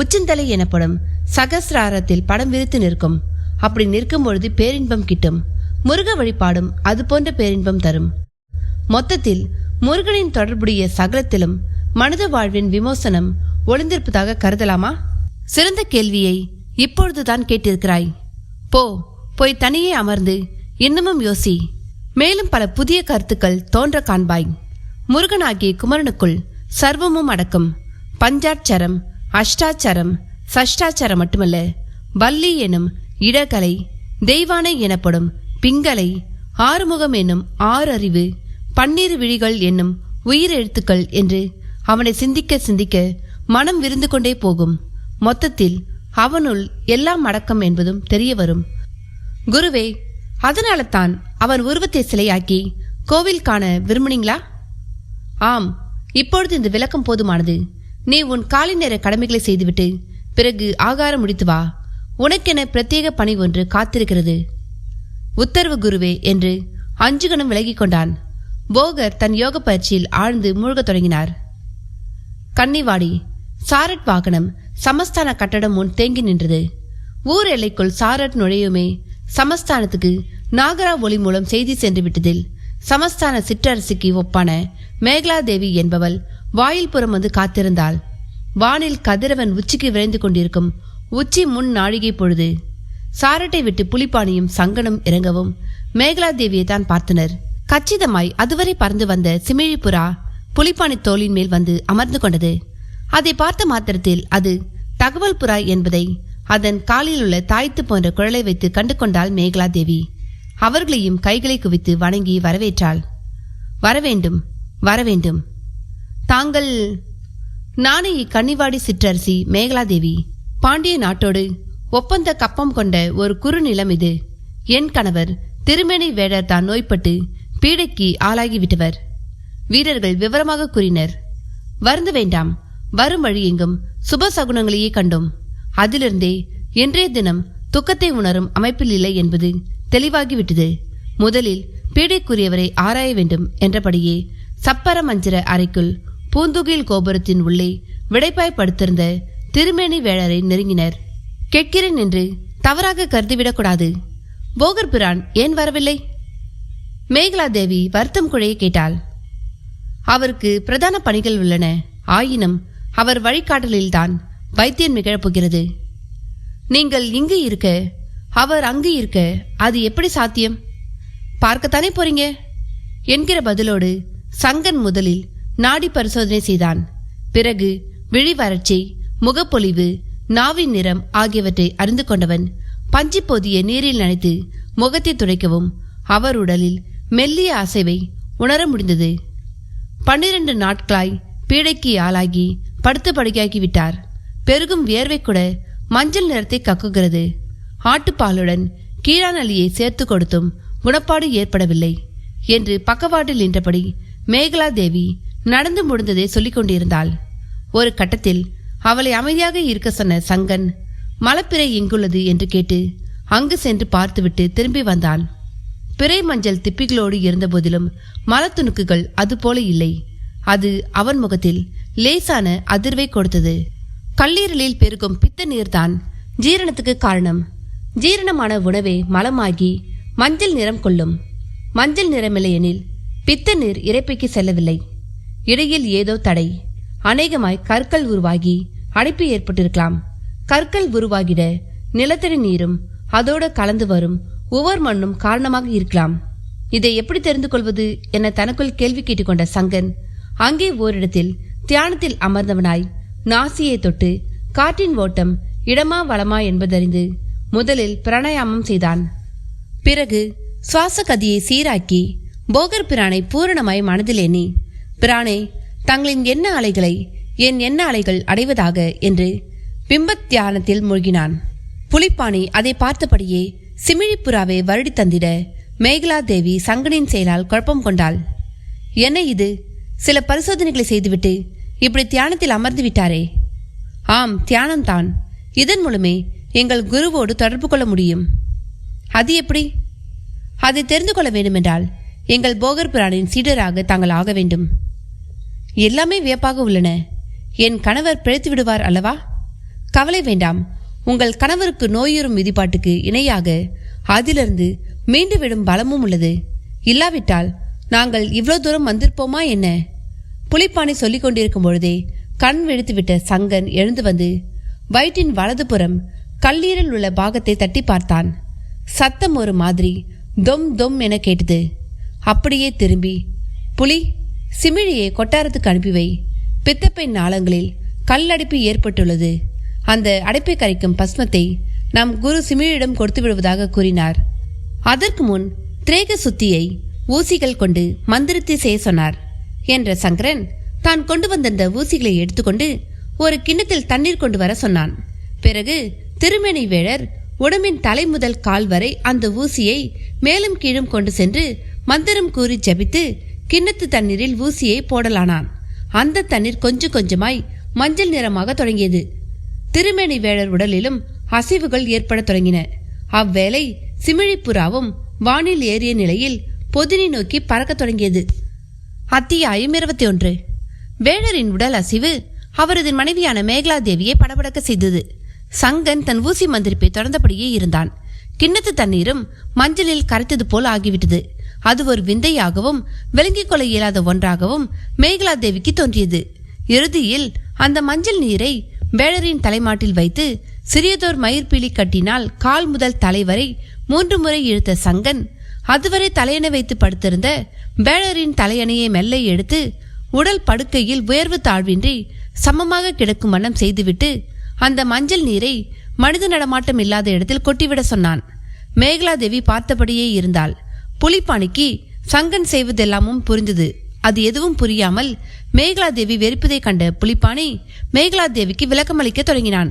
உச்சந்தலை எனப்படும் சகசிராரத்தில் படம் விரித்து நிற்கும். அப்படி நிற்கும் பொழுது பேரின்பம் கிட்டும். முருக வழிபாடும் அது போன்ற பேரின்பம் தரும். மொத்தத்தில் முருகனின் தொடர்புடைய சகலத்திலும் மனித வாழ்வின் விமோசனம் ஒளிந்திருப்பதாக கருதலாமா? சிறந்த கேள்வியை இப்பொழுதுதான் கேட்டிருக்கிறாய். போய் தனியே அமர்ந்து இன்னமும் யோசி. மேலும் பல புதிய கருத்துக்கள் தோன்ற காண்பாய். முருகனாகிய குமரனுக்குள் சர்வமும் அடக்கும். பஞ்சாட்சரம், அஷ்டாட்சரம், சஷ்டாட்சரம் மட்டுமல்ல, வள்ளி எனும் இடகலை, தெய்வானை எனப்படும் பிங்களை, ஆறுமுகம் என்னும் 6 அறிவு, 12 விழிகள் என்னும் உயிர் எழுத்துக்கள் என்று அவனை சிந்திக்க சிந்திக்க மனம் விருந்து கொண்டே போகும். மொத்தத்தில் அவனுள் எல்லாம் அடக்கம் என்பதும் தெரிய வரும். குருவே, அதனால தான் அவன் உருவத்தை சிலையாக்கி கோவில் காண விரும்புனீங்களா? ஆம், இப்பொழுது இந்த விளக்கம் போதுமானது. நீ உன் காலை நேர கடமைகளை செய்துவிட்டு பிறகு ஆகாரம் முடித்து வா. உனக்கென பிரத்யேக பணி ஒன்று காத்திருக்கிறது. உத்தரவு குருவே என்று அஞ்சுகனும் விலகிக் கொண்டான். போகர் தன் யோக பயிற்சியில் ஆழ்ந்து மூழ்கத் தொடங்கினார். கன்னிவாடி சாரட் வாகனம் சமஸ்தான கட்டடம் முன் தேங்கி நின்றது. ஊர் எல்லைக்குள் சாரட் நுழையுமே சமஸ்தானத்துக்கு நாகரா ஒளி மூலம் செய்தி சென்று விட்டதில் சமஸ்தான சிற்றரசிக்கு ஒப்பான மேகலாதேவி என்பவள் வாயில் புறம் வந்து காத்திருந்தாள். வானில் கதிரவன் உச்சிக்கு விரைந்து கொண்டிருக்கும் உச்சி முன் நாழிகை பொழுது. சாரட்டை விட்டு புலிப்பாணியும் சங்கனும் இறங்கவும் மேகலாதேவியை தான் பார்த்தனர். கச்சிதமாய் அதுவரை பறந்து வந்த சிமிழிப்புறா புலிப்பாணி தோளின் மேல் வந்து அமர்ந்து கொண்டது. அதை பார்த்த மாத்திரத்தில் அது தகவல் புறா என்பதை அதன் காலில் உள்ள தாய்த்து போன்ற குழலை வைத்து கண்டு கொண்டாள் மேகலாதேவி. அவர்களையும் கைகளை குவித்து வணங்கி வரவேற்றாள். வரவேண்டும், வரவேண்டும். தாங்கள்? நானே இக்கன்னிவாடி சிற்றரசி மேகலாதேவி. பாண்டிய நாட்டோடு ஒப்பந்த கப்பம் கொண்ட ஒரு குறு நிலம் இது. என் கணவர் திருமேனி வேடர் தான் நோய்பட்டு பீடைக்கு ஆளாகிவிட்டவர். வீரர்கள் விவரமாக கூறினர். வருந்த வேண்டாம், வரும் வழி எங்கும் சுப சகுனங்களையே கண்டோம். அதிலிருந்தே இன்றைய தினம் துக்கத்தை உணரும் அமைப்பில் இல்லை என்பது தெளிவாகிவிட்டது. முதலில் பீடைக்குரியவரை ஆராய வேண்டும் என்றபடியே சப்பர மஞ்சர அறைக்குள் பூந்துகில் கோபுரத்தின் உள்ளே விடைப்பாய் படுத்திருந்த திருமேனி வேளரை நெருங்கினர். கேட்கிறேன் என்று தவறாக கருதிவிடக்கூடாது. போகர் பிரான் ஏன் வரவில்லை? மேகலாதேவி வருத்தம் குழைய கேட்டாள். அவருக்கு பிரதான பணிகள் உள்ளன. ஆயினும் அவர் வழிகாட்டலில்தான் வைத்தியம் நிகழப்போகிறது. நீங்கள் இங்கு இருக்க அவர் அங்கு இருக்க அது எப்படி சாத்தியம்? பார்க்கத்தானே போறீங்க என்கிற பதிலோடு சங்கன் முதலில் நாடி பரிசோதனை செய்தான். பிறகு விழி வறட்சி, முகப்பொலிவு, நாவின் நிறம் ஆகியவற்றை அறிந்து கொண்டவன் பஞ்சி போதிய நீரில் நனைத்து முகத்தை துடைக்கவும் அவர் உடலில் மெல்லிய அசைவை உணர முடிந்தது. 12 நாட்களாய் பீடைக்கு ஆளாகி படுத்து படுக்கையாக்கிவிட்டார். பெருகும் வியர்வை கூட மஞ்சள் நிறத்தை கக்குகிறது. ஆட்டுப்பாலுடன் கீழாநலியை சேர்த்து கொடுத்தும் குணப்பாடு ஏற்படவில்லை என்று பக்கவாட்டில் நின்றபடி மேகலாதேவி நடந்து முடிந்ததை சொல்லிக் கொண்டிருந்தாள். ஒரு கட்டத்தில் அவளை அமைதியாக இருக்க சொன்ன சங்கன் மலப்பிறை எங்குள்ளது என்று கேட்டு அங்கு சென்று பார்த்துவிட்டு திரும்பி வந்தான். பிறை மஞ்சள் திப்பிகளோடு இருந்த போதிலும் மலத்துணுக்குகள் அதுபோல இல்லை. அது அவன் முகத்தில் லேசான அதிர்வை கொடுத்தது. கல்லீரலில் பெருகும் பித்த நீர்தான் ஜீரணத்துக்கு காரணம். ஜீரணமான உணவே மலமாகி மஞ்சள் நிறம் கொள்ளும். மஞ்சள் நிறமில்லையெனில் பித்த நீர் இறைப்பைக்கு செல்லவில்லை. இடையில் ஏதோ தடை. அநேகமாய் கற்கள் உருவாகி அடைப்பு ஏற்பட்டிருக்கலாம். கற்கள் உருவாகிட நிலத்தடி நீரும் அதோடு கலந்து வரும் ஒவ்வொரு மண்ணும் காரணமாக இருக்கலாம். இதை எப்படி தெரிந்து கொள்வது என தனக்குள் கேள்வி கேட்டுக்கொண்ட சங்கன் அங்கே ஓரிடத்தில் தியானத்தில் அமர்ந்தவனாய் நாசியை தொட்டு காற்றின் ஓட்டம் இடமா வளமா என்பதறிந்து முதலில் பிராணாயாமம் செய்தான். பிறகு சுவாச கதியை சீராக்கி போகர் பிரானை பூரணமாய் மனதில் எண்ணி, பிரானே, தங்களின் எண்ண அலைகளை என் எண்ண அலைகள் அடைவதாக என்று பிம்பத் தியானத்தில் மூழ்கினான். புலிப்பாணி அதை பார்த்தபடியே சிமிழிப்புறாவை வருடி தந்திட மேகலா தேவி சங்கனின் செயலால் குழப்பம் கொண்டாள். என்ன இது, சில பரிசோதனைகளை செய்துவிட்டு இப்படி தியானத்தில் அமர்ந்து விட்டாரே? ஆம், தியானம்தான். இதன் மூலமே எங்கள் குருவோடு தொடர்பு கொள்ள முடியும். அது எப்படி? அதை தெரிந்து கொள்ள வேண்டுமென்றால் எங்கள் போகர் பிரானின் சீடராக தாங்கள் ஆக வேண்டும். எல்லாமே வியப்பாக உள்ளன. என் கணவர் பிழைத்து விடுவார் அல்லவா? கவலை வேண்டாம். உங்கள் கணவருக்கு நோயுறும் விதிப்பாட்டுக்கு இணையாக அதிலிருந்து மீண்டு விடும் பலமும் உள்ளது. இல்லாவிட்டால் நாங்கள் இவ்வளோ தூரம் வந்திருப்போமா என்ன? புலிப்பானை சொல்லிக் கொண்டிருக்கும் பொழுதே கண் விழித்துவிட்ட சங்கன் எழுந்து வந்து வயிற்றின் வலதுபுறம் கல்லீரல் உள்ள பாகத்தை தட்டி பார்த்தான். சத்தம் ஒரு மாதிரி தொம் தொம் என கேட்டது. அப்படியே திரும்பி, புலி, சிமிழியை கொட்டாரத்துக்கு அனுப்பிவை. பித்தப்பை நாளங்களில் கல்லடைப்பு ஏற்பட்டுள்ளது. அந்த அடைப்பை கரைக்கும் பஸ்மத்தை நம் குரு சிமிழியிடம் கொடுத்து விடுவதாக கூறினார். அதற்கு முன் திரேக சுத்தியை ஊசிகள் கொண்டு மந்திரத்தை செய்ய சொன்னார் என்ற சங்கரன் தான் கொண்டு வந்திருந்த ஊசிகளை எடுத்துக்கொண்டு ஒரு கிண்ணத்தில் தண்ணீர் கொண்டு வர சொன்னான். பிறகு திருமேனி வேழர் உடம்பின் தலை முதல் கால் வரை அந்த ஊசியை மேலும் கீழும் கொண்டு சென்று மந்திரம் கூறி ஜபித்து கிண்ணத்து தண்ணீரில் ஊசியை போடலானான். அந்த தண்ணீர் கொஞ்சம் கொஞ்சமாய் மஞ்சள் நிறமாக தொடங்கியது. திருமேனி வேழர் உடலிலும் அசைவுகள் ஏற்பட தொடங்கின. அவ்வேளை சிமிழிப்புறாவும் வானில் ஏறிய நிலையில் பொதினை நோக்கி பறக்க தொடங்கியது. அத்தியாயம் 21. வேழரின் உடல் அசைவு அவரது மனைவியான மேகலா தேவியை படபடக்க செய்தது. சங்கன் தன் ஊசி மந்திரிப்பை தொடர்ந்தபடியே இருந்தான். கிண்ணத்து தண்ணீரும் மஞ்சளில் கரைத்தது போல் ஆகிவிட்டது. அது ஒரு விந்தையாகவும் விளங்கிக் கொள்ள இயலாத ஒன்றாகவும் மேகலா தேவிக்கு தோன்றியது. இறுதியில் அந்த மஞ்சள் நீரை வேழரின் தலைமாட்டில் வைத்து சிறியதோர் மயிர்பீலி கட்டினால் கால் முதல் தலைவரை 3 முறை இழுத்த சங்கன் அதுவரை தலையணை வைத்து படுத்திருந்த வேழரின் தலையணையை மெல்ல எடுத்து உடல் படுக்கையில் உயர்வு தாழ்வின்றி சமமாக கிடக்கும் வண்ணம் செய்துவிட்டு அந்த மஞ்சள் நீரை மனித நடமாட்டம் இல்லாத இடத்தில் கொட்டிவிட சொன்னான். மேகலா தேவி பார்த்தபடியே இருந்தாள். புலிப்பாணிக்கு சங்கன் செய்வதெல்லாமும் புரிந்தது. அது எதுவும் புரியாமல் மேகலா தேவி வெறுப்பதை கண்ட புலிப்பாணி மேகலா தேவிக்கு விளக்கமளிக்க தொடங்கினான்.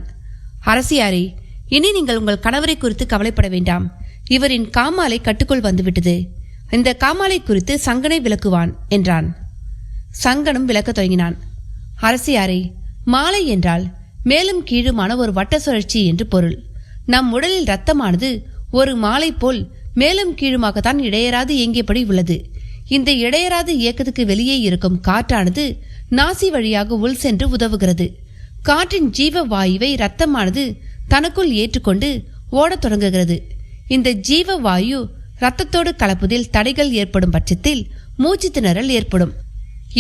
அரசியாரே, இனி நீங்கள் உங்கள் கணவரை குறித்து கவலைப்பட வேண்டாம். இவரின் காமாலை கட்டுக்குள் வந்துவிட்டது. இந்த காமாலை குறித்து சங்கனை விளக்குவான் என்றான். சங்கனும் விளக்க தொடங்கினான். அரசியாரே, மாலை என்றால் மேலும் கீழுமான ஒரு வட்ட சுழற்சி என்று பொருள். நம் உடலில் இரத்தமானது ஒரு மாலை போல் மேலும் கீழுமாகத்தான் இடையராது இயங்கியபடி உள்ளது. இந்த இடையராது இயக்கத்துக்கு வெளியே இருக்கும் காற்றானது நாசி வழியாக உள் சென்று உதவுகிறது. காற்றின் ஜீவ வாயுவை இரத்தமானது தனக்குள் ஏற்றுக்கொண்டு ஓடத் தொடங்குகிறது. இந்த ஜீவ வாயு இரத்தத்தோடு கலப்பதில் தடைகள் ஏற்படும் பட்சத்தில் மூச்சு திணறல் ஏற்படும்.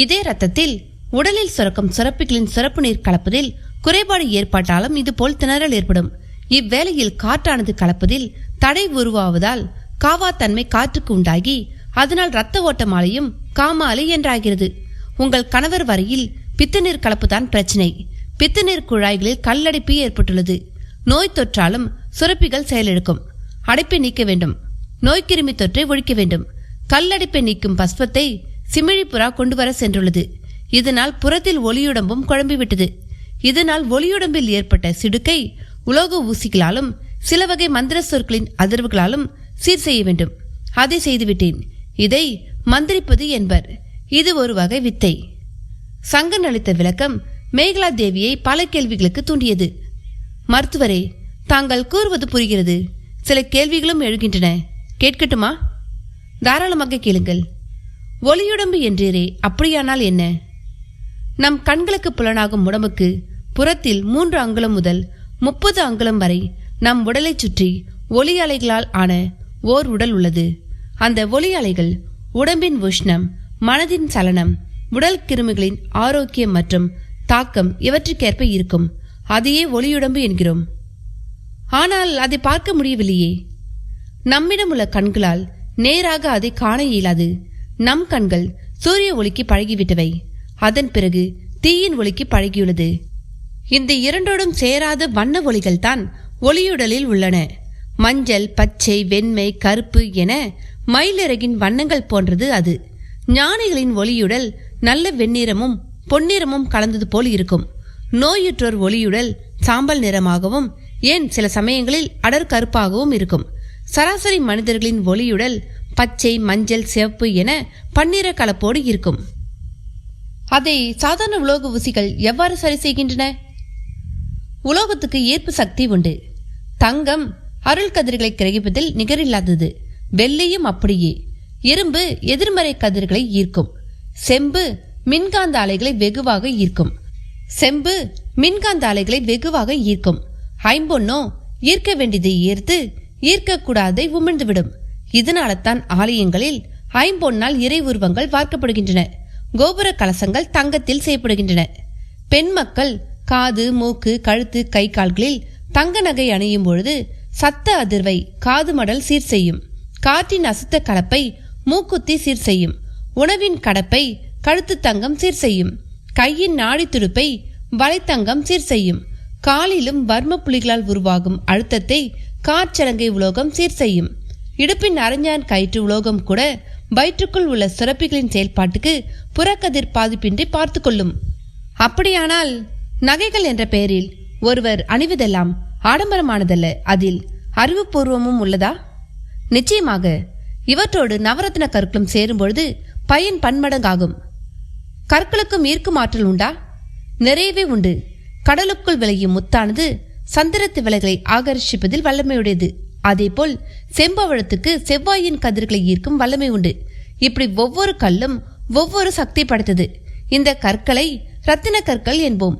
இதே இரத்தத்தில் உடலில் சுரக்கும் சுரப்பிகளின் சுரப்பு நீர் கலப்பதில் குறைபாடு ஏற்பட்டாலும் இதுபோல் திணறல் ஏற்படும். இவ்வேளையில் காற்றானது கலப்பதில் தடை உருவாவதால் காவாத்தன்மை காற்றுக்கு உண்டாகி அதனால் இரத்த ஓட்டமாலையும் காமாலை என்றாகிறது. உங்கள் கணவர் வரையில் பித்தநீர் கலப்புதான் பிரச்சினை. பித்தநீர் குழாய்களில் கல்லடைப்பு ஏற்பட்டுள்ளது. நோய் தொற்றாலும் சுரப்பிகள் செயலிழக்கும். அடைப்பை நீக்க வேண்டும். நோய்க்கிருமி தொற்றை ஒழிக்க வேண்டும். கல்லடைப்பை நீக்கும் பஸ்பத்தை சிமிழிப்புறா கொண்டு வர சென்றுள்ளது. இதனால் புறத்தில் ஒளியுடம்பும் குழம்பிவிட்டது. இதனால் ஒளியுடம்பில் ஏற்பட்ட சிடுக்கை உலோக ஊசிகளாலும் சில வகை மந்திர சொற்களின் அதிர்வுகளாலும் சீர் செய்ய வேண்டும். அதை செய்துவிட்டேன். இதை மந்திரிப்பது என்பர். இது ஒரு வகை வித்தை. சங்கன் அளித்த விளக்கம் மேகலா தேவியை பல கேள்விகளுக்கு தூண்டியது. மருத்துவரே, தாங்கள் கூறுவது புரிகிறது. சில கேள்விகளும் எழுகின்றன. கேட்கட்டுமா? தாராளமாக கேளுங்கள். ஒளியுடம்பு என்றீரே, அப்படியானால் என்ன? நம் கண்களுக்கு புலனாகும் உடம்புக்கு புறத்தில் 3 அங்குலம் முதல் 30 அங்குலம் வரை நம் உடலை சுற்றி ஒளி அலைகளால் ஆன ஓர் உடல் உள்ளது. அந்த ஒளி அலைகள் உடம்பின் உஷ்ணம், மனதின் சலனம், உடல் கிருமிகளின் ஆரோக்கியம் மற்றும் தாக்கம் இவற்றுக்கேற்ப இருக்கும். அதையே ஒளியுடம்பு என்கிறோம். ஆனால் அதை பார்க்க முடியவில்லையே. நம்மிடம் உள்ள கண்களால் நேராக அதை காண இயலாது. நம் கண்கள் சூரிய ஒளிக்கு பழகிவிட்டவை. அதன் பிறகு தீயின் ஒளிக்கு பழகியுள்ளது. இந்த இரண்டோடும் சேராத வண்ண ஒளிகள் தான் ஒளியுடலில் உள்ளன. மஞ்சள், பச்சை, வெண்மை, கருப்பு என மயிலிறகின் வண்ணங்கள் போன்றது அது. ஞானிகளின் ஒளியுடல் நல்ல வெண்ணிறமும் பொன்னிறமும் கலந்தது போல் இருக்கும். நோயுற்றோர் ஒளியுடல் சாம்பல் நிறமாகவும் ஏன் சில சமயங்களில் அடர் கருப்பாகவும் இருக்கும். சராசரி மனிதர்களின் ஒளியுடல் பச்சை, மஞ்சள், சிவப்பு என பன்னிற கலப்போடு இருக்கும். அதை சாதாரண உலோக ஊசிகள் எவ்வாறு சரி செய்கின்றன? உலோகத்துக்கு ஈர்ப்பு சக்தி உண்டு. தங்கம் அருள் கதிர்களை கிரகிப்பதில் நிகரில்லாதது. வெள்ளியும் அப்படியே. இரும்பு எதிர்மறை கதிர்களை ஈர்க்கும். செம்பு மின்காந்த அலைகளை வெகுவாக ஈர்க்கும். ஐம்பொன்னோ ஈர்க்க வேண்டியதை ஈர்த்து ஈர்க்கக்கூடாதை உமிழ்ந்துவிடும். இதனால தான் ஆலயங்களில் ஐம்பொன்னால் இறை உருவங்கள் வார்க்கப்படுகின்றன. கோபுர கலசங்கள் தங்கத்தில் செய்யப்படுகின்றன. பெண் மக்கள் காது, மூக்கு, கழுத்து, கை கால்களில் தங்க நகை அணியும் பொழுது சத்த அதிர்வை காது மடல் சீர் செய்யும். காற்றின் அசுத்த கலப்பை மூக்குத்தி சீர் செய்யும். உணவின் கடப்பை கழுத்து தங்கம் சீர் செய்யும். கையின் நாடி துடுப்பை வலைத்தங்கம் சீர் செய்யும். காலிலும் வர்ம புலிகளால் உருவாகும் அழுத்தத்தை காற்சலங்கை உலோகம் சீர் செய்யும். இடுப்பின் அரஞ்சான் கயிற்று உலோகம் கூட வயிற்றுக்குள் உள்ள சுரப்பிகளின் செயல்பாட்டுக்கு புறக்கதிர் பாதிப்பின்றி பார்த்து கொள்ளும். அப்படியானால் நகைகள் என்ற பெயரில் ஒருவர் அணிவதெல்லாம் ஆடம்பரமானதல்ல, அதில் அறிவுபூர்வமும் உள்ளதா? நிச்சயமாக. இவற்றோடு நவரத்ன கற்களும் சேரும்பொழுது பயன் பன்மடங்காகும். கற்களுக்கும் ஈர்க்கும் ஆற்றல் உண்டா? நிறையவே உண்டு. கடலுக்குள் விளையும் முத்தானது சந்திரத்து விலைகளை ஆகர்ஷிப்பதில் வல்லமையுடையது. அதேபோல் செம்பவழத்துக்கு செவ்வாயின் கதிர்களை ஈர்க்கும் வல்லமை உண்டு. இப்படி ஒவ்வொரு கல்லும் ஒவ்வொரு சக்தி படைத்தது. இந்த கற்களை ரத்தின கற்கள் என்போம்.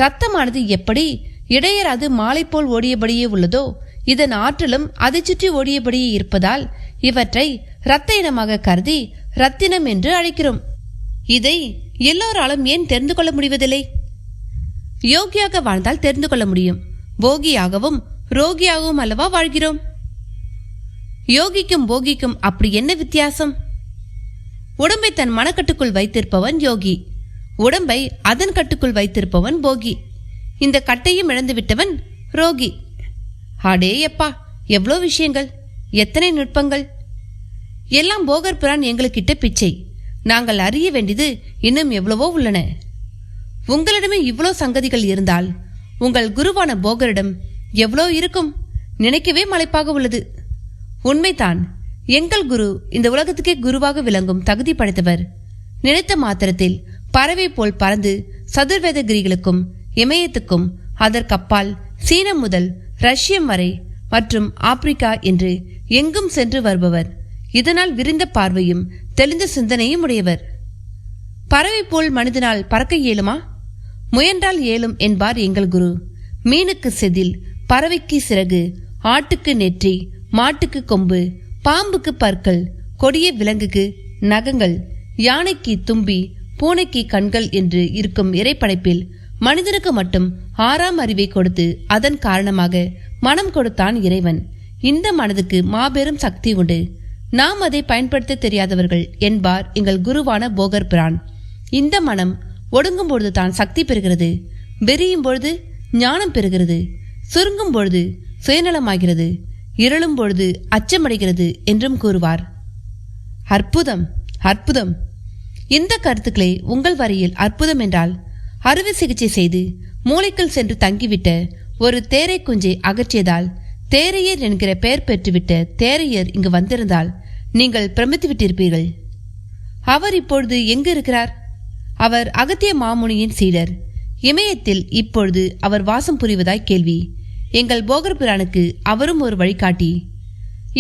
ரத்தமானது எப்படி இடையராது மாலை போல் ஓடியபடியே உள்ளதோ, இதன் ஆற்றலும் அதை சுற்றி ஓடியபடியே இருப்பதால் இவற்றை இரத்த இனமாக கருதி ரத்தினம் என்று அழைக்கிறோம். இதை எல்லோராலும் ஏன் தெரிந்து கொள்ள முடிவதில்லை? யோகியாக வாழ்ந்தால் தெரிந்து கொள்ள முடியும். போகியாகவும் ரோகியாகவும் அல்லவா வாழ்கிறோம். யோகிக்கும் போகிக்கும் அப்படி என்ன வித்தியாசம்? உடம்பை தன் மனக்கட்டுக்குள் வைத்திருப்பவன் யோகி, உடம்பை அதன் கட்டுக்குள் வைத்திருப்பவன் போகி. இந்த கட்டையும் இழந்து விட்டவன் ரோகி. அடேயப்பா, எவ்வளோ விஷயங்கள், எத்தனை நுட்பங்கள்! எல்லாம் போகர் பிரான் எங்களுக்கிட்ட பிச்சை. நாங்கள் அறிய வேண்டியது இன்னும் எவ்வளவோ உள்ளன. உங்களிடமே இவ்வளோ சங்கதிகள் இருந்தால் உங்கள் குருவான போகரிடம் எவ்வளோ இருக்கும்? நினைக்கவே மலைப்பாக உள்ளது. உண்மைதான், எங்கள் குரு இந்த உலகத்துக்கே குருவாக விளங்கும் தகுதி படைத்தவர். நினைத்த மாத்திரத்தில் பறவை போல் பறந்து சதுர்வேதகிரிகளுக்கும் இமயத்துக்கும் அதற்கப்பால் சீனம் முதல் ரஷ்யம் வரை மற்றும் ஆப்பிரிக்கா என்று எங்கும் சென்று வருபவர். இதனால் விரிந்த பார்வையும் தெளிந்த சிந்தனையும் உடையவர். பறவை போல் மனிதனால் பறக்க இயலுமா? முயன்றால் இயலும் என்பார் எங்கள் குரு. மீனுக்கு செதில், பறவைக்கு சிறகு, ஆட்டுக்கு நெற்றி, மாட்டுக்கு கொம்பு, பாம்புக்கு பற்கள், கொடிய விலங்குக்கு நகங்கள், யானைக்கு தும்பி, பூனைக்கு கண்கள் என்று இருக்கும் இறைப்படைப்பில் மனிதனுக்கு மட்டும் 6ஆம் அறிவை கொடுத்து அதன் காரணமாக மனம் கொடுத்தான் இறைவன். இந்த மனதுக்கு மாபெரும் சக்தி உண்டு. நாம் அதை பயன்படுத்த தெரியாதவர்கள் என்பார் எங்கள் குருவான போகர் பிரான். இந்த மனம் ஒடுங்கும் பொழுது தான் சக்தி பெறுகிறது, வெறியும் பொழுது ஞானம் பெறுகிறது, சுருங்கும் பொழுது சுயநலமாகிறது, இருளும் பொழுது அச்சமடைகிறது என்றும் கூறுவார். அற்புதம், அற்புதம்! இந்த கருத்துக்களை உங்கள் வரியில் அற்புதம் என்றால், அறுவை சிகிச்சை செய்து மூளைக்குள் சென்று தங்கிவிட்ட ஒரு தேரை குஞ்சை அகற்றியதால் தேரையர் என்கிற பெயர் பெற்றுவிட்ட தேரையர் இங்கு வந்திருந்தால் நீங்கள் பிரமித்து விட்டிருப்பீர்கள். அவர் இப்பொழுது எங்கு இருக்கிறார்? அவர் அகத்திய மாமுனியின் சீடர். இமயத்தில் இப்பொழுது அவர் வாசம் புரிவதாய் கேள்வி. எங்கள் போகர் பிரானுக்கு அவரும் ஒரு வழிகாட்டி.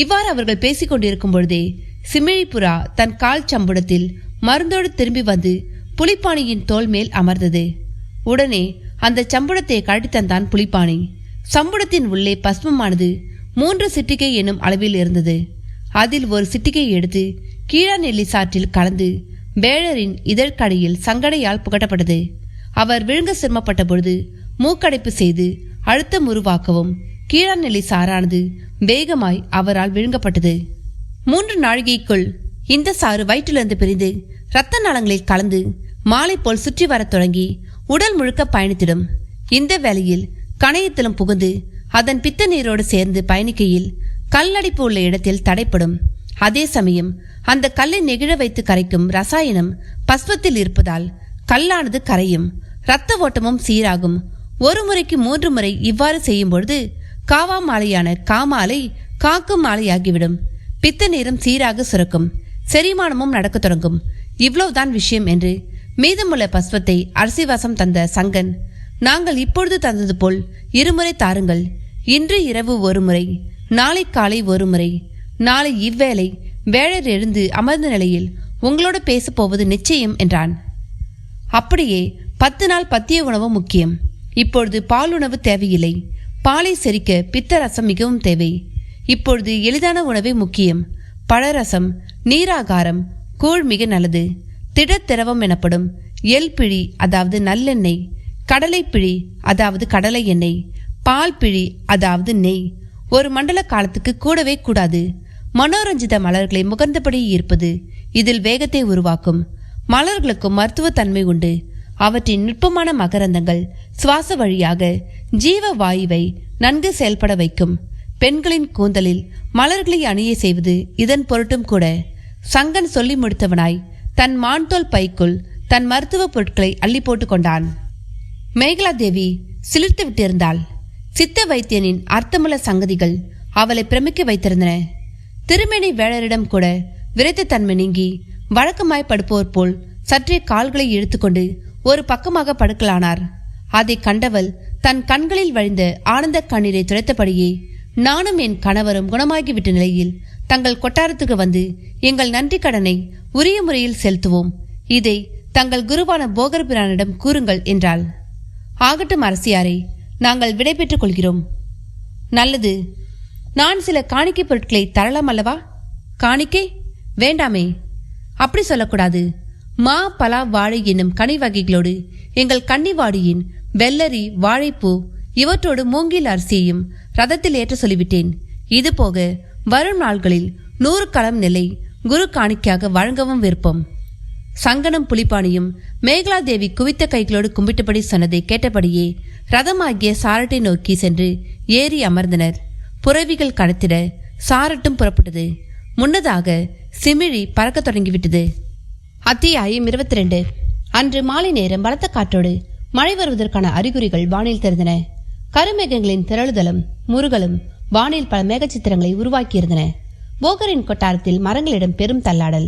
இவ்வாறு அவர்கள் பேசிக் கொண்டிருக்கும் பொழுதே சிமிழிப்புறா தன் கால் சம்புடத்தில் மருந்தோடு திரும்பி வந்து புலிப்பாணியின் தோல் மேல் அமர்ந்தது. உடனே அந்த சம்புடத்தை கழட்டி தந்தான் புலிப்பாணி. சம்புடத்தின் உள்ளே பஸ்மமானது 3 சிட்டிகை என்னும் அளவில் இருந்தது. அதில் ஒரு சிட்டிகை எடுத்து கீழா நெல்லி சாற்றில் கலந்து வேழரின் இதழ்கடையில் சங்கடையால் புகட்டப்பட்டது. அவர் விழுங்க சிரமப்பட்ட பொழுது மூக்கடைப்பு செய்து அழுத்தம் உருவாக்கவும் கீழா நெல்லி சாறானது வேகமாய் அவரால் விழுங்கப்பட்டது. 3 நாழிகைக்குள் இந்த சாறு வயிற்றிலிருந்து பிரிந்து இரத்த நாளங்களில் கலந்து மாலை போல் சுற்றி வரத் தொடங்கி உடல் முழுக்க பயணித்திடும். இந்த வேளையில் கணையத்திலும் புகுந்து அதன் பித்த நீரோடு சேர்ந்து பயணிக்கையில் கல்லடைப்பு உள்ள இடத்தில் தடைப்படும். அதே சமயம் அந்த கல்லை நெகிழ வைத்து கரைக்கும் ரசாயனம் பஸ்வத்தில் இருப்பதால் கல்லானது கரையும், இரத்த ஓட்டமும் சீராகும். ஒரு முறைக்கு 3 முறை இவ்வாறு செய்யும் பொழுது காவா மாலையான காமாலை காக்கும் மாலையாகிவிடும். பித்த நீரும் சீராக சுரக்கும், செரிமானமும் நடக்க தொடங்கும். இவ்வளவுதான் விஷயம் என்று மீதமுள்ள பஸ்வத்தை அரசிவாசம் தந்த சங்கன், நாங்கள் இப்பொழுது தந்தது போல் 2 முறை தாருங்கள். இன்று இரவு 1 முறை, நாளை காலை 1 முறை, நாளை இவ்வேளை வேளர் எழுந்து அமர்ந்த நிலையில் உங்களோடு பேசப் போவது நிச்சயம் என்றான். அப்படியே 10 நாள் பத்திய உணவு முக்கியம். இப்பொழுது பால் உணவு தேவையில்லை. பாலை செரிக்க பித்த ரசம் மிகவும் தேவை. இப்பொழுது எளிதான உணவே முக்கியம். பழரசம், நீராகாரம், கூழ் மிக நல்லது. திடத்திரவம் எனப்படும் எல் பிழி அதாவது நல்லெண்ணெய், கடலை பிழி அதாவது கடலை எண்ணெய், பால் பிழி அதாவது நெய் 1 மண்டல காலத்துக்கு கூடவே கூடாது. மனோரஞ்சித மலர்களை முகர்ந்தபடி ஈர்ப்பது இதில் வேகத்தை உருவாக்கும். மலர்களுக்கும் மருத்துவத்தன்மை உண்டு. அவற்றின் நுட்பமான மகரந்தங்கள் சுவாச வழியாக ஜீவ வாயுவை நன்கு செயல்பட வைக்கும். பெண்களின் கூந்தலில் மலர்களை அணிய செய்வது இதன் பொருட்டும் கூட. சங்கன் சொல்லி முடித்தவனாய் தன் மான்தோல் பைக்குள் தன் மருத்துவ பொருட்களை அள்ளி போட்டு கொண்டான். மேகலா தேவி சிலிர்த்து விட்டிருந்தாள். சித்த வைத்தியனின் அர்த்தமுள்ள சங்கதிகள் அவளை பிரமிக்க வைத்திருந்தன. திருமேனி வேளரிடம் கூட விரைத்த தன்மை நீங்கி வழக்கமாய் படுப்போர் போல் சற்றே கால்களை இழுத்துக்கொண்டு ஒரு பக்கமாக படுக்கலானார். அதை கண்டவள் தன் கண்களில் வழிந்த ஆனந்த கண்ணீரை துடைத்தபடியே, நானும் என் கணவரும் குணமாகிவிட்ட நிலையில் தங்கள் கொட்டாரத்துக்கு வந்து எங்கள் நன்றி கடனை உரிய முறையில் செலுத்துவோம். இதை தங்கள் குருவான போகர் பிரானிடம் கூறுங்கள் என்றாள். ஆகட்டும் அரசியாரே, நாங்கள் விடை பெற்றுக் கொள்கிறோம். நல்லது, நான் சில காணிக்கை பொருட்களை தரலாம் அல்லவா? காணிக்கை வேண்டாமே. அப்படி சொல்லக்கூடாது. மா, பலா, வாழை என்னும் கனி வகைகளோடு எங்கள் கன்னிவாடியின் வெள்ளரி, வாழைப்பூ இவற்றோடு மூங்கில் அரிசியையும் ரதத்தில் ஏற்ற சொல்லிவிட்டேன். இது போக வரும் நாள்களில் 100 களம் நெல்லை குரு காணிக்கையாக வழங்கவும் விருப்பம். சங்கனும் புலிப்பாணியும் மேகலாதேவி குவித்த கைகளோடு கும்பிட்டபடி சொன்னதை கேட்டபடியே ரதமாகிய சாரட்டை நோக்கி சென்று ஏறி அமர்ந்தனர். புறவிகள் கடத்திட சாரட்டும் புறப்பட்டது. முன்னதாக சிமிழி பறக்க தொடங்கிவிட்டது. அத்தியாயம் 22. அன்று மாலை நேரம் பலத்த காற்றோடு மழை வருவதற்கான அறிகுறிகள் வானில் தெரிந்தன. கருமேகங்களின் திரளுதலும் முருகலும் வானில் பல மேகச்சித்திரங்களை உருவாக்கியிருந்தன. போகரின் கொட்டாரத்தில் மரங்களிடம் பெரும் தள்ளாடல்.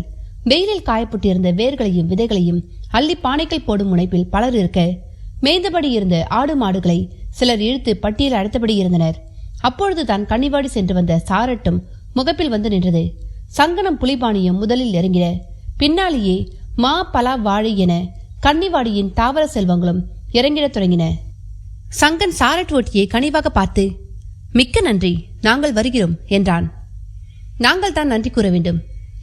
வெயிலில் காயப்பட்டிருந்த வேர்களையும் விதைகளையும் அள்ளி பானைகள் போடும் முனைப்பில் பலர் இருக்க, மேய்ந்தபடி இருந்த ஆடு மாடுகளை சிலர் இழுத்து பட்டியல் அழைத்தபடி இருந்தனர். அப்பொழுது தான் கன்னிவாடி சென்று வந்த சாரட்டும் முகப்பில் வந்து நின்றது. சங்கனம் புலிபாணியும் முதலில் இறங்கின. பின்னாலேயே மா, பலா, வாழை என கன்னிவாடியின் தாவர செல்வங்களும் இறங்கிடத் தொடங்கின. சங்கன் சாரட் ஓட்டியை கனிவாக பார்த்து, மிக்க நன்றி, நாங்கள் வருகிறோம் என்றான். நாங்கள் தான் நன்றி கூற வேண்டும்.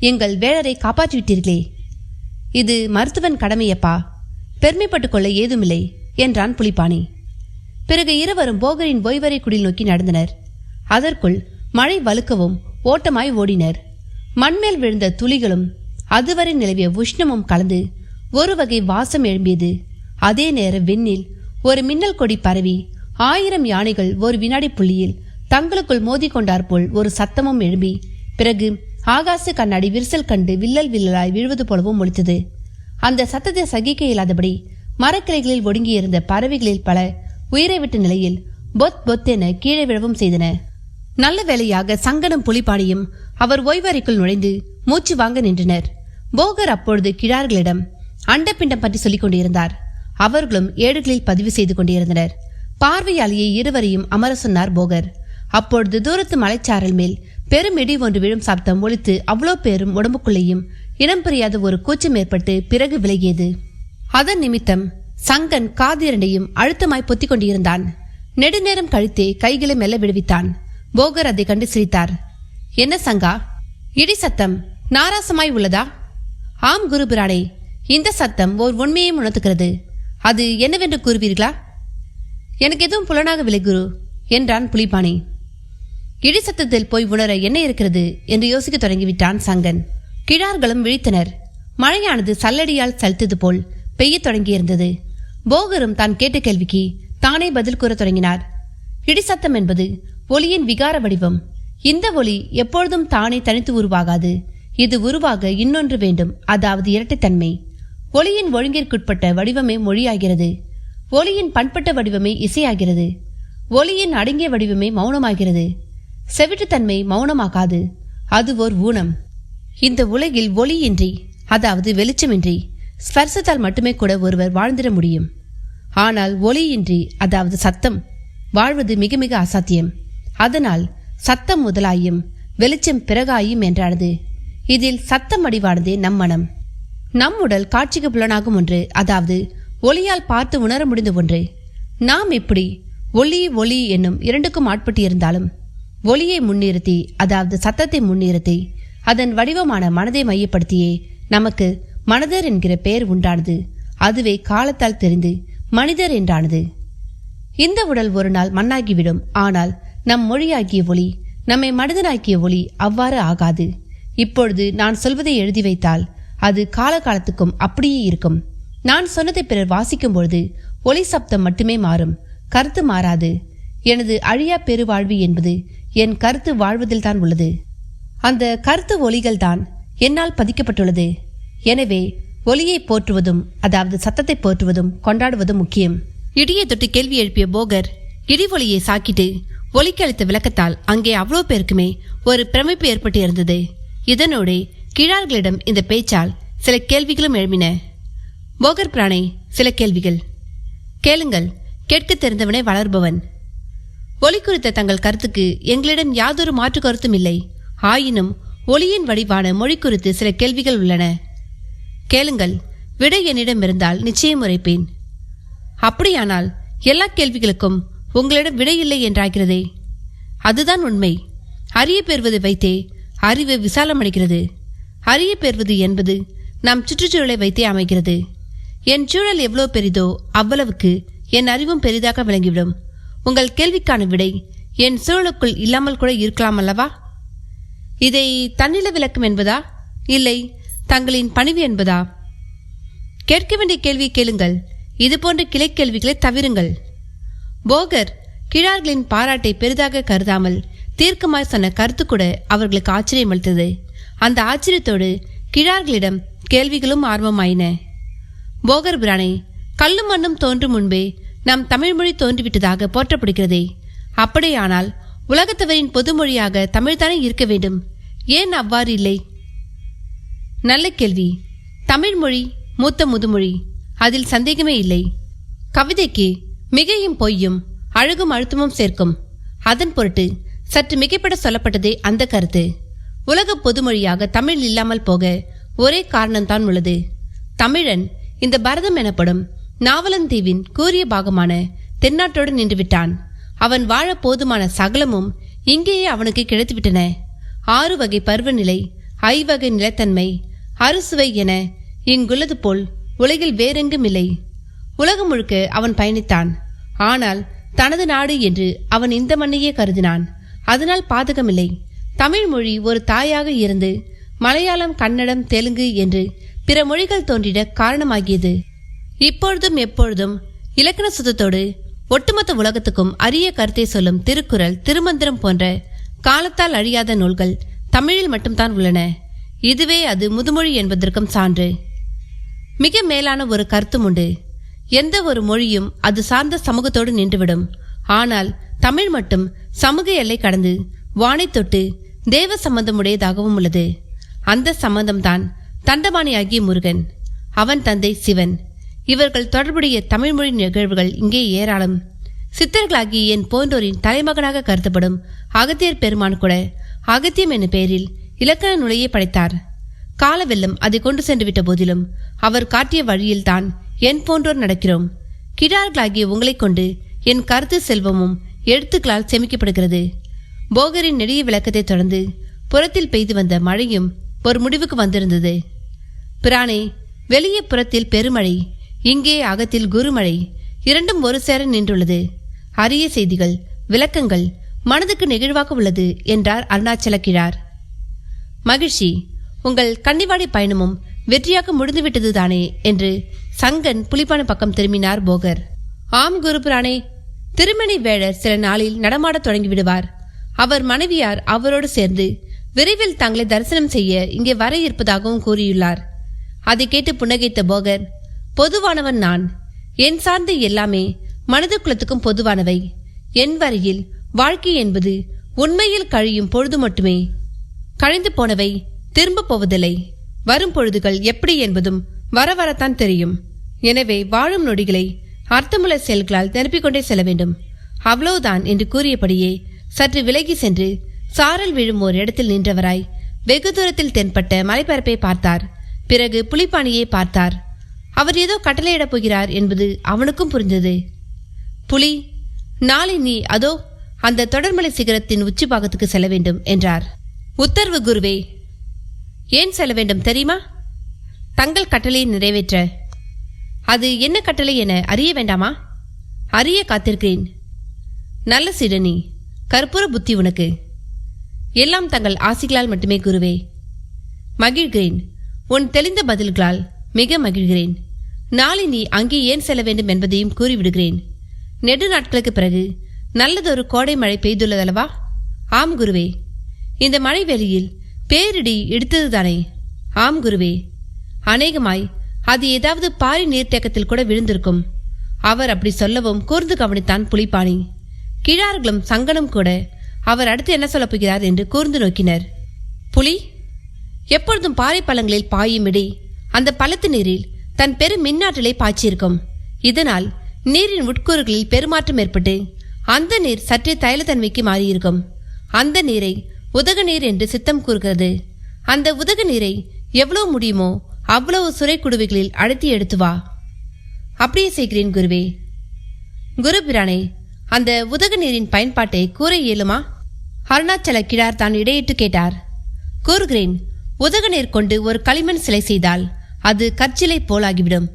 எங்கள் வேளரை காப்பாற்றிவிட்டீர்களே. இது மருத்துவன் கடமையப்பா, பெருமைப்பட்டுக் கொள்ள ஏதுமில்லை என்றான் புலிப்பாணி. பிறகு இருவரும் போகரின் ஓய்வறை குடில் நோக்கி நடந்தனர். அதற்குள் மழை வலுக்கவும் ஓட்டமாய் ஓடினர். மண்மேல் விழுந்த துளிகளும் அதுவரை நிலவிய உஷ்ணமும் கலந்து ஒரு வகை வாசம் எழும்பியது. அதே நேரம் விண்ணில் ஒரு மின்னல் கொடி பரவி 1000 யானைகள் ஒரு வினாடி புள்ளியில் தங்களுக்குள் மோதிக்கொண்டார் போல் ஒரு சத்தமும் எழும்பி, பிறகு ஆகாச கண்ணாடி விரிசல் கண்டு வில்லல் வில்லலாய் விழுவது போலவும் ஒலித்தது. அந்த சத்தத்தை சகிக்க இயலாதபடி மரக்கிளைகளில் ஒடுங்கியிருந்த பறவைகளில் பல உயிரை விட்ட நிலையில் பொத் பொத் என கீழே விழவும் செய்தன. நல்ல வேளையாக சங்கனும் புலிப்பாணியும் அவர் ஓய்வறைக்குள் நுழைந்து மூச்சு வாங்க நின்றனர். போகர் அப்பொழுது கிழார்களிடம் அண்டப்பிண்டம் பற்றி சொல்லிக் கொண்டிருந்தார். அவர்களும் ஏடுகளில் பதிவு செய்து கொண்டிருந்தனர். பார்வையாளியை இருவரையும் அமர சொன்னார் போகர். அப்பொழுது தூரத்து மலைச்சாரல் மேல் பெரும் இடி ஒன்று விழும் சப்தம் ஒலித்து அவ்வளோ பேரும் உடம்புக்குள்ளேயும் இனம் புரியாத ஒரு கூச்சம் ஏற்பட்டு பிறகு விலகியது. அதன் நிமித்தம் சங்கன் காதிரண்டையும் அழுத்தமாய் பொத்திக் கொண்டிருந்தான். நெடுநேரம் கழித்தே கைகளை மெல்ல விடுவித்தான். போகர் அதை கண்டு சிரித்தார். என்ன சங்கா, இடி சத்தம் நாராசமாய் உள்ளதா? ஆம் குருபிரானே, இந்த சத்தம் ஓர் உண்மையை உணர்த்துகிறது. அது என்னவென்று கூறுவீர்களா? எனக்கு எதுவும் புலனாகவில்லை குரு என்றான் புலிபாணி. இடி சத்தத்தில் போய் உணர என்ன இருக்கிறது என்று யோசிக்க தொடங்கிவிட்டான் சங்கன். கிழார்களும் விழித்தனர். மழையானது சல்லடியால் சலித்தது போல் பெய்ய தொடங்கியிருந்தது. போகரும் தான் கேட்ட கேள்விக்கு தானே பதில் கூற தொடங்கினார். இடி சத்தம் என்பது ஒளியின் விகார வடிவம். இந்த ஒளி எப்பொழுதும் தானே தனித்து உருவாகாது. இது உருவாக இன்னொன்று வேண்டும், அதாவது இரட்டைத்தன்மை. ஒளியின் ஒழுங்கிற்குட்பட்ட வடிவமே மொழியாகிறது. ஒளியின் பண்பட்ட வடிவமே இசையாகிறது. ஒளியின் அடங்கிய வடிவமே மௌனமாகிறது. செவிட்டுத்தன்மை மௌனமாகாது. அது ஓர் ஊனம். இந்த உலகில் ஒளியின்றி, அதாவது வெளிச்சமின்றி, ஸ்பர்சத்தால் மட்டுமே கூட ஒருவர் வாழ்ந்திட முடியும். ஆனால் ஒளியின்றி, அதாவது சத்தம், வாழ்வது மிக மிக அசாத்தியம். அதனால் சத்தம் முதலாயும் வெளிச்சம் பிறகாயும் என்றானது. இதில் சத்தம் வடிவானதே நம் மனம். நம் உடல் காட்சிக்கு புலனாகும் ஒன்று, அதாவது ஒளியால் பார்த்து உணர முடிந்த ஒன்று. நாம் இப்படி ஒளி ஒளி என்னும் இரண்டுக்கும் ஆட்பட்டு இருந்தாலும் ஒளியை முன்னிறுத்தி, அதாவது சத்தத்தை முன்னிறுத்தி, அதன் வடிவமான மனதை மையப்படுத்தியே நமக்கு மனதர் என்கிற பெயர் உண்டானது. அதுவே காலத்தால் தெரிந்து மனிதர் என்றானது. இந்த உடல் ஒரு நாள் மண்ணாகிவிடும். ஆனால் நம் மொழியாகிய ஒளி, நம்மை மனிதனாக்கிய ஒளி அவ்வாறு ஆகாது. இப்பொழுது நான் சொல்வதை எழுதி வைத்தால் அது காலகாலத்துக்கும் அப்படியே இருக்கும். நான் சொன்னதை பிறர் வாசிக்கும் பொழுது ஒளி சப்தம் மட்டுமே மாறும், கருத்து மாறாது. எனது அழியா பெருவாழ்வு என்பது என் கருத்து வாழ்வதில் தான் உள்ளது. அந்த கருத்து ஒளிகள் தான் என்னால் பதிக்கப்பட்டுள்ளது. எனவே ஒளியை போற்றுவதும், அதாவது சத்தத்தை போற்றுவதும் கொண்டாடுவதும் முக்கியம். இடியை தொட்டு கேள்வி எழுப்பிய போகர் இடி ஒளியை சாக்கிட்டு ஒளிக்கு அளித்த விளக்கத்தால் அங்கே அவ்வளோ பேருக்குமே ஒரு பிரமிப்பு ஏற்பட்டு இருந்தது. இதனோடு கிழார்களிடம் இந்த பேச்சால் சில கேள்விகளும் எழுப்பின. போகர் பிரானே, சில கேள்விகள் கேளுங்கள். கேட்க தெரிந்தவனை வளர்பவன். ஒளி குறித்த தங்கள் கருத்துக்கு எங்களிடம் யாதொரு மாற்று கருத்தும் இல்லை. ஆயினும் ஒளியின் வடிவான மொழி குறித்து சில கேள்விகள் உள்ளன. கேளுங்கள். விடை என்னிடம் இருந்தால் நிச்சயம் உரைப்பேன். அப்படியானால் எல்லா கேள்விகளுக்கும் உங்களிடம் விடை இல்லை என்றாகிறதே. அதுதான் உண்மை. அறிய பெறுவதை வைத்தே அறிவு விசாலமடைகிறது. அறிய பெறுவது என்பது நம் சுற்றுச்சூழலை வைத்தே அமைகிறது. என் சூழல் எவ்வளவு பெரிதோ அவ்வளவுக்கு என் அறிவும் பெரிதாக விளங்கிவிடும். உங்கள் கேள்விக்கான விடை என் சூழலுக்குள் இல்லாமல் கூட இருக்கலாம் அல்லவா? இதை தன்னில விளக்கம் என்பதா, இல்லை தங்களின் பணிவு என்பதா? கேட்க வேண்டிய கேள்வியை கேளுங்கள். இதுபோன்ற கிளை கேள்விகளை தவிருங்கள். போகர் கிழார்களின் பாராட்டை பெரிதாக கருதாமல் தீர்க்கமாய் சொன்ன கருத்து கூட அவர்களுக்கு ஆச்சரியம் அளித்தது. அந்த ஆச்சரியத்தோடு கிழார்களிடம் கேள்விகளும் ஆர்வமாயின. போகர் பிரானே, கல்லும் மண்ணும் தோன்றும் முன்பே நம் தமிழ்மொழி தோன்றிவிட்டதாக போற்றப்படுகிறதே. அப்படியானால் உலகத்தவரின் பொதுமொழியாக தமிழ்தானே இருக்க வேண்டும். ஏன் அவ்வாறு இல்லை? நல்ல கேள்வி. தமிழ்மொழி மூத்த முதுமொழி, அதில் சந்தேகமே இல்லை. கவிதைக்கு மிகையும் பொய்யும் அழகும் அழுத்தமும் சேர்க்கும். அதன் பொருட்டு சற்று மிகைப்பட சொல்லப்பட்டதே அந்த கருத்து. உலக பொதுமொழியாக தமிழ் இல்லாமல் போக ஒரே காரணம்தான் உள்ளது. தமிழன் இந்த பரதம் எனப்படும் நாவலந்தீவின் கூறிய பாகமான தென்னாட்டோடு நின்றுவிட்டான். அவன் வாழ போதுமான சகலமும் இங்கேயே அவனுக்கு கிடைத்துவிட்டன. 6 வகை பருவநிலை, 5 வகை நிலத்தன்மை, அறுசுவை என இங்குள்ளது போல் உலகில் வேறெங்கும் இல்லை. உலகம் முழுக்க அவன் பயணித்தான். ஆனால் தனது நாடு என்று அவன் இந்த மண்ணையே கருதினான். அதனால் பாதகமில்லை. தமிழ் மொழி ஒரு தாயாக இருந்து மலையாளம், கன்னடம், தெலுங்கு என்று பிற மொழிகள் தோன்றிட காரணமாகியது. இப்பொழுதும் எப்பொழுதும் இலக்கண சுத்தத்தோடு ஒட்டுமொத்த உலகத்துக்கும் அரிய கருத்தை சொல்லும் திருக்குறள், திருமந்திரம் போன்ற காலத்தால் அழியாத நூல்கள் தமிழில் மட்டும்தான் உள்ளன. இதுவே அது முதுமொழி என்பதற்கும் சான்று. மிக மேலான ஒரு கருத்தும் உண்டு. எந்த ஒரு மொழியும் அது சார்ந்த சமூகத்தோடு நின்றுவிடும். ஆனால் தமிழ் மட்டும் சமூக எல்லை கடந்து வானை தொட்டு தேவ சம்பந்தமுடையதாகவும் உள்ளது. அந்த சம்பந்தம்தான் தண்டபாணியாகிய முருகன், அவன் தந்தை சிவன். இவர்கள் தொடர்புடைய தமிழ்மொழி நிகழ்வுகள் இங்கே ஏராளம். சித்தர்களாகிய என் போன்றோரின் தலைமகனாக கருதப்படும் அகத்தியர் பெருமான் கூட அகத்தியம் என்னும் பெயரில் இலக்கண நூலையே படைத்தார். காலவெல்லம் அதை கொண்டு சென்று விட்ட போதிலும் அவர் காட்டிய வழியில்தான் என் போன்றோர் நடக்கிறோம். கிழார்களாகிய உங்களை கொண்டு என் கருத்து செல்வமும் எழுத்துக்களால் செமிக்கப்படுகிறது. போகரின் நெடிய விளக்கத்தை தொடர்ந்து புறத்தில் பெய்து வந்த மழையும் ஒரு முடிவுக்கு வந்திருந்தது. பிரானே, வெளியே புறத்தில் பெருமழை, இங்கே அகத்தில் குருமழை, இரண்டும் ஒரு சேர நின்றுள்ளது. அரிய செய்திகள், விளக்கங்கள் மனதுக்கு நெகிழ்வாக உள்ளது என்றார் அருணாச்சல கிழார். மகிழ்ச்சி. உங்கள் கன்னிவாடி பயணமும் வெற்றியாக முடிந்துவிட்டது தானே என்று சங்கன் புலிப்பான பக்கம் திரும்பினார் போகர். ஆம் குருபிரானே, திருமணி வேளர் சில நாளில் நடமாடத் தொடங்கிவிடுவார். அவர் மனைவியார் அவரோடு சேர்ந்து விரைவில் தங்களை தரிசனம் செய்ய இங்கே வர இருப்பதாகவும் கூறியுள்ளார். அதை கேட்டு புன்னகைத்த போகர், பொதுவானவன் நான். என் சார்ந்து எல்லாமே மனித குலத்துக்கும் பொதுவானவை. என் வரையில் வாழ்க்கை என்பது உண்மையில் கழியும் பொழுது மட்டுமே. கழிந்து போனவை திரும்ப போவதில்லை. வரும் பொழுதுகள் எப்படி என்பதும் வர வரத்தான் தெரியும். எனவே வாழும் நொடிகளை அர்த்தமுள்ள செயல்களால் நிரப்பிக் கொண்டே செல்ல வேண்டும். அவ்வளவுதான் என்று கூறியபடியே சற்று விலகி சென்று சாரல் விழும் ஓர் இடத்தில் நின்றவராய் வெகு தூரத்தில் தென்பட்ட மலைப்பரப்பை பார்த்தார். பிறகு புலிப்பாணியை பார்த்தார். அவர் ஏதோ கட்டளையிடப் போகிறார் என்பது அவனுக்கும் புரிந்தது. புலி, நாளை நீ அதோ அந்த தொடர்மலை சிகரத்தின் உச்சி பாகத்துக்கு செல்ல வேண்டும் என்றார். உத்தரவு குருவே. ஏன் செல்ல வேண்டும் தெரியுமா? தங்கள் கட்டளையை நிறைவேற்ற. அது என்ன கட்டளை என அறிய வேண்டாமா? அறிய காத்திருக்கிறேன். நல்ல சிடனி, கற்பூர புத்தி உனக்கு. எல்லாம் தங்கள் ஆசிகளால் மட்டுமே குருவே. மகிழ்கிறேன். உன் தெளிந்த பதில்களால் மிக மகிழ்கிறேன். நாளை நீ அங்கே ஏன் செல்ல வேண்டும் என்பதையும் கூறிவிடுகிறேன். நெடு நாட்களுக்கு பிறகு நல்லதொரு கோடை மழை பெய்துள்ளதல்லவா? ஆம் குருவே. இந்த மழை வெளியில் பேரிடி இடித்ததுதானே? ஆம் குருவே. அநேகமாய் அது ஏதாவது பாரி நீர்த்தேக்கத்தில் கூட விழுந்திருக்கும். அவர் அப்படி சொல்லவும் கூர்ந்து கவனித்தான் புலிப்பாணி. கிழார்களும் சங்கனும் கூட அவர் அடுத்து என்ன சொல்லப் போகிறார் என்று கூர்ந்து நோக்கினர். புலி, எப்பொழுதும் பாறை பள்ளங்களில் பாயும் இடி அந்த பள்ளத்து நீரில் தன் பெரும் மின்னாற்றலை பாய்ச்சியிருக்கும். இதனால் நீரின் உட்கூறுகளில் பெருமாற்றம் ஏற்பட்டு அந்த நீர் சற்றே தைலத்தன்மைக்கு மாறியிருக்கும். அந்த நீரை உதக நீர் என்று சித்தம் கூறுகிறது. அந்த உதக நீரை எவ்வளவு முடியுமோ அவ்வளவு சுரை குடுவைகளில் அழுத்தி எடுத்து வா. அப்படியே செய்கிறேன் குருவே. குரு பிரானே, அந்த உதக நீரின் பயன்பாட்டை கூற இயலுமா? அருணாச்சல கிழார் தான் இடையிட்டு கேட்டார். கூறுகிறேன். உதக நீர் கொண்டு ஒரு களிமண் சிலை செய்தால் அது கற்சிலை போலாகிவிடும்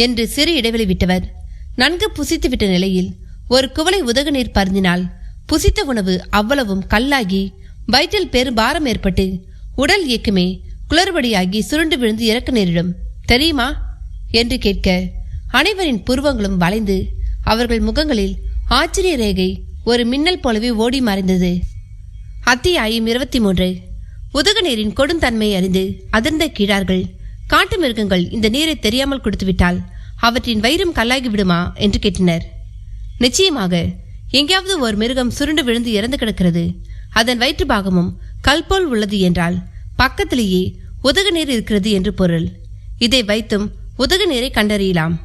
என்று சிறு இடைவெளி விட்டவர் நன்கு புசித்து விட்ட நிலையில் ஒரு குவளை உதக நீர் பருந்தினால் புசித்த உணவு அவ்வளவும் கல்லாகி வயிற்றில் பெரும் பாரம் ஏற்பட்டு உடல் இயக்கமே குளறுபடியாகி சுருண்டு விழுந்து இறக்க நேரிடும் தெரியுமா என்று கேட்க அனைவரின் புருவங்களும் வளைந்து அவர்கள் முகங்களில் ஆச்சரிய ரேகை ஒரு மின்னல் போலவே ஓடி மறைந்தது. அத்தியாயம் 23. உதக நீரின் கொடுந்தன்மையை அறிந்து அதிர்ந்த கீழார்கள் காட்டு மிருகங்கள் இந்த நீரை தெரியாமல் கொடுத்துவிட்டால் அவற்றின் வயிறும் கல்லாகி விடுமா என்று கேட்டனர். நிச்சயமாக. எங்கேயாவது ஒரு மிருகம் சுருண்டு விழுந்து இறந்து கிடக்கிறது, அதன் வயிற்று பாகமும் கல்போல் உள்ளது என்றால் பக்கத்திலேயே உதக நீர் இருக்கிறது என்று பொருள். இதை வைத்தும் உதக நீரை கண்டறியலாம்.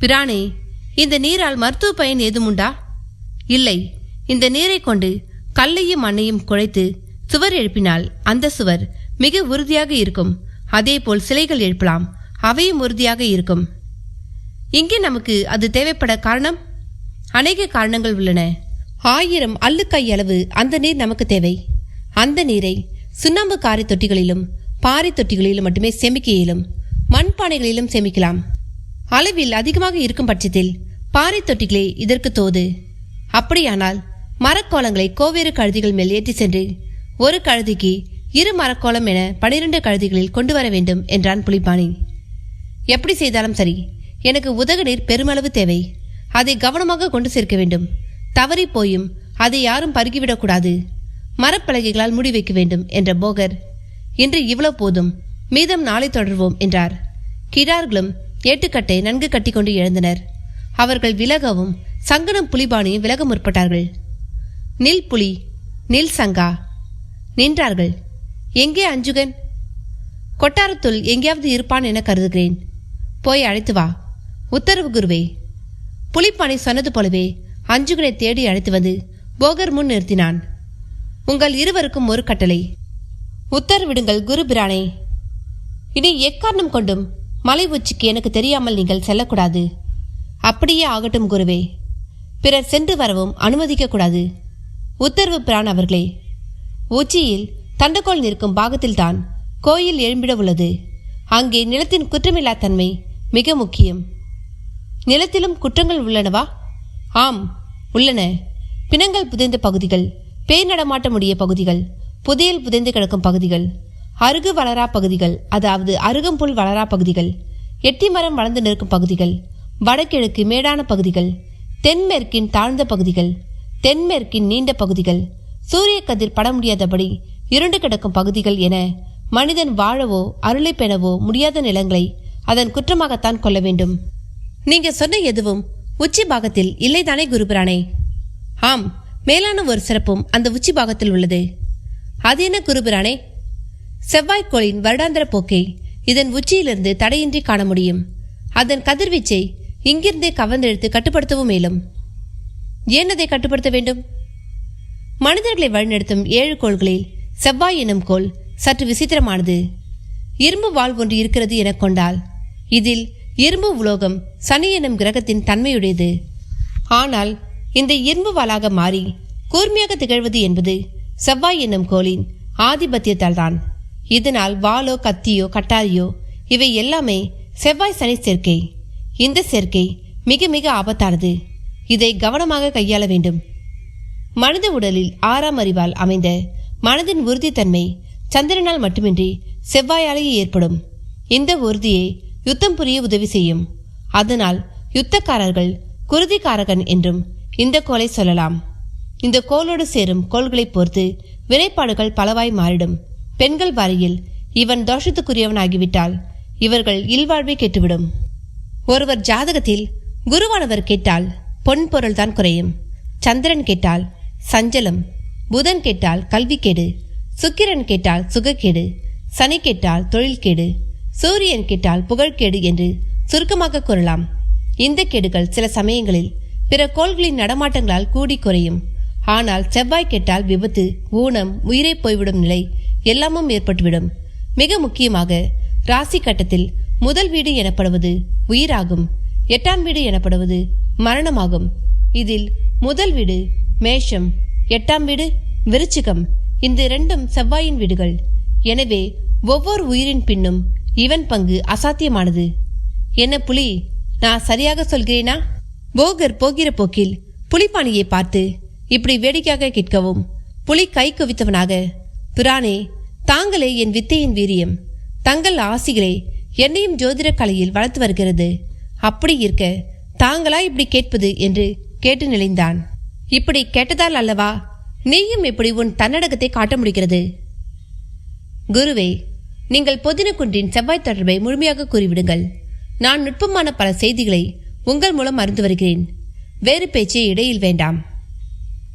பிரானே, இந்த நீரால் மருத்துவ பயன் ஏதும் உண்டா? இல்லை. இந்த நீரை கொண்டு கல்லையும் மண்ணையும் குழைத்து சுவர் எழுப்பினால் அந்த சுவர் மிக உறுதியாக இருக்கும். அதேபோல் சிலைகள் எழுப்பலாம், அவையும் உறுதியாக இருக்கும். இங்கே நமக்கு அது தேவைப்பட காரணம்? அநேக காரணங்கள் உள்ளன. 1000 அல்லுக்கை அளவு அந்த நீர் நமக்கு தேவை. அந்த நீரை சுண்ணாம்பு காரை தொட்டிகளிலும் பாறை தொட்டிகளிலும் மட்டுமே சேமிக்க இயலும். மண்பானைகளிலும் சேமிக்கலாம். அளவில் அதிகமாக இருக்கும் பட்சத்தில் பாறை தொட்டிகளே இதற்கு தோது. அப்படியானால் மரக்கோலங்களை கோவேறு கழுதிகள் மேல் ஏற்றி சென்று ஒரு கழுதிக்கு 2 மரக்கோலம் என 12 கழுதிகளில் கொண்டு வர வேண்டும் என்றான் புலிப்பாணி. எப்படி செய்தாலும் சரி, எனக்கு உதக நீர் பெருமளவு தேவை. அதை கவனமாக கொண்டு சேர்க்க வேண்டும். தவறி போயும் அதை யாரும் பருகிவிடக்கூடாது. மரப்பலகைகளால் மூடி வைக்க வேண்டும் என்ற போகர், இன்று இவ்வளவு போதும், மீதம் நாளை தொடர்வோம் என்றார். கிடார்களும் ஏட்டுக்கட்டை நன்கு கட்டிக்கொண்டு எழுந்தனர். அவர்கள் விலகவும் சங்கனும் புலிபாணியும் விலக முற்பட்டார்கள். நில் புலி, நில் சங்கா. நின்றார்கள். எங்கே அஞ்சுகன்? கொட்டாரத்துள் எங்கேயாவது இருப்பான் என கருதுகிறேன். போய் அழைத்து வா. உத்தரவு குருவே. புலிப்பாணி சொன்னது போலவே அஞ்சுகனை தேடி அழைத்து வந்து போகர் முன் நிறுத்தினான். உங்கள் இருவருக்கும் ஒரு கட்டளை. உத்தரவிடுங்கள் குரு பிரானே. இனி எக்காரணம் கொண்டும் மலை உச்சிக்கு எனக்கு தெரியாமல் நீங்கள் செல்லக்கூடாது. அப்படியே ஆகட்டும் குருவே. பிறர் சென்று வரவும் அனுமதிக்க கூடாது. உத்தரவு பிரான் அவர்களே. உச்சியில் தண்டக்கோல் நிற்கும் பாகத்தில்தான் கோயில் எழும்பிட உள்ளது. அங்கே நிலத்தின் குற்றமில்லா தன்மை மிக முக்கியம். நிலத்திலும் குற்றங்கள் உள்ளனவா? ஆம், உள்ளன. பிணங்கள் புதைந்த பகுதிகள், பேய் நடமாட்டமுடைய பகுதிகள், புதையல் புதைந்து கிடக்கும் பகுதிகள், அருகு வளரா பகுதிகள், அதாவது அருகம்புல் வளரா பகுதிகள், எட்டி மரம் வளர்ந்து நிற்கும் பகுதிகள், வடகிழக்கு மேடான பகுதிகள், தென்மேற்கின் தாழ்ந்த பகுதிகள், தென்மேற்கின் நீண்ட பகுதிகள், சூரிய கதிர் பட முடியாதபடி இருண்டு கிடக்கும் பகுதிகள் என மனிதன் வாழவோ அருளை பெறவோ முடியாத நிலங்களை அதன் குற்றமாகத்தான் கொள்ள வேண்டும். நீங்க சொன்ன எதுவும் உச்சி பாகத்தில் இல்லைதானே குருபிரானே? ஆம், மேலான ஒரு சிறப்பும் அந்த உச்சி பாகத்தில் உள்ளது. அது என்ன குருபிரானே? செவ்வாய்க்கோளின் வருடாந்திர போக்கை இதன் உச்சியிலிருந்து தடையின்றி காண முடியும். அதன் கதிர்வீச்சை இங்கிருந்தே கவர்ந்தெடுத்து கட்டுப்படுத்தவும் மேலும். ஏன் அதை கட்டுப்படுத்த வேண்டும்? மனிதர்களை வழிநடத்தும் 7 கோள்களில் செவ்வாய் எனும் கோள் சற்று விசித்திரமானது. இரும்பு வாள் ஒன்று இருக்கிறது என கொண்டால் இதில் இரும்பு உலோகம் சனி எனும் கிரகத்தின் தன்மையுடையது. ஆனால் இந்த இரும்பு வாளாக மாறி கூர்மையாக திகழ்வது என்பது செவ்வாய் என்னும் கோளின் ஆதிபத்தியத்தால் தான். இதனால் வாளோ கத்தியோ கட்டாரியோ இவை எல்லாமே செவ்வாய் சனி சேர்க்கை. இந்த சேர்க்கை மிக மிக ஆபத்தானது. இதை கவனமாக கையாள வேண்டும். மனித உடலில் 6ஆம் அறிவால் அமைந்த மனதின் உறுதித்தன்மை சந்திரனால் மட்டுமின்றி செவ்வாயாலேயே ஏற்படும். இந்த உறுதியை யுத்தம் புரிய உதவி செய்யும். அதனால் யுத்தக்காரர்கள் குருதிகாரகன் என்றும் இந்த கோளை சொல்லலாம். இந்த கோளோடு சேரும் கோள்களை பொறுத்து வினைப்பாடுகள் பலவாய் மாறிடும். பெண்கள் வாரியில் இவன் தோஷத்துக்குரியவனாகிவிட்டால் இவர்கள் இல்வாழ்வை கெட்டுவிடும். ஒருவர் ஜாதகத்தில் குருவானவர் கேட்டால் பொன் பொருள் தான் குறையும். சந்திரன் கேட்டால் சஞ்சலம், புதன் கேட்டால் கல்விக்கேடு, சுக்கிரன் கேட்டால் சுகக்கேடு, சனி கேட்டால் தொழில்கேடு, சூரியன் கேட்டால் புகழ்கேடு என்று சுருக்கமாக கூறலாம். இந்த கேடுகள் சில சமயங்களில் பிற கோள்களின் நடமாட்டங்களால் கூடி குறையும். ஆனால் செவ்வாய் கேட்டால் விபத்து, ஊனம், உயிரை போய்விடும் நிலை எல்லாமும் ஏற்பட்டுவிடும். மிக முக்கியமாக ராசி கட்டத்தில் முதல் வீடு எனப்படுவது உயிராகும். 8ஆம் வீடு எனப்படுவது மரணமாகும். இதில் முதல் வீடு மேஷம், 8ஆம் வீடு விருச்சிகம். இந்த 2ம் செவ்வாயின் வீடுகள். எனவே ஒவ்வொரு உயிரின் பின்னும் இவன் பங்கு அசாத்தியமானது. என்ன புலி, நான் சரியாக சொல்கிறேனா? போகர் போகிற போக்கில் புலிப்பாணியை பார்த்து இப்படி வேடிக்கையாக கேட்கவும் புலி கை குவித்தவனாக, பிரானே, தாங்களே என் வித்தையின் வீரியம், தங்கள் ஆசிகளே என்னையும் ஜோதிட கலையில் வளர்த்து வருகிறது. அப்படி இருக்க தாங்களா இப்படி கேட்பது என்று கேட்டு நிலைந்தான். இப்படி கேட்டதால் அல்லவா நீயும் எப்படி உன் தன்னடகத்தை காட்ட முடிகிறது? குருவே, நீங்கள் பொதினக்குன்றின் செவ்வாய் தொடர்பை முழுமையாக கூறிவிடுங்கள். நான் நுட்பமான பல செய்திகளை உங்கள் மூலம் அறிந்து வருகிறேன். வேறு பேச்சே இடையில் வேண்டாம்.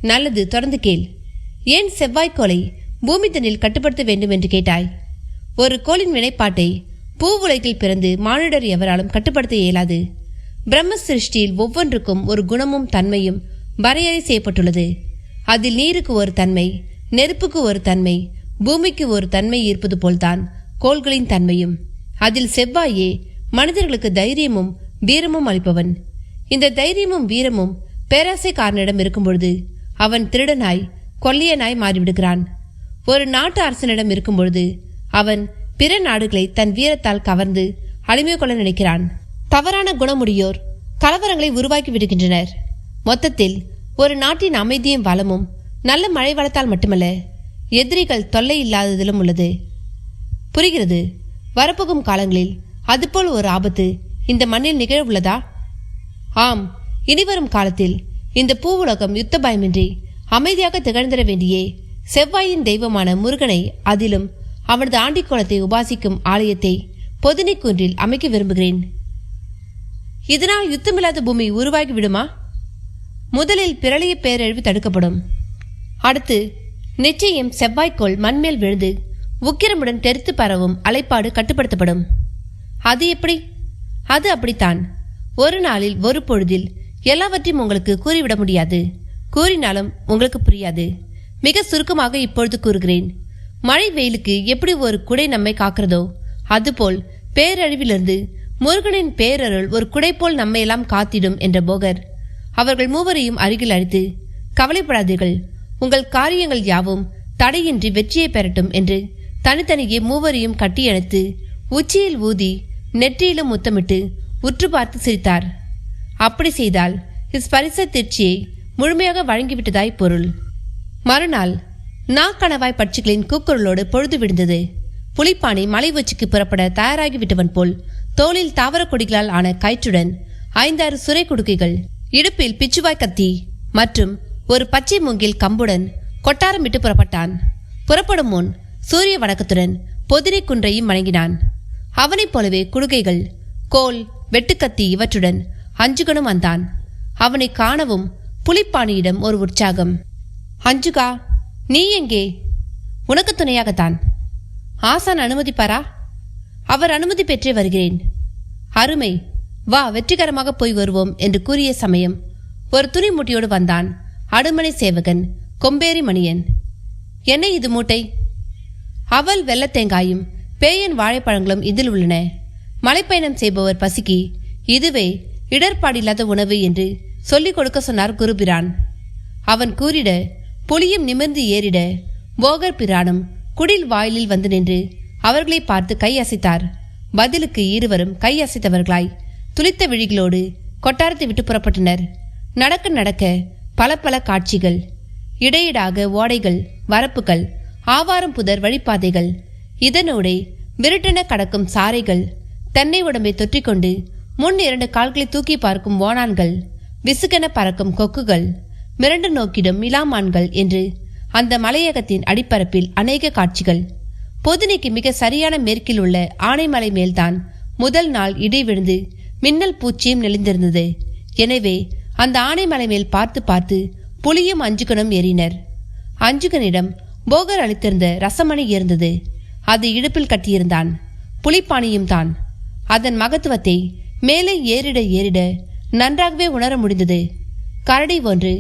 நல்லது, தொடர்ந்து கேள். ஏன் செவ்வாய்க்கோளை பூமி தன்னில் கட்டுப்படுத்த வேண்டும் என்று கேட்டாய்? ஒரு கோளின் வினைப்பாட்டை பூ உலகில் பிறந்து மானிடர் எவராலும் கட்டுப்படுத்த இயலாது. பிரம்ம சிருஷ்டியில் ஒவ்வொன்றுக்கும் ஒரு குணமும் தன்மையும் வரையறை செய்யப்பட்டுள்ளது. அதில் நீருக்கு ஒரு தன்மை, நெருப்புக்கு ஒரு தன்மை, பூமிக்கு ஒரு தன்மை இருப்பது போல்தான் கோள்களின் தன்மையும். அதில் செவ்வாயே மனிதர்களுக்கு தைரியமும் வீரமும் அளிப்பவன். இந்த தைரியமும் வீரமும் பேராசைக்காரனிடம் இருக்கும் பொழுது அவன் திருடனாய் கொள்ளையனாய் மாறிவிடுகிறான். ஒரு நாட்டு அரசனிடம் இருக்கும் பொழுது அவன் பிற நாடுகளை தன் வீரத்தால் கவர்ந்து அடிமை கொள்ள நினைக்கிறான். தவறான குணமுடையோர் கலவரங்களை உருவாக்கி விடுகின்றனர். மொத்தத்தில் ஒரு நாட்டின் அமைதியும் வளமும் நல்ல மழை வளத்தால் மட்டுமல்ல, எதிரிகள் தொல்லை இல்லாததிலும் உள்ளது. புரிகிறது. வரப்போகும் காலங்களில் அதுபோல் ஒரு ஆபத்து இந்த மண்ணில் நிகழ உள்ளதா? ஆம், இனிவரும் காலத்தில் இந்த பூவுலகம் யுத்த பயமின்றி அமைதியாக திகழ்ந்திட வேண்டியே செவ்வாயின் தெய்வமான முருகனை, அதிலும் அவனது ஆண்டிக்கோலத்தை உபாசிக்கும் ஆலயத்தை பொதினைக்குன்றில் அமைக்க விரும்புகிறேன். இதனால் யுத்தமில்லாத பூமி உருவாகி விடுமா? முதலில் பிரளய பேரழிவு தடுக்கப்படும். அடுத்து நிச்சயம் செவ்வாய்க்கோள் மண்மேல் விழுந்து உக்கிரமுடன் தெறித்து பரவும் அலைப்பாடு கட்டுப்படுத்தப்படும். அது எப்படி? அது அப்படித்தான். ஒரு நாளில் ஒரு பொழுதில் எல்லாவற்றையும் உங்களுக்கு கூறிவிட முடியாது. கூறினாலும் உங்களுக்கு புரியாது. மிக சுருக்கமாக இப்பொழுது கூறுகிறேன். மழை வெயிலுக்கு எப்படி ஒரு குடை நம்மை காக்கிறதோ அதுபோல் பேரழிவிலிருந்து முருகனின் பேரருள் ஒரு குடை போல் நம்மையெல்லாம் காத்திடும் என்ற போகர் அவர்கள் மூவரையும் அருகில் அழைத்து, கவலைப்படாதீர்கள், உங்கள் காரியங்கள் யாவும் தடையின்றி வெற்றியை பெறட்டும் என்று தனித்தனியே மூவரையும் கட்டியணைத்து உச்சியில் ஊதி நெற்றியிலும் முத்தமிட்டு உற்று பார்த்து சிரித்தார். அப்படி செய்தால் இஸ்பரிச திருச்சியை முழுமையாக வழங்கிவிட்டதாய் பொருள். மறுநாள் நாக்கணவாய் பட்சிகளின் கூக்குரலோடு பொழுது விடுந்தது. புலிப்பாணி மலை உச்சிக்கு புறப்பட தயாராகிவிட்டவன் போல் தோளில் தாவர கொடிகளால் ஆன கயிற்றுடன் 5-6 சுரை குடுக்கைகள், இடுப்பில் பிச்சுவாய் கத்தி மற்றும் ஒரு பச்சை மூங்கில் கம்புடன் கொட்டாரமிட்டு புறப்பட்டான். புறப்படும் முன் சூரிய வணக்கத்துடன் பொதினை குன்றையும் வணங்கினான். அவனைப் போலவே குடுகைகள், கோல், வெட்டுக்கத்தி இவற்றுடன் அஞ்சுகனும் வந்தான். அவனை காணவும் புலிப்பாணியிடம் ஒரு உற்சாகம். அஞ்சுகா, நீ எங்கே? உனக்கு துணையாகத்தான். ஆசான் அனுமதிப்பாரா? அவர் அனுமதி பெற்றே வருகிறேன். அருமை, வா வெற்றிகரமாக போய் வருவோம் என்று கூறிய சமயம் ஒரு துணி மூட்டையோடு வந்தான் அடுமனை சேவகன் கொம்பேரி மணியன். என்ன இது மூட்டை? அவள் வெள்ளத்தேங்காயும் பேயன் வாழைப்பழங்களும் இதில் உள்ளன. மலைப்பயணம் செய்பவர் பசிக்கு இதுவே இடர்பாடில்லாத உணவு என்று சொல்லிக் கொடுக்க சொன்னார் குருபிரான். அவன் கூறிட புலியும் நிமிர்ந்து ஏறிட போகர் பிரானும் குடில் வாயிலில் வந்து நின்று அவர்களை பார்த்து கை அசைத்தார். பதிலுக்கு இருவரும் கை அசைத்தவர்களாய் துளித்த விழிகளோடு கொட்டாரத்தை விட்டு புறப்பட்டனர். நடக்க நடக்க பல பல காட்சிகள். இடையிடாக ஓடைகள், வரப்புகள், ஆவாரம் புதர் வழிப்பாதைகள், இதனோடே விருட்டென கடக்கும் சாரைகள், தென்னை உடம்பை தொற்றிக்கொண்டு முன் 2 கால்களை தூக்கி பார்க்கும் ஓணான்கள், விசுகென பறக்கும் கொக்குகள், மிரண்டு நோக்கிடும் மிலாமான்கள் என்று அந்த மலையகத்தின் அடிப்பரப்பில் அநேக காட்சிகள். பொதுனைக்கு மிக சரியான மேற்கில் உள்ள ஆனைமலை மேல்தான் முதல் நாள் இடி விழுந்து மின்னல் பூச்சியும் நெளிந்திருந்தது. எனவே அந்த ஆனைமலை மேல் பார்த்து பார்த்து புலியும் அஞ்சுகனும் ஏறினர். அஞ்சுகனிடம் போகர் அளித்திருந்த ரசமணி இருந்தது. அது இடுப்பில் கட்டியிருந்தான். புலிப்பாணியும் தான். அதன் மகத்துவத்தை மேலே ஏறிட ஏறிட நன்றாகவே உணர முடிந்தது. கரடி ஒன்று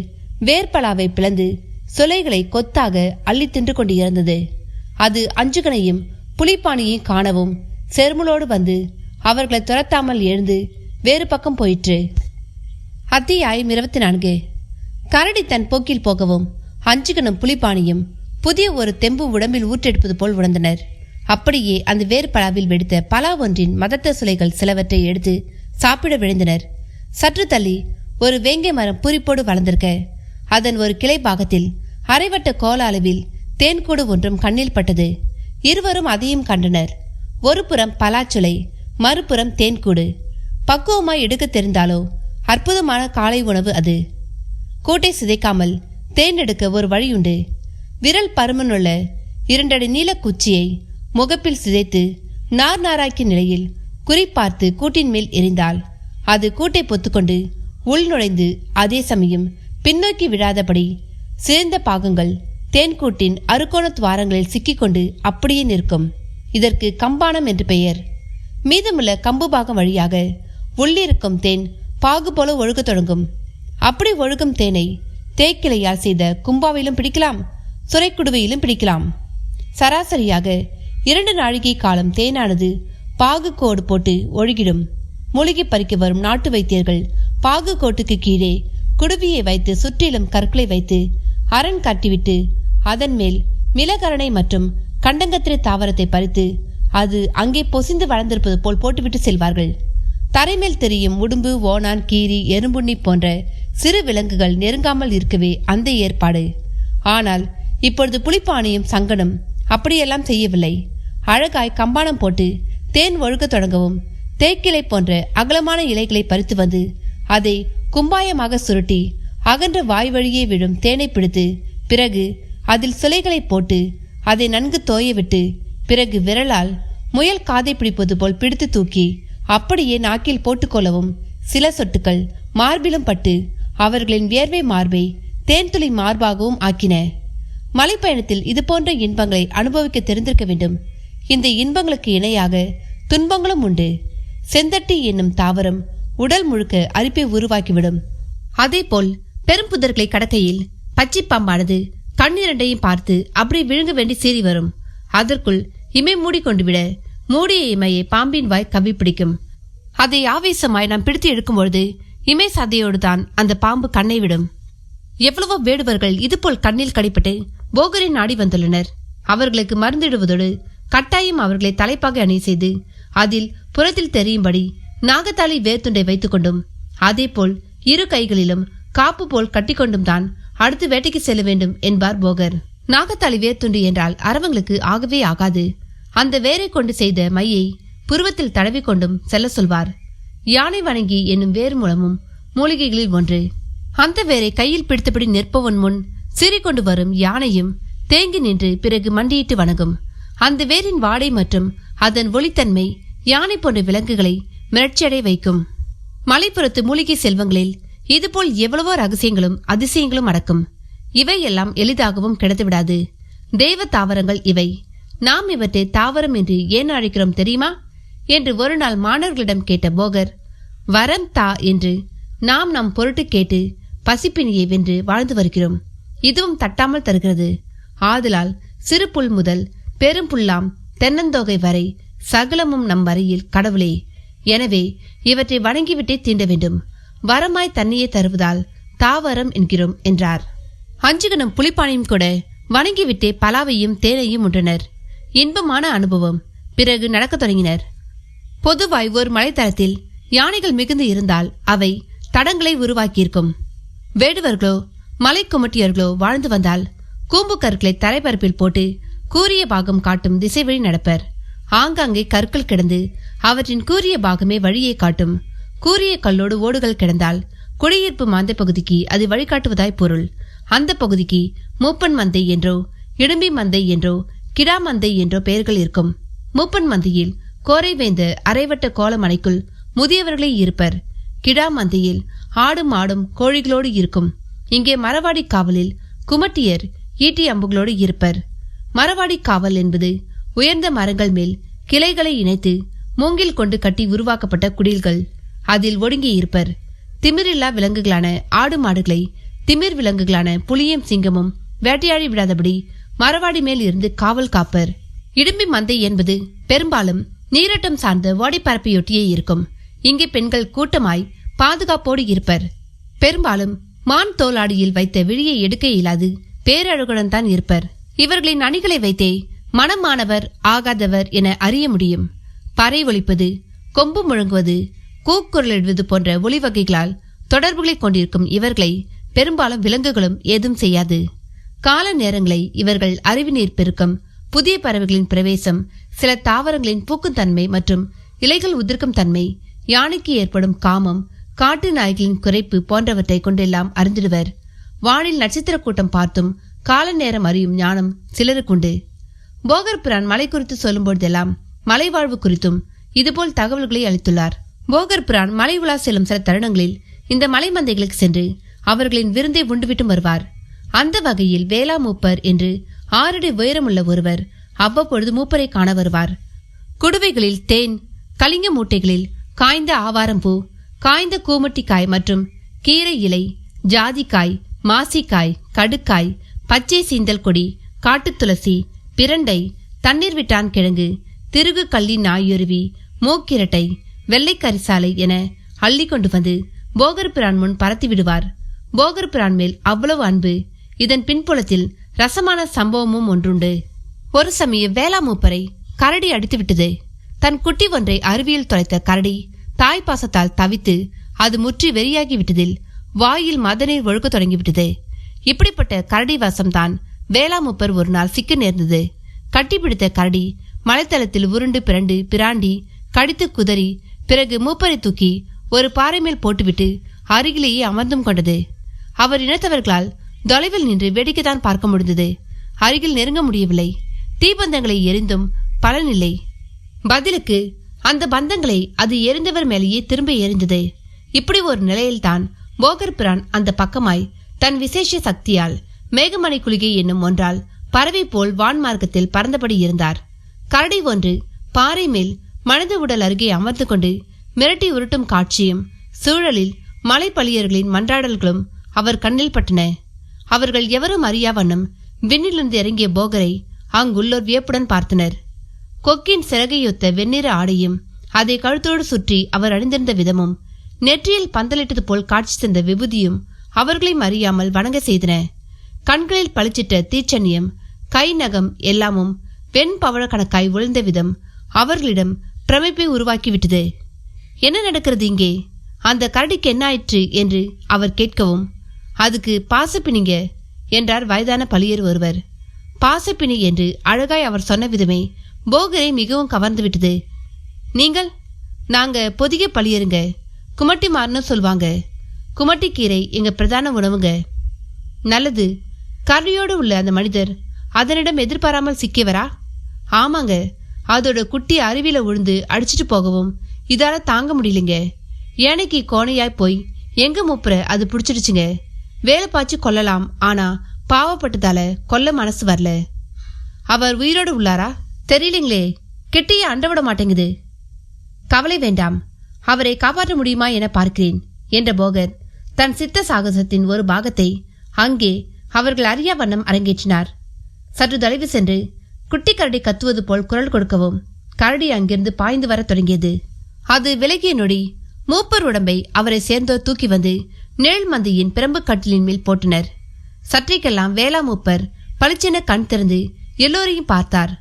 வேர்பலாவை பிளந்து சுளைகளை கொத்தாக அள்ளி தின்று கொண்டு இருந்தது. அது அஞ்சுகனையும் புலிப்பாணியையும் காணவும் செருமலோடு வந்து அவர்களை துரத்தாமல் எழுந்து வேறு பக்கம் போயிற்று. அத்தியாயம் 24. கரடி தன் போக்கில் போகவும் அஞ்சுகனும் புலிப்பாணியும் புதிய ஒரு தெம்பு உடம்பில் ஊற்றெடுப்பது போல் உணர்ந்தனர். அப்படியே அந்த வேர்பலாவில் வெடித்த பலா ஒன்றின் மதத்த சுளைகள் சிலவற்றை எடுத்து சாப்பிட விழுந்தனர். சற்று தள்ளி ஒரு வேங்கை மரம் பூரிப்போடு வளர்ந்திருக்க அதன் ஒரு கிளை பாகத்தில் அரைவட்ட கோல அளவில் தேன்கூடு ஒன்றும் கண்ணில் பட்டது. இருவரும் அதையும் கண்டனர். ஒரு புறம் பலாச்சுளை, மறுபுறம் தேன்கூடு. பக்குவமாய் எடுக்க தெரிந்தாலோ அற்புதமான காலை உணவு அது. கூட்டை சிதைக்காமல் தேன் எடுக்க ஒரு வழியுண்டு. விரல் பருமனுள்ள 2 அடி நீல குச்சியை முகப்பில் சிதைத்து நார் நாராக்கிய நிலையில் குறிப்பார்த்து கூட்டின் மேல் எரிந்தால் அது கூட்டை பொத்துக்கொண்டு உள் நுழைந்து அதே சமயம் பின்னோக்கி விழாதபடி சிதைந்த பாகங்கள் தேன்கூட்டின் அறுகோண துவாரங்களில் சிக்கிக்கொண்டு அப்படியே நிற்கும். இதற்கு கம்பானம் என்று பெயர். மீதமுள்ள கம்பு பாகம் வழியாக உள்ளிருக்கும் தேன் பாகு போல ஒழுக தொடங்கும். அப்படி ஒழுகும் தேனை தேக்கிளையால் செய்த கும்பாவிலும் பிடிக்கலாம், சுரைக்குடுவையிலும் பிடிக்கலாம். சராசரியாக 2 நாழிகை காலம் தேனானது பாகு கோடு போட்டு ஒழுகிடும். மூலிகை பறிக்க வரும் நாட்டு வைத்தியர்கள் பாகு கோட்டுக்கு கீழே குடுவியை வைத்து சுற்றிலும் கற்களை வைத்து அரண் கட்டிவிட்டு அதன் மேல் மிளகரணை மற்றும் கண்டங்கத்திரை தாவரத்தை பறித்து அது அங்கே பொசிந்து வளர்ந்திருப்பது போல் போட்டுவிட்டு செல்வார்கள். தரைமேல் தெரியும் உடும்பு, ஓணான், கீரி, எறும்புண்ணி போன்ற சிறு விலங்குகள் நெருங்காமல் இருக்கவே அந்த ஏற்பாடு. ஆனால் இப்பொழுது புலிப்பாணியும் சங்கனும் அப்படியெல்லாம் செய்யவில்லை. அழகாய் கம்பானம் போட்டு தேன் ஒழுக தொடங்கவும் தேக்கிளை போன்ற அகலமான இலைகளை பறித்து வந்து அதை கும்பாயமாக சுருட்டி அகன்ற வாய் வழியே விழும் தேனை பிடித்து பிறகு அதில் சிலைகளை போட்டு அதை நன்கு தோயவிட்டு பிறகு விரலால் முயல் காதை பிடிப்பது போல் பிடித்து தூக்கி அப்படியே நாக்கில் போட்டுக்கொள்ளவும் சில சொட்டுக்கள் மார்பிலும் பட்டு அவர்களின் வியர்வை மார்பை தேன்துளி மார்பாகவும் ஆக்கின. மலைப்பயணத்தில் இது போன்ற இன்பங்களை அனுபவிக்க தெரிந்திருக்க வேண்டும். இந்த இன்பங்களுக்கு இணையாக துன்பங்களும் உண்டு. செந்தட்டி என்னும் தாவரம் உடல் முழுக்க அரிப்பை உருவாக்கிவிடும். அதே போல் பெரும்புதர்களை கடக்கையில் பச்சை பாம்பானது கண்ணிரண்டையும் பார்த்து அப்படி விழுங்க வேண்டி சீறி வரும். அதற்குள் இமை மூடிக்கொண்டு விட மூடிய இமையை பாம்பின் வாய் கவி பிடிக்கும். அதை ஆவேசமாய் நாம் பிடித்து எடுக்கும் பொழுது இமை சதையோடு தான் அந்த பாம்பு கண்ணை விடும். எவ்வளவோ வேடுவர்கள் இதுபோல் கண்ணில் கடிப்பட்டு போகரின் நாடி வந்துள்ளனர். அவர்களுக்கு மருந்திடுவதோடு கட்டாயம் அவர்களை தலைப்பாக அணி செய்து அதில் புறத்தில் தெரியும்படி நாகத்தாளி வேர்த்துண்டை வைத்துக் கொண்டும் அதே போல் 2 கைகளிலும் காப்பு போல் கட்டிக்கொண்டும் தான் அடுத்து வேட்டைக்கு செல்ல வேண்டும் என்பார் போகர். நாகத்தாளி வேர்த்துண்டு என்றால் அரவங்களுக்கு ஆகவே ஆகாது. அந்த வேரை கொண்டு செய்த மையை புருவத்தில் தடவி கொண்டும் செல்ல சொல்வார். யானை வணங்கி என்னும் வேர் மூலமும் மூலிகைகளில் ஒன்று. அந்த வேரை கையில் பிடித்தபடி நிற்பவன் முன் சீறிக்கொண்டு வரும் யானையும் தேங்கி நின்று பிறகு மண்டியிட்டு வணங்கும். அந்த வேரின் வாடை மற்றும் அதன் ஒளித்தன்மை யானை போன்ற விலங்குகளை மிரட்சியடை வைக்கும். மலைப்புறத்து மூலிகை செல்வங்களில் இதுபோல் எவ்வளவோ ரகசியங்களும் அதிசயங்களும் அடக்கும். இவையெல்லாம் எளிதாகவும் கிடைத்துவிடாது. தெய்வ தாவரங்கள் இவை. நாம் இவற்றை தாவரம் என்று ஏன் அழைக்கிறோம் தெரியுமா என்று ஒரு நாள் மாணவர்களிடம் கேட்ட போகர், வரம் தா என்று நாம் நம் பொருட்டு கேட்டு பசிப்பினியை வென்று வாழ்ந்து வருகிறோம். இதுவும் தட்டாமல் தருகிறது. ஆதலால் சிறு புல் முதல் பெரும் புல்லாம் தென்னந்தோகை வரை சகலமும் நம் வரையில் கடவுளே. எனவே இவற்றை வணங்கிவிட்டே தீண்ட வேண்டும். வரமாய் தண்ணியை தருவதால் தாவரம் என்கிறோம் என்றார். அஞ்சுகனும் புலிப்பானையும் கூட வணங்கிவிட்டே பலாவையும் தேனையும் உண்டனர். இன்பமான அனுபவம். பிறகு நடக்கத் தொடங்கினர். பொதுவாய் ஒரு மலைத்தளத்தில் யானைகள் மிகுந்து இருந்தால் அவை தடங்களை உருவாக்கியிருக்கும். வேடுவர்களோ மலை குமட்டியர்களோ வாழ்ந்து வந்தால் கூம்பு கற்களை தரைப்பரப்பில் போட்டு கூரிய பாகம் காட்டும் திசை வழி நடப்பர். ஆங்காங்கே கற்கள் கிடந்து அவற்றின் கூரிய பாகமே வழியை காட்டும். கூரிய கல்லோடு ஓடுகள் கிடந்தால் குடியிருப்பு மந்தை பகுதிக்கு அது வழிகாட்டுவதாய் பொருள். அந்த பகுதிக்கு மூப்பன் மந்தை என்றோ இடும்பி மந்தை என்றோ கிடா மந்தை என்றோ பெயர்கள் இருக்கும். மூப்பன் மந்தையில் கோரை வேந்த அரைவட்ட கோலமனைக்குள் முதியவர்களே இருப்பர். கிடா மந்தையில் ஆடும் ஆடும் கோழிகளோடு இருக்கும். இங்கே மரவாடி காவலில் குமட்டியர் ஈட்டி அம்புகளோடு இருப்பர். மரவாடி காவல் என்பது உயர்ந்த மரங்கள் மேல் கிளைகளை இணைத்து மூங்கில் கொண்டு கட்டி உருவாக்கப்பட்ட குடில்கள். அதில் ஒடுங்கி இருப்பர். திமிரில்லா விலங்குகளான ஆடு மாடுகளை திமிர் விலங்குகளான புலியும் சிங்கமும் வேட்டையாடி விடாதபடி மரவாடி மேல் இருந்து காவல் காப்பர். இடும்பி மந்தை என்பது பெரும்பாலும் நீரட்டம் சார்ந்த ஓடைப்பரப்பையொட்டியே இருக்கும். இங்கே பெண்கள் கூட்டமாய் பாதுகாப்போடு இருப்பர். பெரும்பாலும் மான் தோலாடியில் வைத்த விழியை எடுக்க இயலாது பேரழகுடன் தான் இருப்பர். இவர்களின் அணிகளை வைத்தே மனமானவர் ஆகாதவர் என அறிய முடியும். பறை ஒலிப்பது, கொம்பு முழங்குவது, கூக்குரலிடுவது போன்ற ஒலி வகைகளால் தொடர்புகளை கொண்டிருக்கும் இவர்களை பெரும்பாலும் விலங்குகளும் ஏதும் செய்யாது. கால நேரங்களை இவர்கள் அறிவுநீர் பெருக்கம், புதிய பறவைகளின் பிரவேசம், சில தாவரங்களின் பூக்கும் தன்மை மற்றும் இலைகள் உதிர்க்கும் தன்மை, யானைக்கு ஏற்படும் காமம், காட்டு நாய்களின் குறைப்பு போன்றவற்றை கொண்டெல்லாம் அறிந்திடுவர். வானில் நட்சத்திர கூட்டம் பார்த்தும் கால நேரம் அறியும் ஞானம் சிலருக்குண்டு. போகர் பிரான் மலை குறித்து சொல்லும் பொழுதெல்லாம் மலை வாழ்வு குறித்தும் இதுபோல் தகவல்களை அளித்துள்ளார். போகர் பிரான் மலை உலா செல்லும் சில தருணங்களில் இந்த மலை மந்தைகளுக்கு சென்று அவர்களின் விருந்தை உண்டுவிட்டும் வருவார். அந்த வகையில் வேளா மூப்பர் என்று 6 அடி உயரமுள்ள ஒருவர் அவ்வப்பொழுது மூப்பரை காண வருவார். குடுவைகளில் தேன், கலிங்க மூட்டைகளில் காய்ந்த ஆவாரம்பூ, காய்ந்த கூமட்டிக்காய் மற்றும் கீரை இலை, ஜாதிக்காய், மாசிக்காய், கடுக்காய், பச்சை சீந்தல் கொடி, காட்டு துளசி, பிரண்டை, தண்ணீர் விட்டான் கிழங்கு, திருகு கள்ளி நாயுருவி, மூக்கிரட்டை, வெள்ளை கரிசாலை என அள்ளி கொண்டு வந்து போகர் பிரான் முன் பரத்தி விடுவார். போகர் பிரான் மேல் அவ்வளவு அன்பு. இதன் பின்புலத்தில் ரசமான சம்பவமும் ஒன்றுண்டு. ஒரு சமயம் வேளா மூப்பரை கரடி அடித்து விட்டது. தன் குட்டி ஒன்றை அருவியில் தொலைத்த கரடி தாய் பாசத்தால் தவித்து அது முற்றி வெறியாகி விட்டதில் வாயில் மதநீர் ஒழுக்க தொடங்கிவிட்டது. இப்படிப்பட்ட கரடி வாசம்தான் வேளா மூப்பர் ஒரு நாள் சிக்க நேர்ந்தது. கட்டிப்பிடித்த கரடி மலைத்தளத்தில் உருண்டு பிறண்டு பிராண்டி கடித்து குதறி பிறகு மூப்பரை தூக்கி ஒரு பாறை மேல் போட்டுவிட்டு அருகிலேயே அமர்ந்தும் கொண்டது. அவர் இனத்தவர்களால் தொலைவில் நின்று வேடிக்கைதான் பார்க்க முடிந்தது. அருகில் நெருங்க முடியவில்லை. தீபந்தங்களை எரிந்தும் பலனில்லை. பதிலுக்கு அந்த பந்தங்களை அது எரிந்தவர் மேலேயே திரும்ப எரிந்தது. இப்படி ஒரு நிலையில்தான் போகர் பிரான் அந்த பக்கமாய் தன் விசேஷ சக்தியால் மேகமணி குளிகை என்னும் ஒன்றால் பறவை போல் வான்மார்க்கத்தில் பறந்தபடி இருந்தார். கரடி ஒன்று பாறை மேல் மனித உடல் அருகே அமர்ந்து கொண்டு மிரட்டி உருட்டும் காட்சியும் சூழலில் மலை பழியர்களின் மன்றாடல்களும் அவர் கண்ணில் பட்டன. அவர்கள் எவரும் அறியா வண்ணம் விண்ணிலிருந்து இறங்கிய போகரை அங்குள்ளோர் வியப்புடன் பார்த்தனர். கொக்கின் சிறகையொத்த வெண்ணிற ஆடையும் அதை கழுத்தோடு சுற்றி அவர் அணிந்திருந்த விதமும் நெற்றியில் பந்தலிட்டது போல் காட்சி தந்த விபூதியும் அவர்களையும் அறியாமல் வணங்க செய்தன. கண்களில் பளிச்சிட்ட தீச்சன்னியம், கை நகம் எல்லாமும் வெண் பவழ கணக்காய் உழைந்த விதம் அவர்களிடம் பிரமிப்பை உருவாக்கிவிட்டது. என்ன நடக்கிறது இங்கே? அந்த கரடிக்கு என்ன ஆயிற்று என்று அவர் கேட்கவும், அதுக்கு பாசப்பினிங்க என்றார் வயதான பழியர் ஒருவர். பாசப்பினி என்று அழகாய் அவர் சொன்ன விதமே போகரை மிகவும் கவர்ந்து விட்டது. நீங்கள்? நாங்க பொதிகை பழியருங்க, குமட்டி மாறுன்னு சொல்வாங்க. குமட்டி கீரை எங்க பிரதான உணவுங்க. நல்லது. கரடியோடு உள்ள அந்த மனிதர் அதனிடம் எதிர்பாராமல் சிக்கியவரா? ஆமாங்க. அதோட குட்டி அருவியில விழுந்து அடிச்சிட்டு போகவும் இதால தாங்க முடியலைங்க. யானைக்கு கோணையாய் போய் எங்க மூப்புற அது பிடிச்சிடுச்சுங்க. வேலை பாய்ச்சி கொல்லலாம், ஆனா பாவப்பட்டதால கொல்ல மனசு வரல. அவர் உயிரோடு உள்ளாரா? தெரியலங்களே, கெட்டியே அண்டவிட மாட்டேங்குது. கவலை வேண்டாம், அவரை காப்பாற்ற முடியுமா என பார்க்கிறேன் என்ற போகர் தன் சித்த சாகசத்தின் ஒரு பாகத்தை அங்கே அவர்கள் அறியா வண்ணம் அரங்கேற்றினார். சற்று தொலைவு சென்று குட்டி கரடி கத்துவது போல் குரல் கொடுக்கவும் கரடி அங்கிருந்து பாய்ந்து வர தொடங்கியது. அது விலகிய நொடி மூப்பர் உடம்பை அவரை சேர்ந்தோர் தூக்கி வந்து நிழல் மந்தியின் பிரம்பு கட்டிலின் மேல் போட்டனர். சற்றைக்கெல்லாம் வேளா மூப்பர் பளிச்சென கண் திறந்து எல்லோரையும் பார்த்தார்.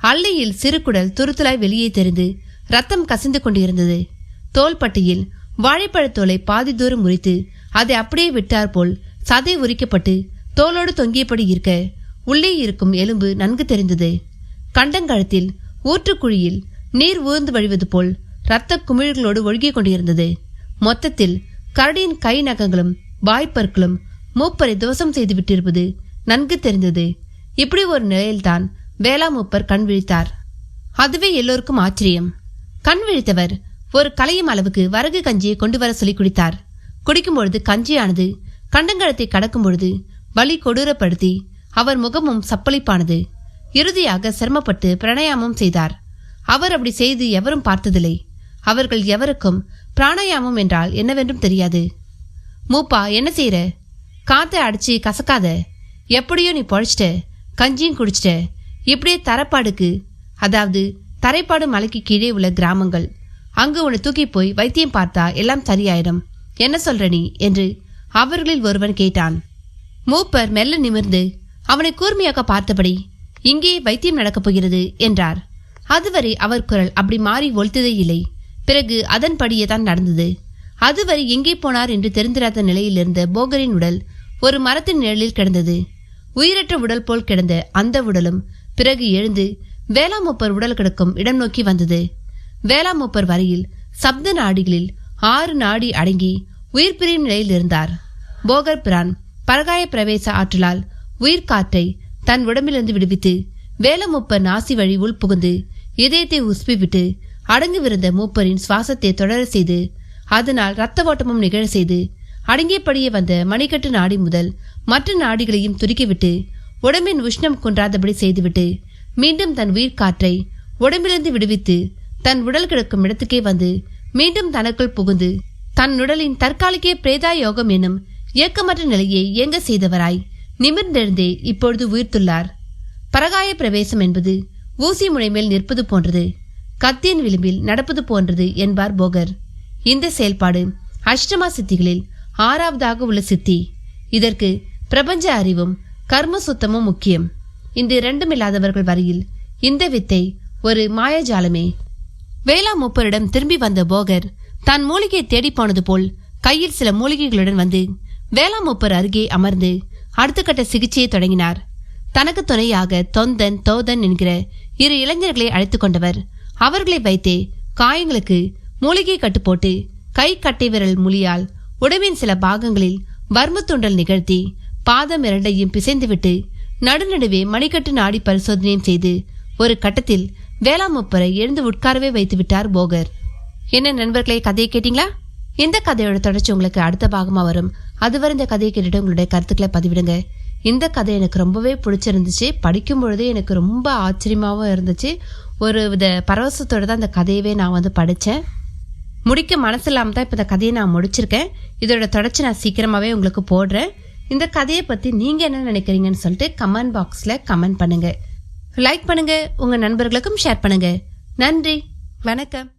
அள்ளியில் சிறு குடல் துருத்துலாய் வெளியே தெரிந்து ரத்தம் கசிந்து கொண்டிருந்தது. தோள்பட்டியில் வாழைப்பழத்தோலை பாதி தூரம் முறித்து அதை அப்படியே விட்டார் போல் சதை உரிக்கப்பட்டு தோளோடு தொங்கியபடி இருக்க உள்ளே இருக்கும் எலும்பு நன்கு தெரிந்தது. கண்டங்கழுத்தில் ஊற்றுக்குழியில் நீர் ஊர்ந்து வழிவது போல் இரத்த குமிழ்களோடு ஒழுகிக் கொண்டிருந்தது. மொத்தத்தில் கரடியின் கை நகங்களும் வாய்ப்பற்களும் மூப்பரை துவசம் செய்து விட்டிருப்பது நன்கு தெரிந்தது. இப்படி ஒரு நிலையில்தான் வேளா மூப்பர் கண் விழித்தார். அதுவே எல்லோருக்கும் ஆச்சரியம். கண் விழித்தவர் ஒரு களையும் அளவுக்கு வரகு கஞ்சியை கொண்டு வர சொல்லி குடித்தார். குடிக்கும் பொழுது கஞ்சியானது கண்டங்கழத்தை கடக்கும் பொழுது வலி கொடூரப்படுத்தி அவர் முகமும் சப்பளிப்பானது. இறுதியாக சிரமப்பட்டு பிராணாயாமம் செய்தார். அவர் அப்படி செய்து எவரும் பார்த்ததில்லை. அவர்கள் எவருக்கும் பிராணாயாமம் என்றால் என்னவென்றும் தெரியாது. மூப்பா, என்ன செய்யற? காத்தை அடிச்சு கசக்காத. எப்படியோ நீ பொழைச்சிட்ட, கஞ்சியும் குடிச்சிட்ட. இப்படியே தரப்பாடுக்கு, அதாவது தரைப்பாடு மலைக்கு கீழே உள்ள கிராமங்கள், அங்கு உன்னை தூக்கி போய் வைத்தியம் பார்த்தா எல்லாம் சரியாயிடும். என்ன சொல்ற நீ என்று அவர்களில் ஒருவன் கேட்டான். மூப்பர் மெல்ல நிமிர்ந்து அவனை கூர்மையாக பார்த்தபடி, இங்கே வைத்தியம் நடக்கப் போகிறது என்றார். அதுவரை அவர் குரல் அப்படி மாறி ஒலித்ததே இல்லை. பிறகு அதன்படியே தான் நடந்தது. அதுவரை எங்கே போனார் என்று தெரிந்திராத நிலையில் இருந்த போகரின் உடல் ஒரு மரத்தின் நிழலில் கிடந்தது. உயிரற்ற உடல் போல் கிடந்த அந்த உடலும் பிறகு எழுந்து வேளா மூப்பர் உடல் கிடக்கும் இடம் நோக்கி வந்தது. வேளா மூப்பர் வரையில் சப்த நாடிகளில் 6 நாடி அடங்கி உயிர் பிரியும் நிலையில் இருந்தார். போகர் பிரான் பரகாய பிரவேச ஆற்றலால் உயிர்காற்றை தன் உடம்பிலிருந்து விடுவித்து வேளா மூப்பர் நாசி வழி உள் புகுந்து இதயத்தை உஸ்பி விட்டு அடங்குவிருந்த மூப்பரின் சுவாசத்தை தொடர செய்து அதனால் இரத்த ஓட்டமும் நிகழ செய்து அடங்கியபடியே வந்த மணிக்கட்டு நாடி முதல் மற்ற நாடிகளையும் துருக்கிவிட்டு உடம்பின் உஷ்ணம் குன்றாதபடி செய்துவிட்டு மீண்டும் தன் உயிர்காற்றை உடம்பிலிருந்து விடுவித்து தன் உடல் கிடக்கும் இடத்துக்கே வந்து மீண்டும் தனக்குள் புகுந்து தன் உடலின் தற்காலிக பிரேதா யோகம் என்னும் இயக்கமற்ற நிலையை இயங்க செய்தவராய் நிமிர்ந்தெழுந்தே இப்பொழுது உயிர்த்துள்ளார். பரகாய பிரவேசம் என்பது ஊசி முனை மேல் நிற்பது போன்றது, கத்தியின் விளிம்பில் நடப்பது போன்றது என்பார் போகர். இந்த செயல்பாடு அஷ்டமா சித்திகளில் 6வதாக உள்ள சித்தி. இதற்கு பிரபஞ்ச அறிவும் கர்ம சுத்தமும் முக்கியம். இந்த இரண்டும் இல்லாதவர்கள் வரையில் இந்த வித்தை ஒரு மாயாஜாலமே. வேளா மூப்பரிடம் திரும்பி வந்த போகர் தான் மூலிகையை தேடி போனது போல் கையில் சில மூலிகைகளுடன் வந்து வேளா மூப்பர் அருகே அமர்ந்து அடுத்த கட்ட சிகிச்சையை தொடங்கினார். தனக்கு துணையாக தொந்தன் தோதன் என்கிற 2 இளைஞர்களை அழைத்துக் கொண்டவர். அவர்களை வைத்தே காயங்களுக்கு மூலிகை கட்டு போட்டு கை கட்டை விரல் மொழியால் உடம்பின் சில பாகங்களில் வர்ம தூண்டல் நிகழ்த்தி பாதம் 2ஐயும் பிசைந்துவிட்டு நடுநடுவே மணிக்கட்டு நாடி பரிசோதனையும் செய்து ஒரு கட்டத்தில் வேளா மூப்பரை எழுந்து உட்காரவே வைத்து விட்டார் போகர். என்ன நண்பர்களே, கதையை கேட்டீங்களா? இந்த கதையோட தொடர்ச்சி உங்களுக்கு அடுத்த பாகமா வரும். அதுவரை இந்த கதையை கேட்டுட்டு உங்களுடைய கருத்துக்களை பதிவிடுங்க. இந்த கதை எனக்கு ரொம்பவே பிடிச்சிருந்துச்சு. படிக்கும் பொழுதே எனக்கு ரொம்ப ஆச்சரியமாகவும் இருந்துச்சு. ஒரு வித பரவசத்தோடு தான் இந்த கதையவே நான் படித்தேன். முடிக்க மனசு இல்லாமல் தான் இப்போ இந்த கதையை நான் முடிச்சிருக்கேன். இதோட தொடர்ச்சி நான் சீக்கிரமாகவே உங்களுக்கு போடுறேன். இந்த கதையை பற்றி நீங்கள் என்ன நினைக்கிறீங்கன்னு சொல்லிட்டு கமெண்ட் பாக்ஸில் கமெண்ட் பண்ணுங்கள், லைக் பண்ணுங்கள், உங்கள் நண்பர்களுக்கும் ஷேர் பண்ணுங்கள். நன்றி, வணக்கம்.